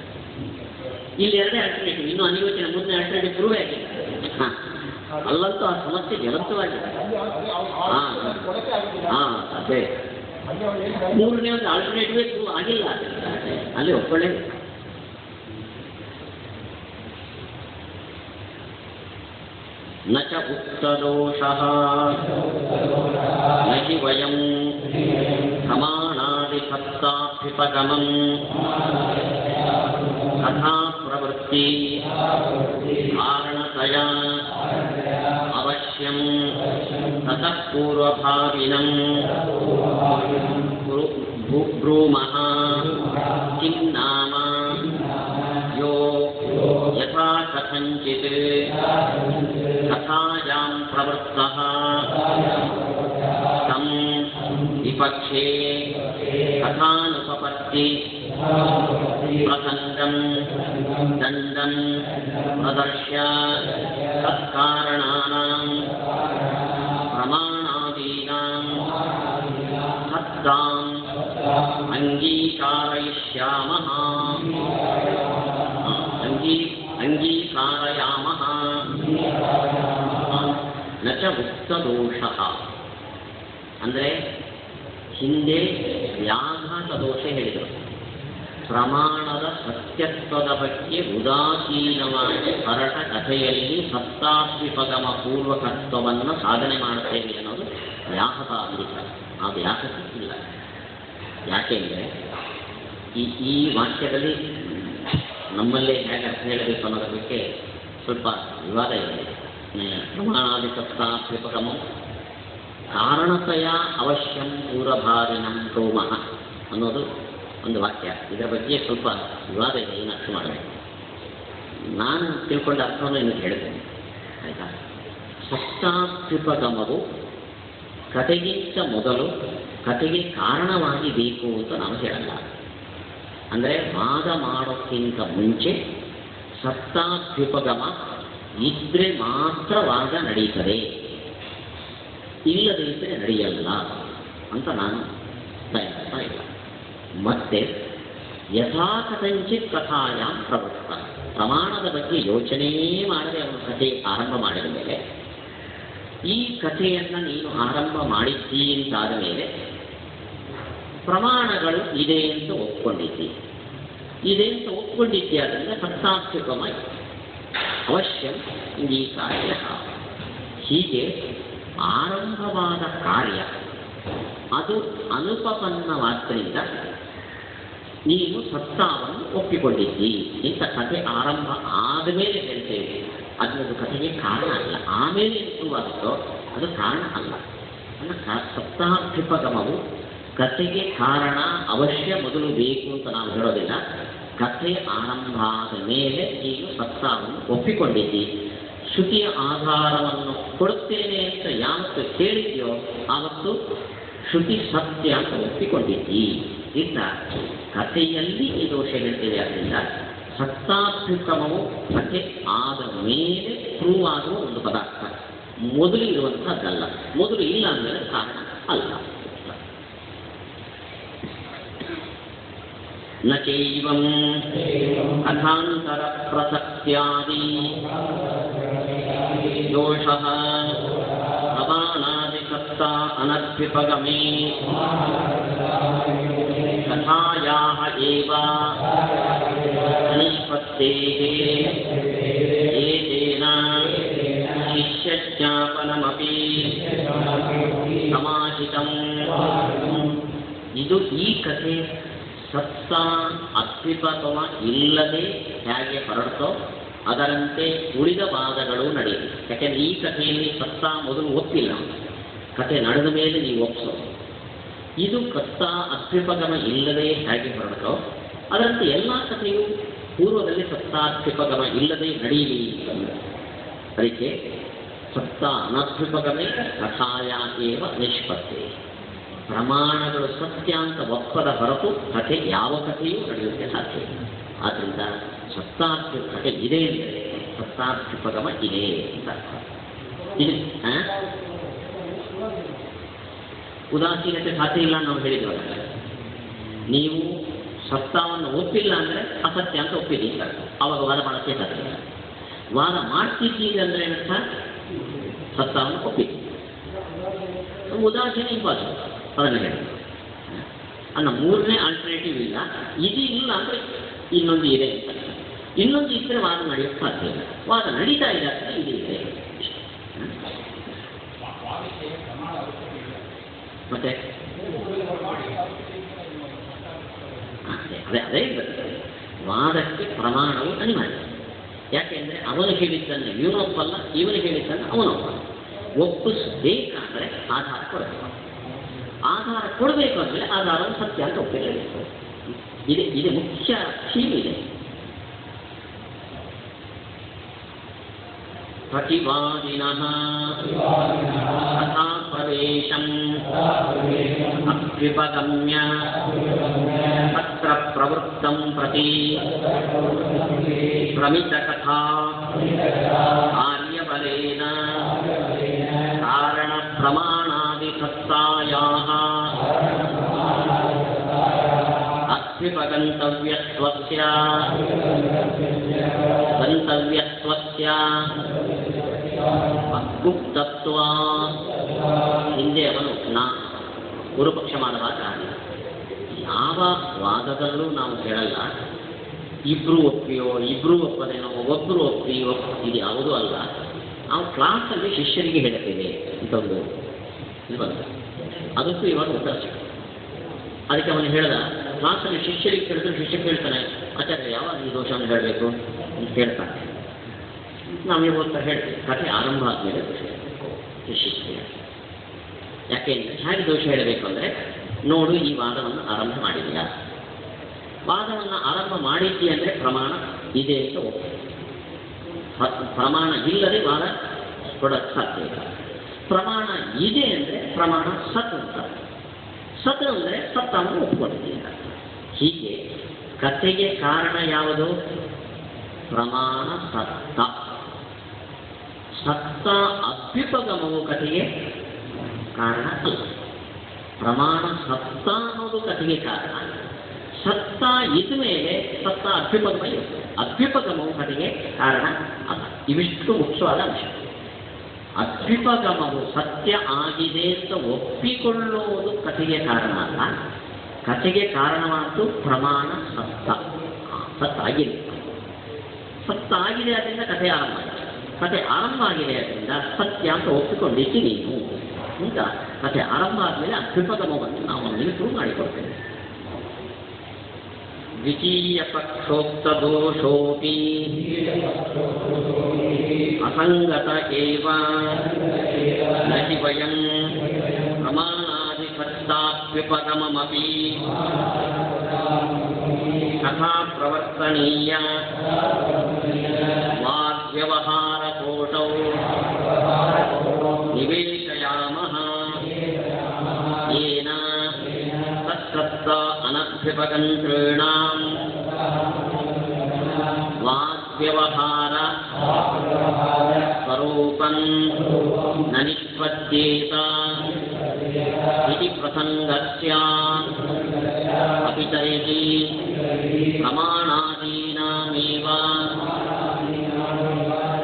S1: ಇಲ್ಲಿ ಎರಡೇ ಆಲ್ಟರ್ನೇಟಿವ್, ಇನ್ನು ಅನಿರ್ವಚನ ಮುಂದೆ ಆಲ್ಟರ್ನೇಟಿವ್ ಪ್ರೂವೇ ಆಗಿಲ್ಲ. ಅಲ್ಲಂತೂ ಆ ಸಮಸ್ಯೆ ಜಲಂತವಾಗಿದೆ. ಅದೇ ಮೂರನೇ ಒಂದು ಆಲ್ಟರ್ನೇಟಿವೇ ಪ್ರೂವ್ ಆಗಿಲ್ಲ. ಅಲ್ಲಿ ಒಪ್ಕೊಳ್ಳೇ ನ ಚ ಉಕ್ತದೋಷಃ ನ ಹಿ ವಯಂ ಪ್ರಮಾಣಾದಿಸತ್ತಾಭ್ಯುಪಗಮಂ ತಥಾ ಪ್ರವೃತ್ತಿ ಕಾರಣತಯಾ ಅವಶ್ಯಂ ತತಃ ಪೂರ್ವಭಾವಿನಂ ಬ್ರೂಮಃ ಕಿಂ ನಾಮ ಯೋ ಯಥಾ ಕಥಂಚಿತ್ ಕಥಾಯಾಂ ಪ್ರವೃತ್ತಃ ತಂ ವಿಪಕ್ಷೇ ಕಥಾನುಪಪತ್ತಿ ಪ್ರಸಂಗಂ ದಂಡಂ ಪ್ರದರ್ಶ್ಯ ತತ್ಕಾರಣಾನಾಂ ಪ್ರಮಾಣಾದೀನಾಂ ಸತ್ತಾಂ ಅಂಗೀಕಾರಯಿಷ್ಯಾಮಃ ಅಂಗೀಕಾರಯಾಮಃ ನ ಚ ಉಕ್ತದೋಷಃ. ಅಂದರೆ ಹಿಂದೆ ವ್ಯಾಘಾತ ದೋಷ ಹೇಳಿದರು. ಪ್ರಮಾಣದ ಸತ್ಯತ್ವದ ಬಗ್ಗೆ ಉದಾಸೀನವಾಗಿ ಹೊರಟ ಕಥೆಯಲ್ಲಿ ಸತ್ತಾತ್ವಿಪಗಮ ಪೂರ್ವಕತ್ವವನ್ನು ಸಾಧನೆ ಮಾಡುತ್ತೇವೆ ಅನ್ನೋದು ವ್ಯಾಹತ ಅಮೃತ. ಆ ವ್ಯಾಹತ ಇಲ್ಲ. ಯಾಕೆಂದರೆ ಈ ವಾಕ್ಯದಲ್ಲಿ ನಮ್ಮಲ್ಲೇ ಹೇಗೆ ಅರ್ಥ ಹೇಳಬೇಕು ಅನ್ನೋದ್ರ ಬಗ್ಗೆ ಸ್ವಲ್ಪ ವಿವಾದ ಇದೆ. ಪ್ರಮಾಣಾದಿ ಸತ್ತಾತ್ವಿಪಗಮ ಕಾರಣತೆಯ ಅವಶ್ಯಂ ಪೂರ್ವಭಾವಿನಂ ಪ್ರೋಮಃ ಅನ್ನೋದು ಒಂದು ವಾಕ್ಯ. ಇದರ ಬಗ್ಗೆ ಸ್ವಲ್ಪ ವಿವಾದ ಇದೆ, ಏನು ಅರ್ಥ ಮಾಡಬೇಕು. ನಾನು ತಿಳ್ಕೊಂಡ ಅರ್ಥವನ್ನು ನಿಮಗೆ ಹೇಳ್ತೇನೆ, ಆಯಿತಾ. ಸತ್ತಾತ್ವಿಪಗಮವು ಕಥೆಗಿಂತ ಮೊದಲು ಕಥೆಗೆ ಕಾರಣವಾಗಿ ಬೇಕು ಅಂತ ನಾನು ಹೇಳಲ್ಲ. ಅಂದರೆ ವಾದ ಮಾಡೋಕ್ಕಿಂತ ಮುಂಚೆ ಸತ್ತಾತ್ವಿಪಗಮ ಇದ್ರೆ ಮಾತ್ರ ವಾದ ನಡೀತದೆ, ಇಲ್ಲದೇ ಇದ್ದರೆ ನಡೆಯಲ್ಲ ಅಂತ ನಾನು ತಯಾರಿಸ್ತಾ ಇಲ್ಲ. ಮತ್ತೆ ಯಥಾಕಥಂಚಿತ್ ಕಥಾಯಾಂ ಪ್ರವೃತ್ತ, ಪ್ರಮಾಣದ ಬಗ್ಗೆ ಯೋಚನೆ ಮಾಡದೆ ಅವನು ಕಥೆ ಆರಂಭ ಮಾಡಿದ ಮೇಲೆ, ಈ ಕಥೆಯನ್ನು ನೀನು ಆರಂಭ ಮಾಡಿದ್ದೀ ಅಂತಾದ ಮೇಲೆ ಪ್ರಮಾಣಗಳು ಇದೆ ಅಂತ ಒಪ್ಕೊಂಡಿದ್ದಿ, ಇದೆ ಅಂತ ಒಪ್ಕೊಂಡಿದ್ದೆ, ಆದ್ದರಿಂದ ಸತ್ತಾತ್ಮಕಮಯ ಅವಶ್ಯ ಈ ಕಾರ್ಯ. ಹೀಗೆ ಆರಂಭವಾದ ಕಾರ್ಯ ಅದು ಅನುಪಪನ್ನವಾದ್ದರಿಂದ ನೀನು ಸತ್ತಾವನ್ನು ಒಪ್ಪಿಕೊಂಡಿದ್ದಿ ಇಂಥ ಕಥೆ ಆರಂಭ ಆದಮೇಲೆ ಹೇಳ್ತೇವೆ. ಅದೊಂದು ಕಥೆಗೆ ಕಾರಣ ಅಲ್ಲ, ಆಮೇಲೆ ಇಂಪ್ರೂವ್ ಅದು ಕಾರಣ ಅಲ್ಲ. ಸತ್ತಾತ್ಮಕಮವು ಕಥೆಗೆ ಕಾರಣ ಅವಶ್ಯ ಮೊದಲು ಬೇಕು ಅಂತ ನಾವು ಹೇಳೋದಿಲ್ಲ. ಕಥೆ ಆರಂಭ ಆದ ಮೇಲೆ ನೀನು ಸತ್ತಾವನ್ನು ಒಪ್ಪಿಕೊಂಡಿದ್ದಿ. ಶ್ರುತಿಯ ಆಧಾರವನ್ನು ಕೊಡುತ್ತೇನೆ ಅಂತ ಯಾವತ್ತು ಹೇಳಿದ್ಯೋ ಆವತ್ತು ಶ್ರುತಿ ಸತ್ಯ ಅಂತ ಒಪ್ಪಿಕೊಂಡಿದ್ದಿ. ಇಂಥ ಕಥೆಯಲ್ಲಿ ಈ ದೋಷ ಹೇಳ್ತೇವೆ. ಆದ್ದರಿಂದ ಸತ್ತಾತ್ಮಕಮವು ಕಥೆ ಆದ ಮೇಲೆ ಪ್ರೂವ್ ಆಗುವ ಒಂದು ಪದಾರ್ಥ, ಮೊದಲು ಇರುವಂಥದ್ದಲ್ಲ. ಮೊದಲು ಇಲ್ಲ ಅಂದರೆ ಕಾರಣ ಅಲ್ಲ. ನ ಚೈವಂ ಕಥಾಂತರ ಪ್ರಸಕ್ತ್ಯಾದಿ ದೋಷಃ ಪ್ರಮಾಣಾದಿ ಸತ್ತಾ ಅನಭ್ಯುಪಗಮೇ ಕಥಾಯಾಃ ಏವ ನಿಷ್ಪತ್ತೇಃ ಏತೇನ ಶಿಷ್ಯಜ್ಞಾಪನಮಪಿ ಸಮಾಹಿತಂ. ಇದು ಈ ಕಥೆ ಸತ್ತ ಅಸ್ತಿತ್ವ ಇಲ್ಲದೆ ಹೇಗೆ ಹೊರಡ್ತೋ ಅದರಂತೆ ಉಳಿದ ವಾದಗಳು ನಡೆಯಿತು. ಯಾಕೆಂದರೆ ಈ ಕಥೆಯಲ್ಲಿ ಸತ್ತ ಮೊದಲು ಒಪ್ಪಿಲ್ಲ, ಕಥೆ ನಡೆದ ಮೇಲೆ ನೀವು ಒಪ್ಸೋ. ಇದು ಸತ್ತ ಅಸ್ತಿತ್ವಗಮ ಇಲ್ಲದೆ ಹೇಗೆ ಹೊರಡ್ತೋ ಅದರಂತೆ ಎಲ್ಲ ಕಥೆಯು ಪೂರ್ವದಲ್ಲಿ ಸತ್ತಾಸ್ತಿತ್ವಗಮ ಇಲ್ಲದೆ ನಡೆಯಲಿ ಅಂತಂದ್ರೆ ಅದಕ್ಕೆ ಸತ್ತ ಅನಸ್ತಿತ್ವಗಮೇ ಕಥಾಯ ಏವ ನಿಷ್ಪತ್ತಿ. ಪ್ರಮಾಣಗಳು ಸತ್ಯ ಅಂತ ಒಪ್ಪದ ಹೊರತು ಕಥೆ ಯಾವ ಕಥೆಯೂ ನಡೆಯುತ್ತೆ ಸಾಧ್ಯ. ಆದ್ದರಿಂದ ಸತ್ತಾಸ್ತಿ ಕಥೆ ಇದೆ ಅಂದರೆ ಸತ್ತಾಸ್ತಿಪಗಮ ಇದೆ ಅಂತ ಅರ್ಥ. ಇದು ಉದಾಸೀನತೆ ಸಾಧ್ಯ ಇಲ್ಲ ನಾವು ಹೇಳಿದ್ವಲ್ಲ. ನೀವು ಸತ್ತವನ್ನು ಒಪ್ಪಿಲ್ಲ ಅಂದರೆ ಅಸತ್ಯ ಅಂತ ಒಪ್ಪಿದ್ದೀರಿ, ಅವಾಗ ವಾದ ಮಾಡೋಕ್ಕೆ ಸಾಧ್ಯ ಇಲ್ಲ. ವಾದ ಮಾಡ್ತಿದ್ದೀರಿ ಅಂದರೆ ಏನರ್ಥ? ಸತ್ತವನ್ನು ಒಪ್ಪಿದ್ದೀರಿ. ಉದಾಸೀನ ಇಂಪಾಸಿಬಲ್, ಅದನ್ನು ಹೇಳಿ ಅನ್ನ ಮೂರನೇ ಆಲ್ಟರ್ನೇಟಿವ್ ಇಲ್ಲ. ಇದು ಇಲ್ಲ ಅಂದರೆ ಇನ್ನೊಂದು ಇದೆ ಅಂತ. ಇನ್ನೊಂದು ಇದ್ದರೆ ವಾದ ನಡೆಯೋಕ್ಕೆ ಸಾಧ್ಯ ಇಲ್ಲ. ವಾದ ನಡೀತಾ ಇದೆ ಅಂದರೆ ಇದು ಇದೆ. ಮತ್ತೆ ಅದೇ ವಾದಕ್ಕೆ ಪ್ರಮಾಣವು ಅನಿವಾರ್ಯ. ಯಾಕೆಂದರೆ ಅವನು ಹೇಳಿದ್ದನ್ನು ಇವನೊಪ್ಪಲ್ಲ, ಇವನು ಹೇಳಿದ್ದನ್ನು ಅವನೊಪ್ಪಲ್ಲ. ಒಪ್ಪಿಸಬೇಕಾದ್ರೆ ಆಧಾರ ಕೊಡಬೇಕು. ಆಧಾರ ಕೊಡಬೇಕು ಅಂದರೆ ಆಧಾರವು ಸತ್ಯ ಅಂತ ಒಪ್ಪಿರಬೇಕು. ಇದು ಮುಖ್ಯ ಥೀಮ್ ಇದೆ. ಪ್ರತಿವಾದಿನಃ ತಥಾ ಪ್ರವೇಶಂ ಅಭ್ಯುಪಗಮ್ಯ ತತ್ರ ಪ್ರವೃತ್ತಂ ಪ್ರತಿ ಪ್ರಮಿತಕಥಾ ಕಾರ್ಯಬಲೇನ ಕಾರಣ ಪ್ರಮಾಣಾದಿ ಸತ್ತಾಯಾಃ ಅಭ್ಯುಪಗಂತವ್ಯತ್ವಸ್ಯ ಗಂತವ್ಯತ್ವಸ್ಯ ಗುಪ್ತತ್ವ. ಹಿಂದೆ ಅವನು ಗುರುಪಕ್ಷ ಮಾಡುವಾಗ ಯಾವ ವಾದದಲ್ಲೂ ನಾವು ಹೇಳಲ್ಲ ಇಬ್ರು ಒಪ್ಪಿಯೋ ಇಬ್ರು ಒಪ್ಪದೇನೋ ಒಬ್ಬರು ಒಪ್ಪಿ ಇದು ಯಾವುದೂ ಅಲ್ಲ. ನಾವು ಕ್ಲಾಸಲ್ಲಿ ಶಿಷ್ಯರಿಗೆ ಹೇಳ್ತೇವೆ ಅಂತ ಒಂದು ಇದು ಬಂದ, ಅದಕ್ಕೂ ಇವಾಗ ಉತ್ತರ ಸಿಗ್ತದೆ. ಅದಕ್ಕೆ ಅವನು ಹೇಳ್ದ, ಕ್ಲಾಸಲ್ಲಿ ಶಿಷ್ಯರಿಗೆ ಕೇಳಿದ್ರೆ ಶಿಷ್ಯ ಕೇಳ್ತಾನೆ, ಆಚಾರ್ಯ ಯಾವಾಗ ಈ ದೋಷವನ್ನು ಹೇಳಬೇಕು ಅಂತ ಕೇಳ್ತಾನೆ. ನಾವೇ ಓದ್ತಾ ಹೇಳ್ತೀವಿ, ಕಥೆ ಆರಂಭ ಆದಮೇಲೆ ದೋಷ ಶಿಷ್ಯ. ಯಾಕೆಂದರೆ ಹೇಗೆ ದೋಷ ಹೇಳಬೇಕು ಅಂದರೆ, ನೋಡು ಈ ವಾದವನ್ನು ಆರಂಭ ಮಾಡಿದೆಯಾ, ವಾದವನ್ನು ಆರಂಭ ಮಾಡಿದ್ದಿ ಅಂದರೆ ಪ್ರಮಾಣ ಇದೆ ಅಂತ ಒಪ್ಪು. ಪ್ರಮಾಣ ಇಲ್ಲದೆ ವಾದ ಕೊಡೋಕ್ಕೆ ಸಾಧ್ಯ ಇಲ್ಲ. ಪ್ರಮಾಣ ಇದೆ ಅಂದರೆ ಪ್ರಮಾಣ ಸತ್ ಅಂತ. ಸತ್ ಅಂದರೆ ಸತ್ತವನ್ನು ಒಪ್ಪಿಕೊಂಡಿದ್ದೀವಿ. ಹೀಗೆ ಕಥೆಗೆ ಕಾರಣ ಯಾವುದು? ಪ್ರಮಾಣ ಸತ್ತ. ಸತ್ತ ಅಭ್ಯುಪಗಮವು ಕಥೆಗೆ ಕಾರಣ ಅಲ್ಲ. ಪ್ರಮಾಣ ಸತ್ತ ಅನ್ನೋದು ಕಥೆಗೆ ಕಾರಣ. ಸತ್ತ ಇದ್ದ ಮೇಲೆ ಸತ್ತ ಅಭ್ಯುಪಗಮ ಇರುತ್ತೆ. ಅಭ್ಯುಪಗಮವು ಕಥೆಗೆ ಕಾರಣ ಅಲ್ಲ. ಇವಿಷ್ಟು ಮುಖ್ಯವಾದ ಅಂಶ. ಅಭ್ಯುಪಗಮವು ಸತ್ಯ ಆಗಿದೆ ಅಂತ ಒಪ್ಪಿಕೊಳ್ಳುವುದು ಕಥೆಗೆ ಕಾರಣ ಅಲ್ಲ. ಕಥೆಗೆ ಕಾರಣವಾದ್ದು ಪ್ರಮಾಣ ಸತ್ತ. ಸತ್ತಾಗಿದೆ, ಸತ್ತಾಗಿದೆ ಅದರಿಂದ ಕಥೆ ಆರಂಭ ಆಗಿದೆ. ಕಥೆ ಆರಂಭ ಆಗಿದೆ ಅದರಿಂದ ಸತ್ಯ ಅಂತ ಒಪ್ಪಿಕೊಂಡಿದ್ದು ನೀನು ಅಂತ ಕಥೆ ಆರಂಭ ಆದಮೇಲೆ ಅಭ್ಯುಪಗಮವನ್ನು ನಾವು ನಿಮಗೆ ಪ್ರೂವ್ ಮಾಡಿಕೊಡ್ತೇವೆ. ದ್ವಿತೀಯ ಪಕ್ಷೋಕ್ತ ದೋಷೋಪಿ ಅಸಂಗತ ಏವ ನಹಿ ವಯಂ ಪ್ರಮಾಣಾದಿ ಸತ್ತಾಪ್ಯುಪಗಮಮಪಿ ತಥಾ ಪ್ರವರ್ತನೀಯ ವಾಗ್ವ್ಯವಹಾರ ಕೋಶೌ ನಿವೇಶಯಾಮಃ ಯೇನ ತತ್ಸತ್ತ ಅನಭ್ಯುಪಗಂತॄಣಾಂ ವಾಗ್ವ್ಯವಹಾರ ಸ್ವರೂಪಂ ನ ನಿಷ್ಪದ್ಯೇತ ಇತಿ ಪ್ರಸಂಗಸ್ಯ ಅಪಿ ತರ್ಹಿ ಪ್ರಮಾಣಾದೀನಾಮೇವ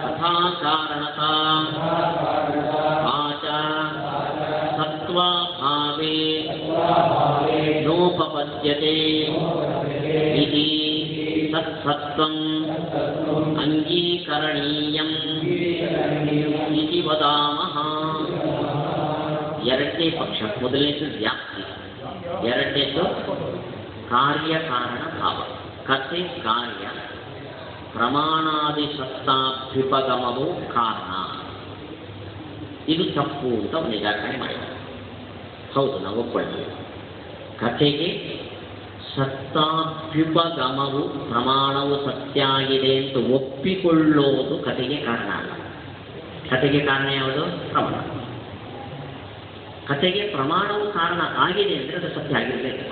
S1: ತಥಾ ಕಾರಣತಾ ಆಚ ಸತ್ವಾಭಾವೇ ನೋಪಪದ್ಯತೆ ಇತಿ ತತ್ಸತ್ವಂ ಅಂಗೀಕರಣೀಯಂ ಇತಿ ವದಾಮಃ. ಎರಡನೇ ಪಕ್ಷ, ಮೊದಲನೇದು ವ್ಯಾಪ್ತಿ, ಎರಡನೇದು ಕಾರ್ಯಕಾರಣ ಭಾವ. ಕಥೆ ಕಾರ್ಯ, ಪ್ರಮಾಣಾದಿ ಸತ್ತಾಭ್ಯುಪಗಮವು ಕಾರಣ. ಇದು ತಪ್ಪು ಅಂತ ನಿರಾಕರಣೆ ಮಾಡಿದ. ಹೌದು, ನಾವು ಒಪ್ಪಿಕೊಳ್ಳಿ. ಕಥೆಗೆ ಸತ್ತಾಭ್ಯುಪಗಮವು ಪ್ರಮಾಣವು ಸತ್ಯ ಆಗಿದೆ ಅಂತ ಒಪ್ಪಿಕೊಳ್ಳೋದು ಕಥೆಗೆ ಕಾರಣ ಅಲ್ಲ. ಕಥೆಗೆ ಕಾರಣ ಯಾವುದು? ಪ್ರಮಾಣ. ಕಥೆಗೆ ಪ್ರಮಾಣವು ಕಾರಣ ಆಗಿದೆ ಅಂದರೆ ಅದು ಸತ್ಯ ಆಗಿರಬೇಕು.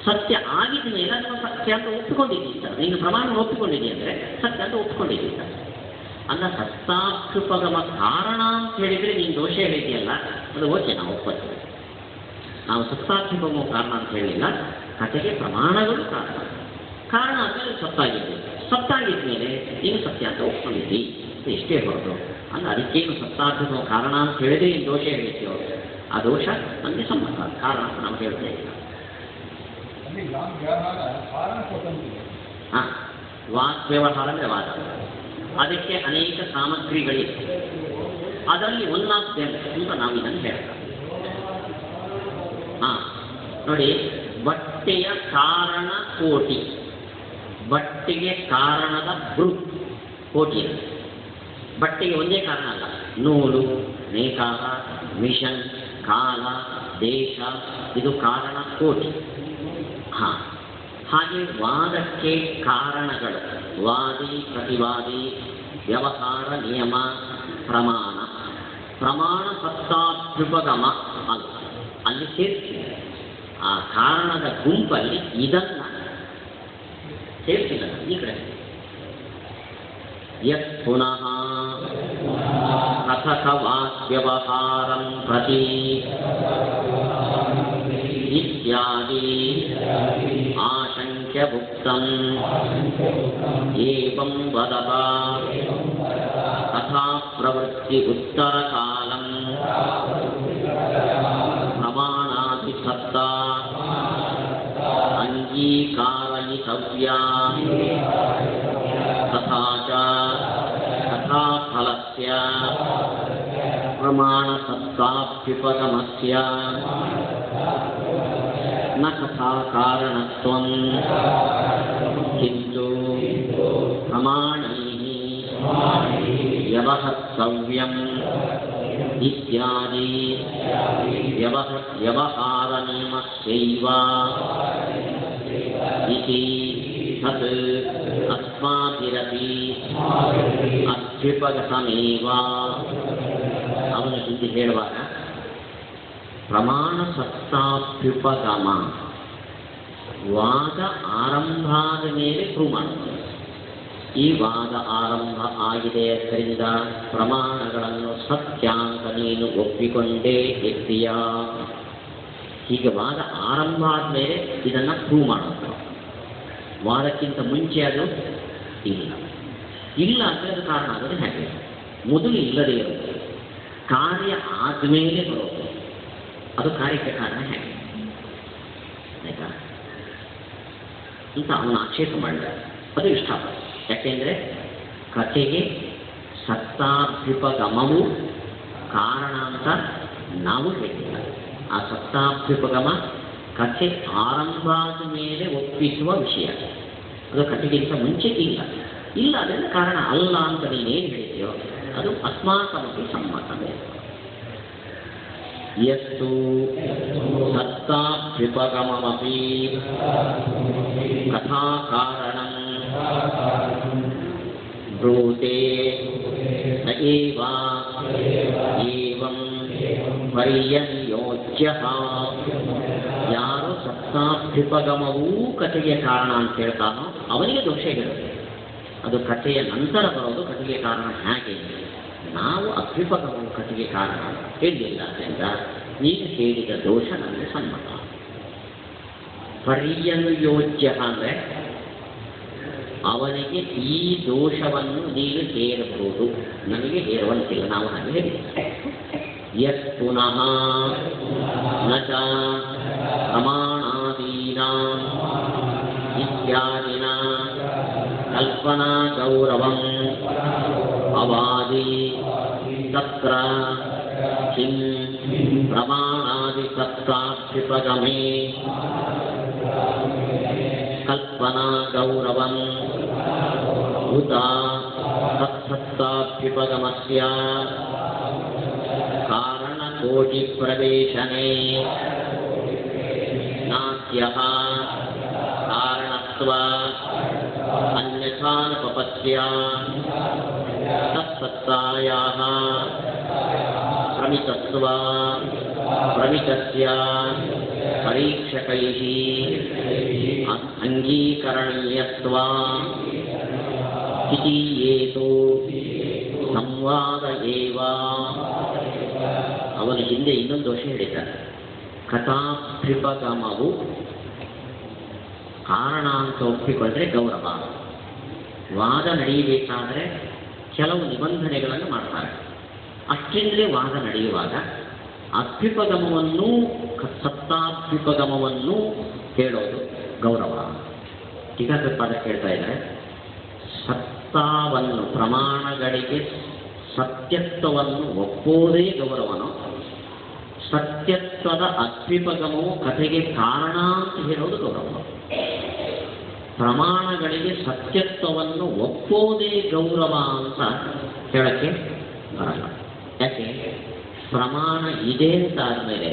S1: ಸತ್ಯ ಆಗಿದ ಮೇಲೆ ಅದನ್ನು ಸತ್ಯ ಅಂತ ಒಪ್ಪಿಕೊಂಡಿದ್ದೀತ. ನೀನು ಪ್ರಮಾಣ ಒಪ್ಪಿಕೊಂಡಿದ್ದೀ ಅಂದರೆ ಸತ್ಯ ಅಂತ ಒಪ್ಪಿಕೊಂಡಿದ್ದೀತ. ಅಲ್ಲ, ಸತ್ತಾಭ್ಯುಪಗಮ ಕಾರಣ ಅಂತ ಹೇಳಿದರೆ ನೀನು ದೋಷ ಹೇಳಿದೆಯಲ್ಲ, ಅದು ಓಕೆ, ನಾವು ಒಪ್ಪತ್ತೀವಿ. ನಾವು ಸತ್ತಾಭ್ಯುಪಗಮ ಕಾರಣ ಅಂತ ಹೇಳಿಲ್ಲ, ಕಥೆಗೆ ಪ್ರಮಾಣಗಳು ಕಾರಣ. ಕಾರಣ ಅಂದರೆ ಸತ್ತಾಗಿದ್ದೆ. ಸತ್ತಾಗಿದ್ದ ಮೇಲೆ ನೀನು ಸತ್ಯ ಅಂತ ಒಪ್ಕೊಂಡಿದ್ದಿ, ಎಷ್ಟೇ ಹೊರತು ಅಲ್ಲ. ಅದಕ್ಕೇನು ಸತ್ತಾಭ್ಯುಪಗಮ ಕಾರಣ ಅಂತ ಹೇಳಿದ್ರೆ ನೀನು ದೋಷ ಹೇಳಿದ್ಯೋ, ಆ ದೋಷ ನಮಗೆ ಸಂಬಂಧ, ಕಾರಣ ಅಂತ ನಾವು ಹೇಳ್ತಾ ಇಲ್ಲ. ಹಾಂ, ವಾಗ್ವ್ಯವಹಾರ ಅಂದರೆ ವಾದ. ಅದಕ್ಕೆ ಅನೇಕ ಸಾಮಗ್ರಿಗಳಿವೆ. ಅದರಲ್ಲಿ ಒನ್ ಆಫ್ ದೆಮ್ ಅಂತ ನಾವು ಇದನ್ನು ಹೇಳ್ತೇವೆ. ಹಾಂ, ನೋಡಿ, ಬಟ್ಟೆಯ ಕಾರಣ ಕೋಟಿ, ಬಟ್ಟೆಗೆ ಕಾರಣದ ಬೃಹತ್ ಕೋಟಿ. ಬಟ್ಟೆಗೆ ಒಂದೇ ಕಾರಣ ಅಲ್ಲ, ನೂಲು, ನೇಕಾರ, ಮಿಷನ್, ಕಾಲ, ದೇಶ, ಇದು ಕಾರಣ ಕೋಟಿ. ಹಾಂ, ಹಾಗೆ ವಾದಕ್ಕೆ ಕಾರಣಗಳು ವಾದಿ, ಪ್ರತಿವಾದಿ, ವ್ಯವಹಾರ, ನಿಯಮ, ಪ್ರಮಾಣ. ಪ್ರಮಾಣ ಸತ್ತಾಭ್ಯುಪಗಮ ಅಲ್ಲ, ಅಲ್ಲಿ ಸೇರಿಸಿದೆ. ಆ ಕಾರಣದ ಗುಂಪಲ್ಲಿ ಇದನ್ನು ಸೇರಿಸಿಲ್ಲ. ಈ ಕಡೆ ಯತ್ ಪುನಃ ಕಥಕ ವಾಗ್ವ್ಯವಹಾರಂ ಪ್ರತಿ ಇತ್ಯಾದಿ ಆಶಂಕ್ಯ ಭುಕ್ತಂ ಏವಂ ವದತ ತಥಾ ಪ್ರವೃತ್ತಿ ಉತ್ತರಕಾಲಂ ಪ್ರಮಾಣಾದಿ ಸತ್ತಾ ಅಂಗೀಕಾರಯಿತವ್ಯಾ ತಥಾ ಚ ತಥಾ ಫಲಸ್ಯ ಪ್ರಮಾಣ ಸತ್ತಾಭ್ಯುಪಗಮಸ್ಯ ನ ಕಥಾ ಕಾರಣತ್ವಂ ಕಿಂತು ಪ್ರಮಾಣೈಃ ವ್ಯವಹರ್ತವ್ಯಂ ಇತ್ಯಾದಿ ವ್ಯವಹಾರ ನಿಯಮಸ್ಯೈವ ಇತಿ ತತ್ ಅಸ್ಮಾಭಿರಪಿ ಅಭ್ಯುಪಗತಮೇವ. ಅವನು ಹಿಂದೆ ಹೇಳುವಾಗ ಪ್ರಮಾಣ ಸತ್ತಾಭ್ಯುಪಗಮ ವಾದ ಆರಂಭ ಆದ ಮೇಲೆ ಪ್ರೂವ್ ಮಾಡುತ್ತದೆ. ಈ ವಾದ ಆರಂಭ ಆಗಿದೆ, ಅದರಿಂದ ಪ್ರಮಾಣಗಳನ್ನು ಸತ್ಯ ಅಂತ ನೀನು ಒಪ್ಪಿಕೊಂಡೇ ಇರ್ತೀಯಾ. ಹೀಗೆ ವಾದ ಆರಂಭ ಆದಮೇಲೆ ಇದನ್ನು ಪ್ರೂವ್ ಮಾಡುತ್ತೆ. ವಾದಕ್ಕಿಂತ ಮುಂಚೆ ಅದು ಇಲ್ಲ. ಇಲ್ಲ ಅಂದರೆ ಅದು ಕಾರಣ ಆಗೋದು ಹೇಗೆ? ಮೊದಲು ಇಲ್ಲದೇ ಇರುತ್ತೆ, ಕಾರ್ಯ ಆದಮೇಲೆ ಬರೋದು, ಅದು ಕಾರ್ಯಕ್ಕೆ ಕಾರಣ ಹೇಗೆ? ಆಯ್ತಾ ಅಂತ ಅವನು ಆಕ್ಷೇಪ ಮಾಡಿದ. ಅದು ಇಷ್ಟ. ಯಾಕೆಂದರೆ ಕಥೆಗೆ ಸತ್ತಾಭ್ಯುಪಗಮವು ಕಾರಣ ಅಂತ ನಾವು ಹೇಳಿಲ್ಲ. ಆ ಸತ್ತಾಭ್ಯುಪಗಮ ಕಥೆ ಆರಂಭ ಆದ ಮೇಲೆ ಒಪ್ಪಿಸುವ ವಿಷಯ. ಅದು ಕಥೆಗಿಂತ ಮುಂಚೆಗಿಲ್ಲ. ಇಲ್ಲ ಅದರಿಂದ ಕಾರಣ ಅಲ್ಲ ಅಂತ ನೀನೇನು ಹೇಳಿದೆಯೋ ಅದು ಅಸ್ಮಾಕಮಪಿ ಸಮ್ಮತವೇ. ಯಸ್ತು ಸತ್ತಾಭ್ಯುಪಗಮಮಪಿ ಕಥಾಕಾರಣಂ ಬ್ರೂತೆ ನ ಏವ ಏವಂ ಪರ್ಯನಿಯೋಜ್ಯಃ. ಯಾರು ಸತ್ತಾಭ್ಯುಪಗಮವೂ ಕಥೆಗೆ ಕಾರಣ ಅಂತ ಹೇಳ್ತಾನೋ ಅವನಿಗೆ ದೋಷ ಇರುತ್ತೆ. ಅದು ಕಥೆಯ ನಂತರ ಬರೋದು ಕಥೆಗೆ ಕಾರಣ. ಹೇಗೆ ನಾವು ಅಭ್ಯುಪಗಮವು ಕಥೆಗೆ ಕಾರಣ ಹೇಳಿಲ್ಲ ಆದ್ದರಿಂದ ನೀನು ಹೇಳಿದ ದೋಷ ನನಗೆ ಸಮ್ಮತ. ಪರ್ಯನುಯೋಜ್ಯ ಅಂದರೆ ಅವನಿಗೆ ಈ ದೋಷವನ್ನು ನೀನು ಹೇರಬಹುದು, ನಮಗೆ ಹೇರುವಂತಿಲ್ಲ, ನಾವು ಹಾಗೆ ಹೇಳಿದ್ದೇವೆ. ಯತ್ ಪುನಃ ನ ಚ ಪ್ರಮಾಣಾದೀನಾಂ ಇತ್ಯಾದಿನ ಕಲ್ಪನಾ ಗೌರವಂ ಅವಾದಿ ತತ್ರ ಕಿಂ ಪ್ರಮಾಣಾದಿ ಸತ್ತಾಭ್ಯುಪಗಮೇ ಕಲ್ಪನಾ ಗೌರವಂ ಉತ ತತ್ಸತ್ತಾಭ್ಯುಪಗಮಸ್ಯ ಕಾರಣಕೋಟಿ ಪ್ರವೇಶನೆ ನಾಸ್ಯಃ ಕಾರಣತ್ವ ಅನ್ಯಥಾನುಪಪತ್ಯ ತತ್ಸತ್ತಾಯಾಃ ಪ್ರಮಿತತ್ವ ಪ್ರಮಿತಸ್ಯ ಪರೀಕ್ಷಕೈಃ ಅಂಗೀಕರಣೀಯತ್ವ ಇತಿ ಏತೋ ಸಂವಾದ ಏವ. ಅವನು ಹಿಂದೆ ಇನ್ನೊಂದು ದೋಷ ಹೇಳಿದ್ದಾನೆ. ಕಥಾಭ್ಯುಪಗಮವು ಕಾರಣ ಅಂತ ಒಪ್ಪಿಕೊಂಡ್ರೆ ಗೌರವ. ವಾದ ನಡೆಯಬೇಕಾದರೆ ಕೆಲವು ನಿಬಂಧನೆಗಳನ್ನು ಮಾಡ್ತಾರೆ. ಅಷ್ಟಿಂದಲೇ ವಾದ ನಡೆಯುವಾಗ ಅಭ್ಯುಪಗಮವನ್ನು ಸತ್ತಾಭ್ಯುಪಗಮವನ್ನು ಹೇಳೋದು ಗೌರವ. ಟೀಕಾಕೃತ್ಪಾದ ಹೇಳ್ತಾ ಇದ್ದಾರೆ, ಸತ್ತಾವನ್ನು ಪ್ರಮಾಣಗಳಿಗೆ ಸತ್ಯತ್ವವನ್ನು ಒಪ್ಪೋದೇ ಗೌರವನೋ, ಸತ್ಯತ್ವದ ಅಭ್ಯುಪಗಮವು ಕಥೆಗೆ ಕಾರಣ ಅಂತ ಹೇಳೋದು ಗೌರವ. ಪ್ರಮಾಣಗಳಿಗೆ ಸತ್ಯತ್ವವನ್ನು ಒಪ್ಪೋದೇ ಗೌರವ ಅಂತ ಹೇಳಕ್ಕೆ ಬರಲ್ಲ. ಯಾಕೆ? ಪ್ರಮಾಣ ಇದೆ ಅಂತ ಆದಮೇಲೆ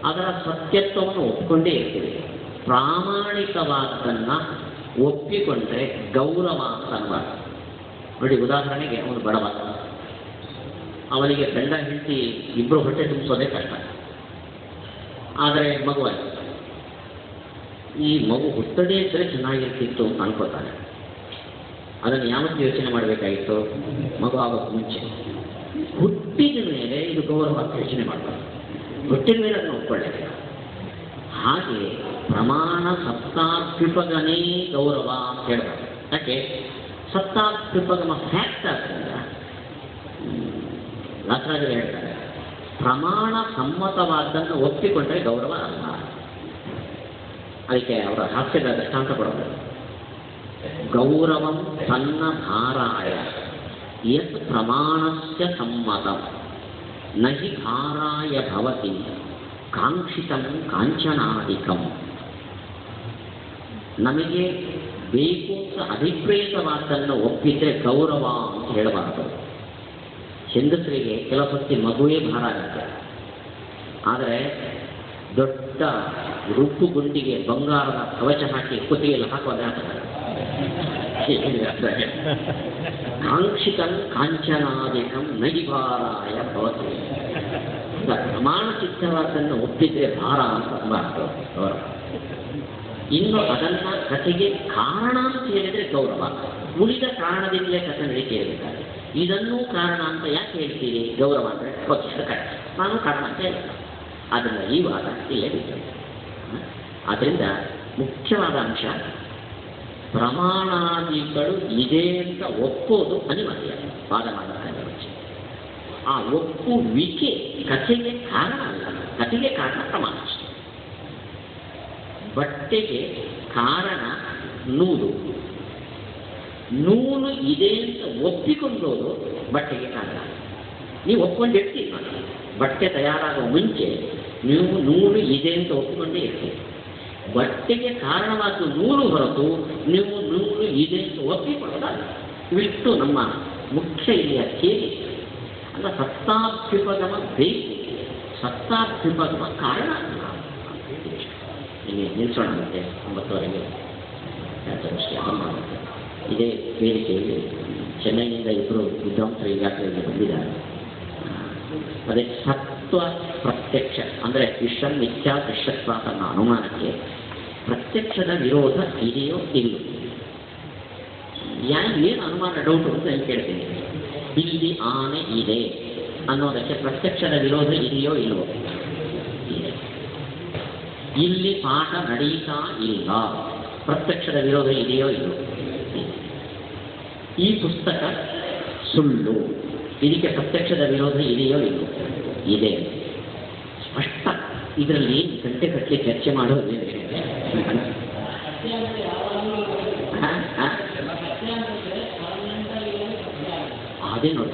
S1: ಅದರ ಸತ್ಯತ್ವವನ್ನು ಒಪ್ಪಿಕೊಂಡೇ ಇರ್ತೀವಿ. ಪ್ರಾಮಾಣಿಕವಾದನ್ನು ಒಪ್ಪಿಕೊಂಡ್ರೆ ಗೌರವ ಅಂತ ಅನ್ಬಾರ್ದು. ನೋಡಿ, ಉದಾಹರಣೆಗೆ ಅವನು ಬಡವ, ಅವನಿಗೆ ಗಂಡ ಹೆಂಡತಿ ಇಬ್ಬರು ಹೊಟ್ಟೆ ತುಂಬಿಸೋದೇ ಕಷ್ಟ. ಆದರೆ ಮಗುವಾಯಿತು, ಈ ಮಗು ಹುಟ್ಟದೇ ಇದ್ದರೆ ಚೆನ್ನಾಗಿರ್ತಿತ್ತು ಅಂತ ಅನ್ಕೋತಾನೆ. ಅದನ್ನು ಯಾವತ್ತು ಯೋಚನೆ ಮಾಡಬೇಕಾಗಿತ್ತು? ಮಗು ಆಗೋಕ್ಕೆ ಮುಂಚೆ. ಹುಟ್ಟಿದ ಮೇಲೆ ಇದು ಗೌರವ ಅಂತ ಯೋಚನೆ ಮಾಡ್ತಾರೆ. ಹುಟ್ಟಿದ ಮೇಲೆ ಅದನ್ನು ಒಪ್ಕೊಳ್ಳೇಬೇಕು. ಹಾಗೆ ಪ್ರಮಾಣ ಸತ್ತಾಭ್ಯುಪಗಮೇ ಗೌರವ ಅಂತ ಹೇಳಬೇಕು. ಯಾಕೆ? ಸತ್ತಾಭ್ಯುಪಗಮ ಫ್ಯಾಕ್ಟ್ ಆದ್ದರಿಂದ ದಾಸರಾಜರು ಹೇಳ್ತಾರೆ, ಪ್ರಮಾಣ ಸಮ್ಮತವಾದ್ದನ್ನು ಒಪ್ಪಿಕೊಂಡ್ರೆ ಗೌರವ ಅಲ್ಲ. ಅದಕ್ಕೆ ಅವರ ಹಾಸ್ಯದ ದೃಷ್ಟಾಂತ ಕೊಡೋದು, ಗೌರವಂ ತನ್ನ ಭಾರಾಯ ಯತ್ ಪ್ರಮಾಣಸ್ಯ ಸಮ್ಮತಂ ನಹಿ ಭಾರಾಯ ಭವತಿ ಕಾಂಕ್ಷಿತಂ ಕಾಂಚನಾದಿಕಂ. ನಮಗೆ ಬೇಕು ಅಂತ ಅಭಿಪ್ರೇತವಾದ್ದನ್ನು ಒಪ್ಪಿದ್ರೆ ಗೌರವ ಅಂತ ಹೇಳಬಾರದು. ಹೆಂಗಸರಿಗೆ ಕೆಲವು ಹೊತ್ತಿ ಮಗುವೇ ಭಾರ ಆಗುತ್ತೆ. ಆದರೆ ದೊಡ್ಡ ರುಪ್ಪು ಗುಂಡಿಗೆ ಬಂಗಾರದ ಕವಚ ಹಾಕಿ ಕುತ್ತಿಗೆಯಲ್ಲಿ ಹಾಕೋದೇ ಆಗ್ತದೆ. ಕಾಂಕ್ಷಿತಂ ಕಾಂಚನಾದಿಕಂ ನೈಭಾರಾಯ ಭವತಿ. ಪ್ರಮಾಣ ಸಿದ್ಧವಾದನ್ನು ಒಪ್ಪಿದ್ರೆ ಭಾರ ಅಂತ ಅನ್ಬಾರ್ದು ಗೌರವ. ಇನ್ನು ಅದನ್ನು ಕಥೆಗೆ ಕಾರಣ ಅಂತ ಹೇಳಿದರೆ ಗೌರವ. ಉಳಿದ ಕಾರಣದಿಂದಲೇ ಕಥೆ ನಡೀತಿ ಇರಬೇಕಾದ್ರೆ ಇದನ್ನೂ ಕಾರಣ ಅಂತ ಯಾಕೆ ಹೇಳ್ತೀರಿ? ಗೌರವ ಅಂದರೆ ಕರೆ, ನಾನು ಕಾರಣ ಅಂತ ಹೇಳಿಲ್ಲ. ಆದ್ದರಿಂದ ಈ ವಾದ ಇಲ್ಲೇ ಬಿಟ್ಟು. ಆದ್ದರಿಂದ ಮುಖ್ಯವಾದ ಅಂಶ, ಪ್ರಮಾಣಾದಿಗಳು ಇದೆ ಅಂತ ಒಪ್ಪೋದು ಅನಿವಾರ್ಯ ವಾದ ಮಾಡಬೇಕಾದ ಮುಂಚೆ. ಆ ಒಪ್ಪುವಿಕೆ ಕಥೆಗೆ ಕಾರಣ ಅಲ್ಲ, ಕಥೆಗೆ ಕಾರಣ ಪ್ರಮಾಣ ಅಷ್ಟೇ. ಬಟ್ಟೆಗೆ ಕಾರಣ ನೂಲು. ನೂಲು ಇದೆ ಅಂತ ಒಪ್ಪಿಕೊಂಡೋದು ಬಟ್ಟೆಗೆ ಕಾರಣ. ನೀವು ಒಪ್ಕೊಂಡಿರ್ತೀರಿ ನೋಡಿ, ಬಟ್ಟೆ ತಯಾರಾಗುವ ಮುಂಚೆ ನೀವು ನೂಲು ಇದೆ ಅಂತ ಒಪ್ಪಿಕೊಂಡೇ ಇರ್ತೀರಿ. ಬಟ್ಟೆಗೆ ಕಾರಣವಾದ ನೂಲು ಹೊರತು ನೀವು ನೂಲು ಇದೆ ಅಂತ ಒಪ್ಪಿಕೊಳ್ಳೋದಲ್ಲ. ಇವಿಷ್ಟು ನಮ್ಮ ಮುಖ್ಯ ಇಲ್ಲಿಯ ಥಿಯರಿ ಅಲ್ಲ. ಸತ್ತಾಭ್ಯುಪಗಮ ಬೇಕು, ಸತ್ತಾಭ್ಯುಪಗಮ ಕಾರಣ ಅಲ್ಲ. ಇಲ್ಲಿ ನಿಲ್ಲಿಸೋಣ. ಮತ್ತೆ 9:30ಗೆ ಯಾತ್ರಾಗೋಷ್ಠಿ ಆರಂಭ ಆಗುತ್ತೆ. ಇದೇ ವೇದಿಕೆಯಲ್ಲಿ ಚೆನ್ನೈನಿಂದ ಇಬ್ಬರು ವಿದ್ವಾಂಸರು ಈಗಾಗಲೇ ಬಂದಿದ್ದಾರೆ. ಅದೇ ಸತ್ವ ಪ್ರತ್ಯಕ್ಷ ಅಂದರೆ ವಿಶ್ವ ಮಿಥ್ಯಾ ದೃಶ್ಯತ್ವ ಅನ್ನೋ ಅನುಮಾನಕ್ಕೆ ಪ್ರತ್ಯಕ್ಷದ ವಿರೋಧ ಇದೆಯೋ ಇಲ್ಲೋ, ಏನು ಅನುಮಾನ ಡೌಟು ಅಂತ ನಾನು ಕೇಳ್ತೀನಿ. ಇಲ್ಲಿ ಆನೆ ಇದೆ ಅನ್ನೋದಕ್ಕೆ ಪ್ರತ್ಯಕ್ಷದ ವಿರೋಧ ಇದೆಯೋ ಇಲ್ವೋ? ಇದೆ. ಇಲ್ಲಿ ಪಾಠ ನಡೀತಾ ಇಲ್ಲ, ಪ್ರತ್ಯಕ್ಷದ ವಿರೋಧ ಇದೆಯೋ ಇಲ್ಲವೋ? ಈ ಪುಸ್ತಕ ಸುಳ್ಳು, ಇದಕ್ಕೆ ಪ್ರತ್ಯಕ್ಷದ ವಿರೋಧ ಇದೆಯೋ ಇಲ್ಲವೋ? ಇದೆ. ಸ್ಪಷ್ಟ. ಇದರಲ್ಲಿ ಗಂಟೆ ಕಟ್ಟಲಿ ಚರ್ಚೆ ಮಾಡೋದು ಅದೇ ನೋಡಿ.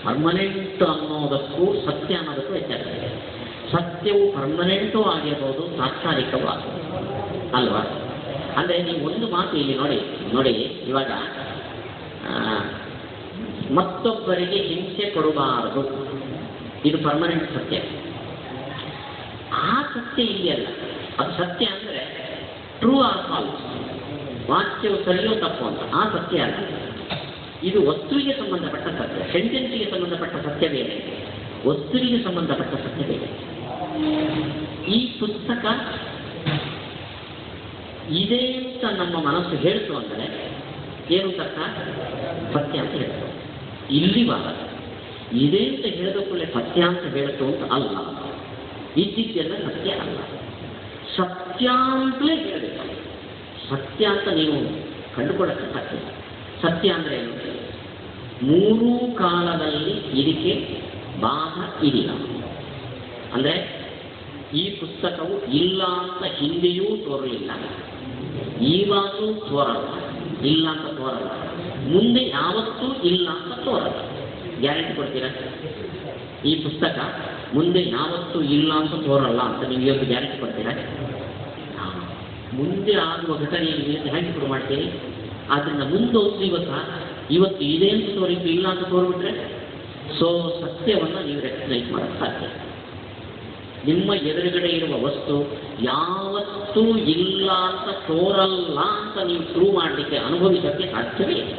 S1: ಪರ್ಮನೆಂಟ್ ಅನ್ನೋದಕ್ಕೂ ಸತ್ಯ ಅನ್ನೋದಕ್ಕೂ ವ್ಯತ್ಯಾಸ ಇದೆ. ಸತ್ಯವು ಪರ್ಮನೆಂಟೂ ಆಗಿರ್ಬೋದು, ತಾತ್ಕಾಲಿಕವೂ ಆಗ್ಬೋದು ಅಲ್ವಾ? ಅಂದರೆ ನೀವು ಒಂದು ಮಾತು ಇಲ್ಲಿ ನೋಡಿ, ಇವಾಗ ಮತ್ತೊಬ್ಬರಿಗೆ ಹಿಂಸೆ ಕೊಡಬಾರದು, ಇದು ಪರ್ಮನೆಂಟ್ ಸತ್ಯ. ಆ ಸತ್ಯ ಇದೆಯಲ್ಲ, ಅದು ಸತ್ಯ ಅಂದರೆ ಟ್ರೂ ಆರ್ ಫಾಲ್ಸ್, ವಾಕ್ಯವು ಸರಿಯೋ ತಪ್ಪು ಅಂತ. ಆ ಸತ್ಯ ಅಲ್ಲ. ಇದು ವಸ್ತುವಿಗೆ ಸಂಬಂಧಪಟ್ಟ ಸತ್ಯ. ಸೆಂಟೆನ್ಸಿಗೆ ಸಂಬಂಧಪಟ್ಟ ಸತ್ಯ ಬೇರೆ, ವಸ್ತುವಿಗೆ ಸಂಬಂಧಪಟ್ಟ ಸತ್ಯ ಬೇರೆ. ಈ ಪುಸ್ತಕ ಇದೆ ಅಂತ ನಮ್ಮ ಮನಸ್ಸು ಹೇಳ್ತು ಅಂದರೆ ಏನು ತಕ್ಕ ಸತ್ಯ ಅಂತ ಹೇಳ್ತು. ಇಲ್ಲಿವಾಗ ಇದೆ ಅಂತ ಹೇಳಿದ ಕೂಡಲೇ ಸತ್ಯ ಅಂತ ಹೇಳ್ತು ಅಂತ ಅಲ್ಲ. ಇದ್ದಿದ್ದೆಲ್ಲ ಸತ್ಯ ಅಲ್ಲ, ಸತ್ಯ ಅಂತಲೇ ಹೇಳಬೇಕು. ಸತ್ಯ ಅಂತ ನೀವು ಕಂಡುಕೊಳ್ಳಕ್ಕೆ ಸಾಧ್ಯ. ಸತ್ಯ ಅಂದರೆ ಏನು? ಮೂರೂ ಕಾಲದಲ್ಲಿ ಇದಕ್ಕೆ ಬಾಧ ಇದೆಯಾ ಅಂದರೆ ಈ ಪುಸ್ತಕವು ಇಲ್ಲ ಅಂತ ಹಿಂದೆಯೂ ತೋರಲಿಲ್ಲ, ಈವಾಗಲೂ ತೋರಲ್ಲ, ಇಲ್ಲ ಅಂತ ತೋರಲ್ಲ, ಮುಂದೆ ಯಾವತ್ತೂ ಇಲ್ಲ ಅಂತ ತೋರಲ್ಲ. ಗ್ಯಾರಂಟಿ ಕೊಡ್ತೀರಾ? ಈ ಪುಸ್ತಕ ಮುಂದೆ ಯಾವತ್ತೂ ಇಲ್ಲ ಅಂತ ತೋರಲ್ಲ ಅಂತ ನೀವು ಇವತ್ತು ಗ್ಯಾರಂಟಿ ಕೊಡ್ತೀರಾ? ಮುಂದೆ ಆಗುವ ಘಟನೆಯನ್ನು ಹೇಗೆ ಶುರು ಮಾಡ್ತೀರಿ? ಆದ್ದರಿಂದ ಮುಂದೋದು ಇವತ್ತು ಇದೆ ಅಂತ ತೋರಿದ್ದು ಇಲ್ಲ ಅಂತ ತೋರ್ಬಿಟ್ರೆ ಸೊ ಸತ್ಯವನ್ನು ನೀವು ರೆಕಗ್ನೈಸ್ ಮಾಡೋಕ್ಕೆ ಸಾಧ್ಯ. ನಿಮ್ಮ ಎದುರುಗಡೆ ಇರುವ ವಸ್ತು ಯಾವತ್ತೂ ಇಲ್ಲ ಅಂತ ತೋರಲ್ಲ ಅಂತ ನೀವು ಪ್ರೂವ್ ಮಾಡಲಿಕ್ಕೆ ಅನುಭವಿಸೋಕ್ಕೆ ಸಾಧ್ಯವೇ ಇಲ್ಲ.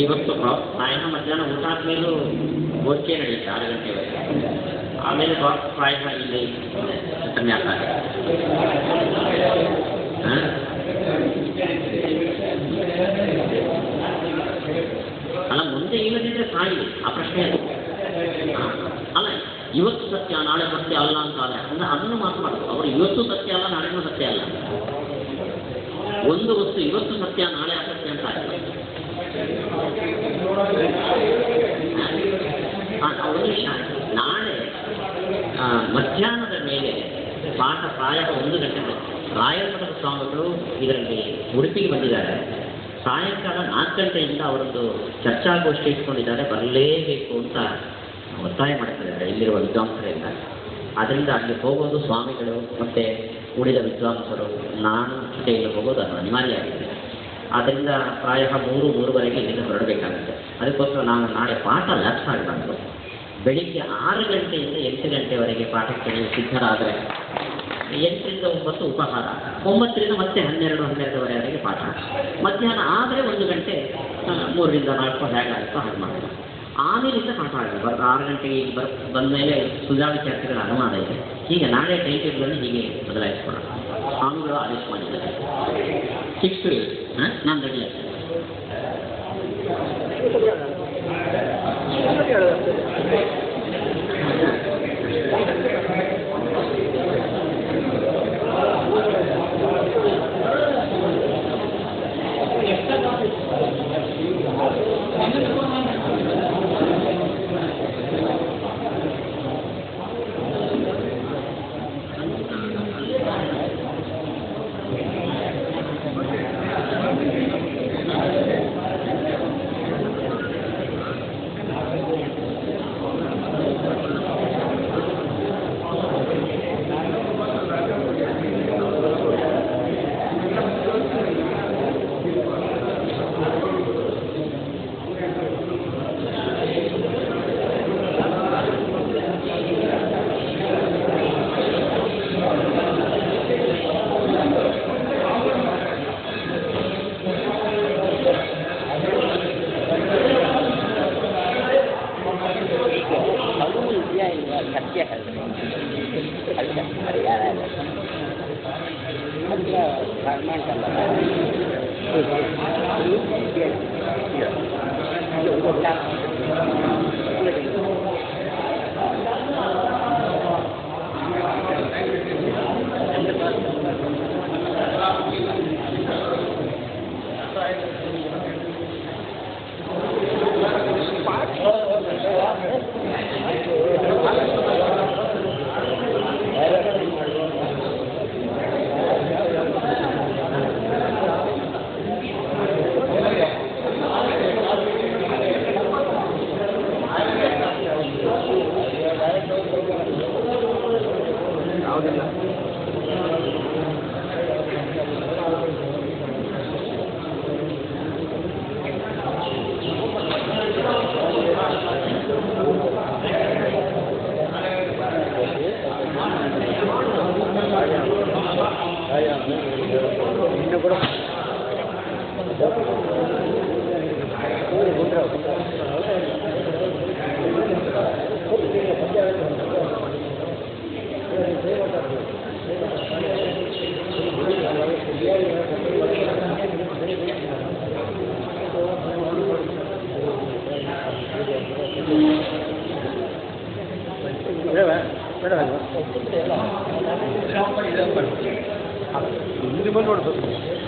S1: ಇವತ್ತು ಪ್ರಾಯ ಮಧ್ಯಾಹ್ನ ಊಟ ಆದ್ಮೇಲೂ ಗೋಷ್ಠಿ ನಡೆಯುತ್ತೆ 6 ಗಂಟೆವರೆಗೆ. ಆಮೇಲೆ ಪ್ರಾಯ ಇಲ್ಲಿ ಉಪನ್ಯಾಸ ಅಲ್ಲ, ಮುಂದೆ ಇಲ್ಲದಿದ್ದರೆ ಸಾಯಿಲಿ, ಆ ಪ್ರಶ್ನೆ ಅಲ್ಲ. ಇವತ್ತು ಸತ್ಯ ನಾಳೆ ಸತ್ಯ ಅಲ್ಲ ಅಂತ ಆದರೆ ಅಂದರೆ ಅದನ್ನು ಮಾತನಾಡೋದು. ಅವರು ಇವತ್ತು ಸತ್ಯ ಅಲ್ಲ, ನಾಳೆನೂ ಸತ್ಯ ಅಲ್ಲ. ಒಂದು ವಸ್ತು ಇವತ್ತು ಸತ್ಯ ನಾಳೆ ಅಸತ್ಯ ಅಂತ ಆಗ್ತದೆ. ಒಂದು ವಿಷಯ, ನಾಳೆ ಮಧ್ಯಾಹ್ನದ ಮೇಲೆ ಪಾಠ ಪ್ರಾಯ 1 ಗಂಟೆ. ರಾಯಮಠದ ಸ್ವಾಮಿಗಳು ಇದರಲ್ಲಿ ಉಡುಪಿಗೆ ಬಂದಿದ್ದಾರೆ. ಸಾಯಂಕಾಲ 4 ಗಂಟೆಯಿಂದ ಅವರೊಂದು ಚರ್ಚಾಗೋಷ್ಠಿ ಇಟ್ಕೊಂಡಿದ್ದಾರೆ, ಬರಲೇಬೇಕು ಅಂತ ಒತ್ತಾಯ ಮಾಡ್ತಿದ್ದಾರೆ ಇಲ್ಲಿರುವ ವಿದ್ವಾಂಸರಿಂದ. ಅದರಿಂದ ಅಲ್ಲಿ ಹೋಗೋದು ಸ್ವಾಮಿಗಳು ಮತ್ತು ಉಳಿದ ವಿದ್ವಾಂಸರು, ನಾನು ಜೊತೆಯಲ್ಲಿ ಹೋಗೋದು ಅದು ಅನಿವಾರ್ಯ ಆಗಿದೆ. ಆದ್ದರಿಂದ ಪ್ರಾಯ 3-3:30 ಇಲ್ಲಿಂದ ಹೊರಡಬೇಕಾಗುತ್ತೆ. ಅದಕ್ಕೋಸ್ಕರ ನಾನು ನಾಳೆ ಪಾಠ ಲ್ಯಾಪ್ಸ್ ಆಗಬಾರ್ದು. ಬೆಳಿಗ್ಗೆ 6 ಗಂಟೆಯಿಂದ 8 ಗಂಟೆವರೆಗೆ ಪಾಠಕ್ಕೆ ನೀವು ಸಿದ್ಧರಾದರೆ 8ರಿಂದ 9 ಉಪಹಾರ, 9ರಿಂದ ಮತ್ತೆ 12-12:30ವರೆಗೆ ಪಾಠ. ಮಧ್ಯಾಹ್ನ ಆದರೆ 1 ಗಂಟೆ 3ರಿಂದ 4 ಹೇಗಾಗುತ್ತೋ ಹಾಗೆ ಮಾಡೋದು. ಆಮೇಲಿಂದ ಪಾಠ ಆಗಬಾರ್ದು. 6 ಗಂಟೆಗೆ ಬಂದ ಮೇಲೆ ಸುಧಾ ವಿದ್ಯಾರ್ಥಿಗಳ ಅನುಮಾನ ಇದೆ. ಹೀಗೆ ನಾಳೆ ಟೈಮ್ ಟೇಬಲನ್ನು ಹೀಗೆ ಬದಲಾಯಿಸ್ಕೊಳ್ಳೋಣ. ಸ್ವಾಮಿಗಳು ಆದೇಶ ಮಾಡಿದ್ದಾರೆ 6 to 8. ನಾನು ರೆಡಿ ಆಗ್ತೇನೆ.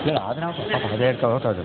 S2: ಇಲ್ಲ ಆದರೆ ಅದೇ ಹೇಳ್ತಾ ಹೋಗ್ತದೆ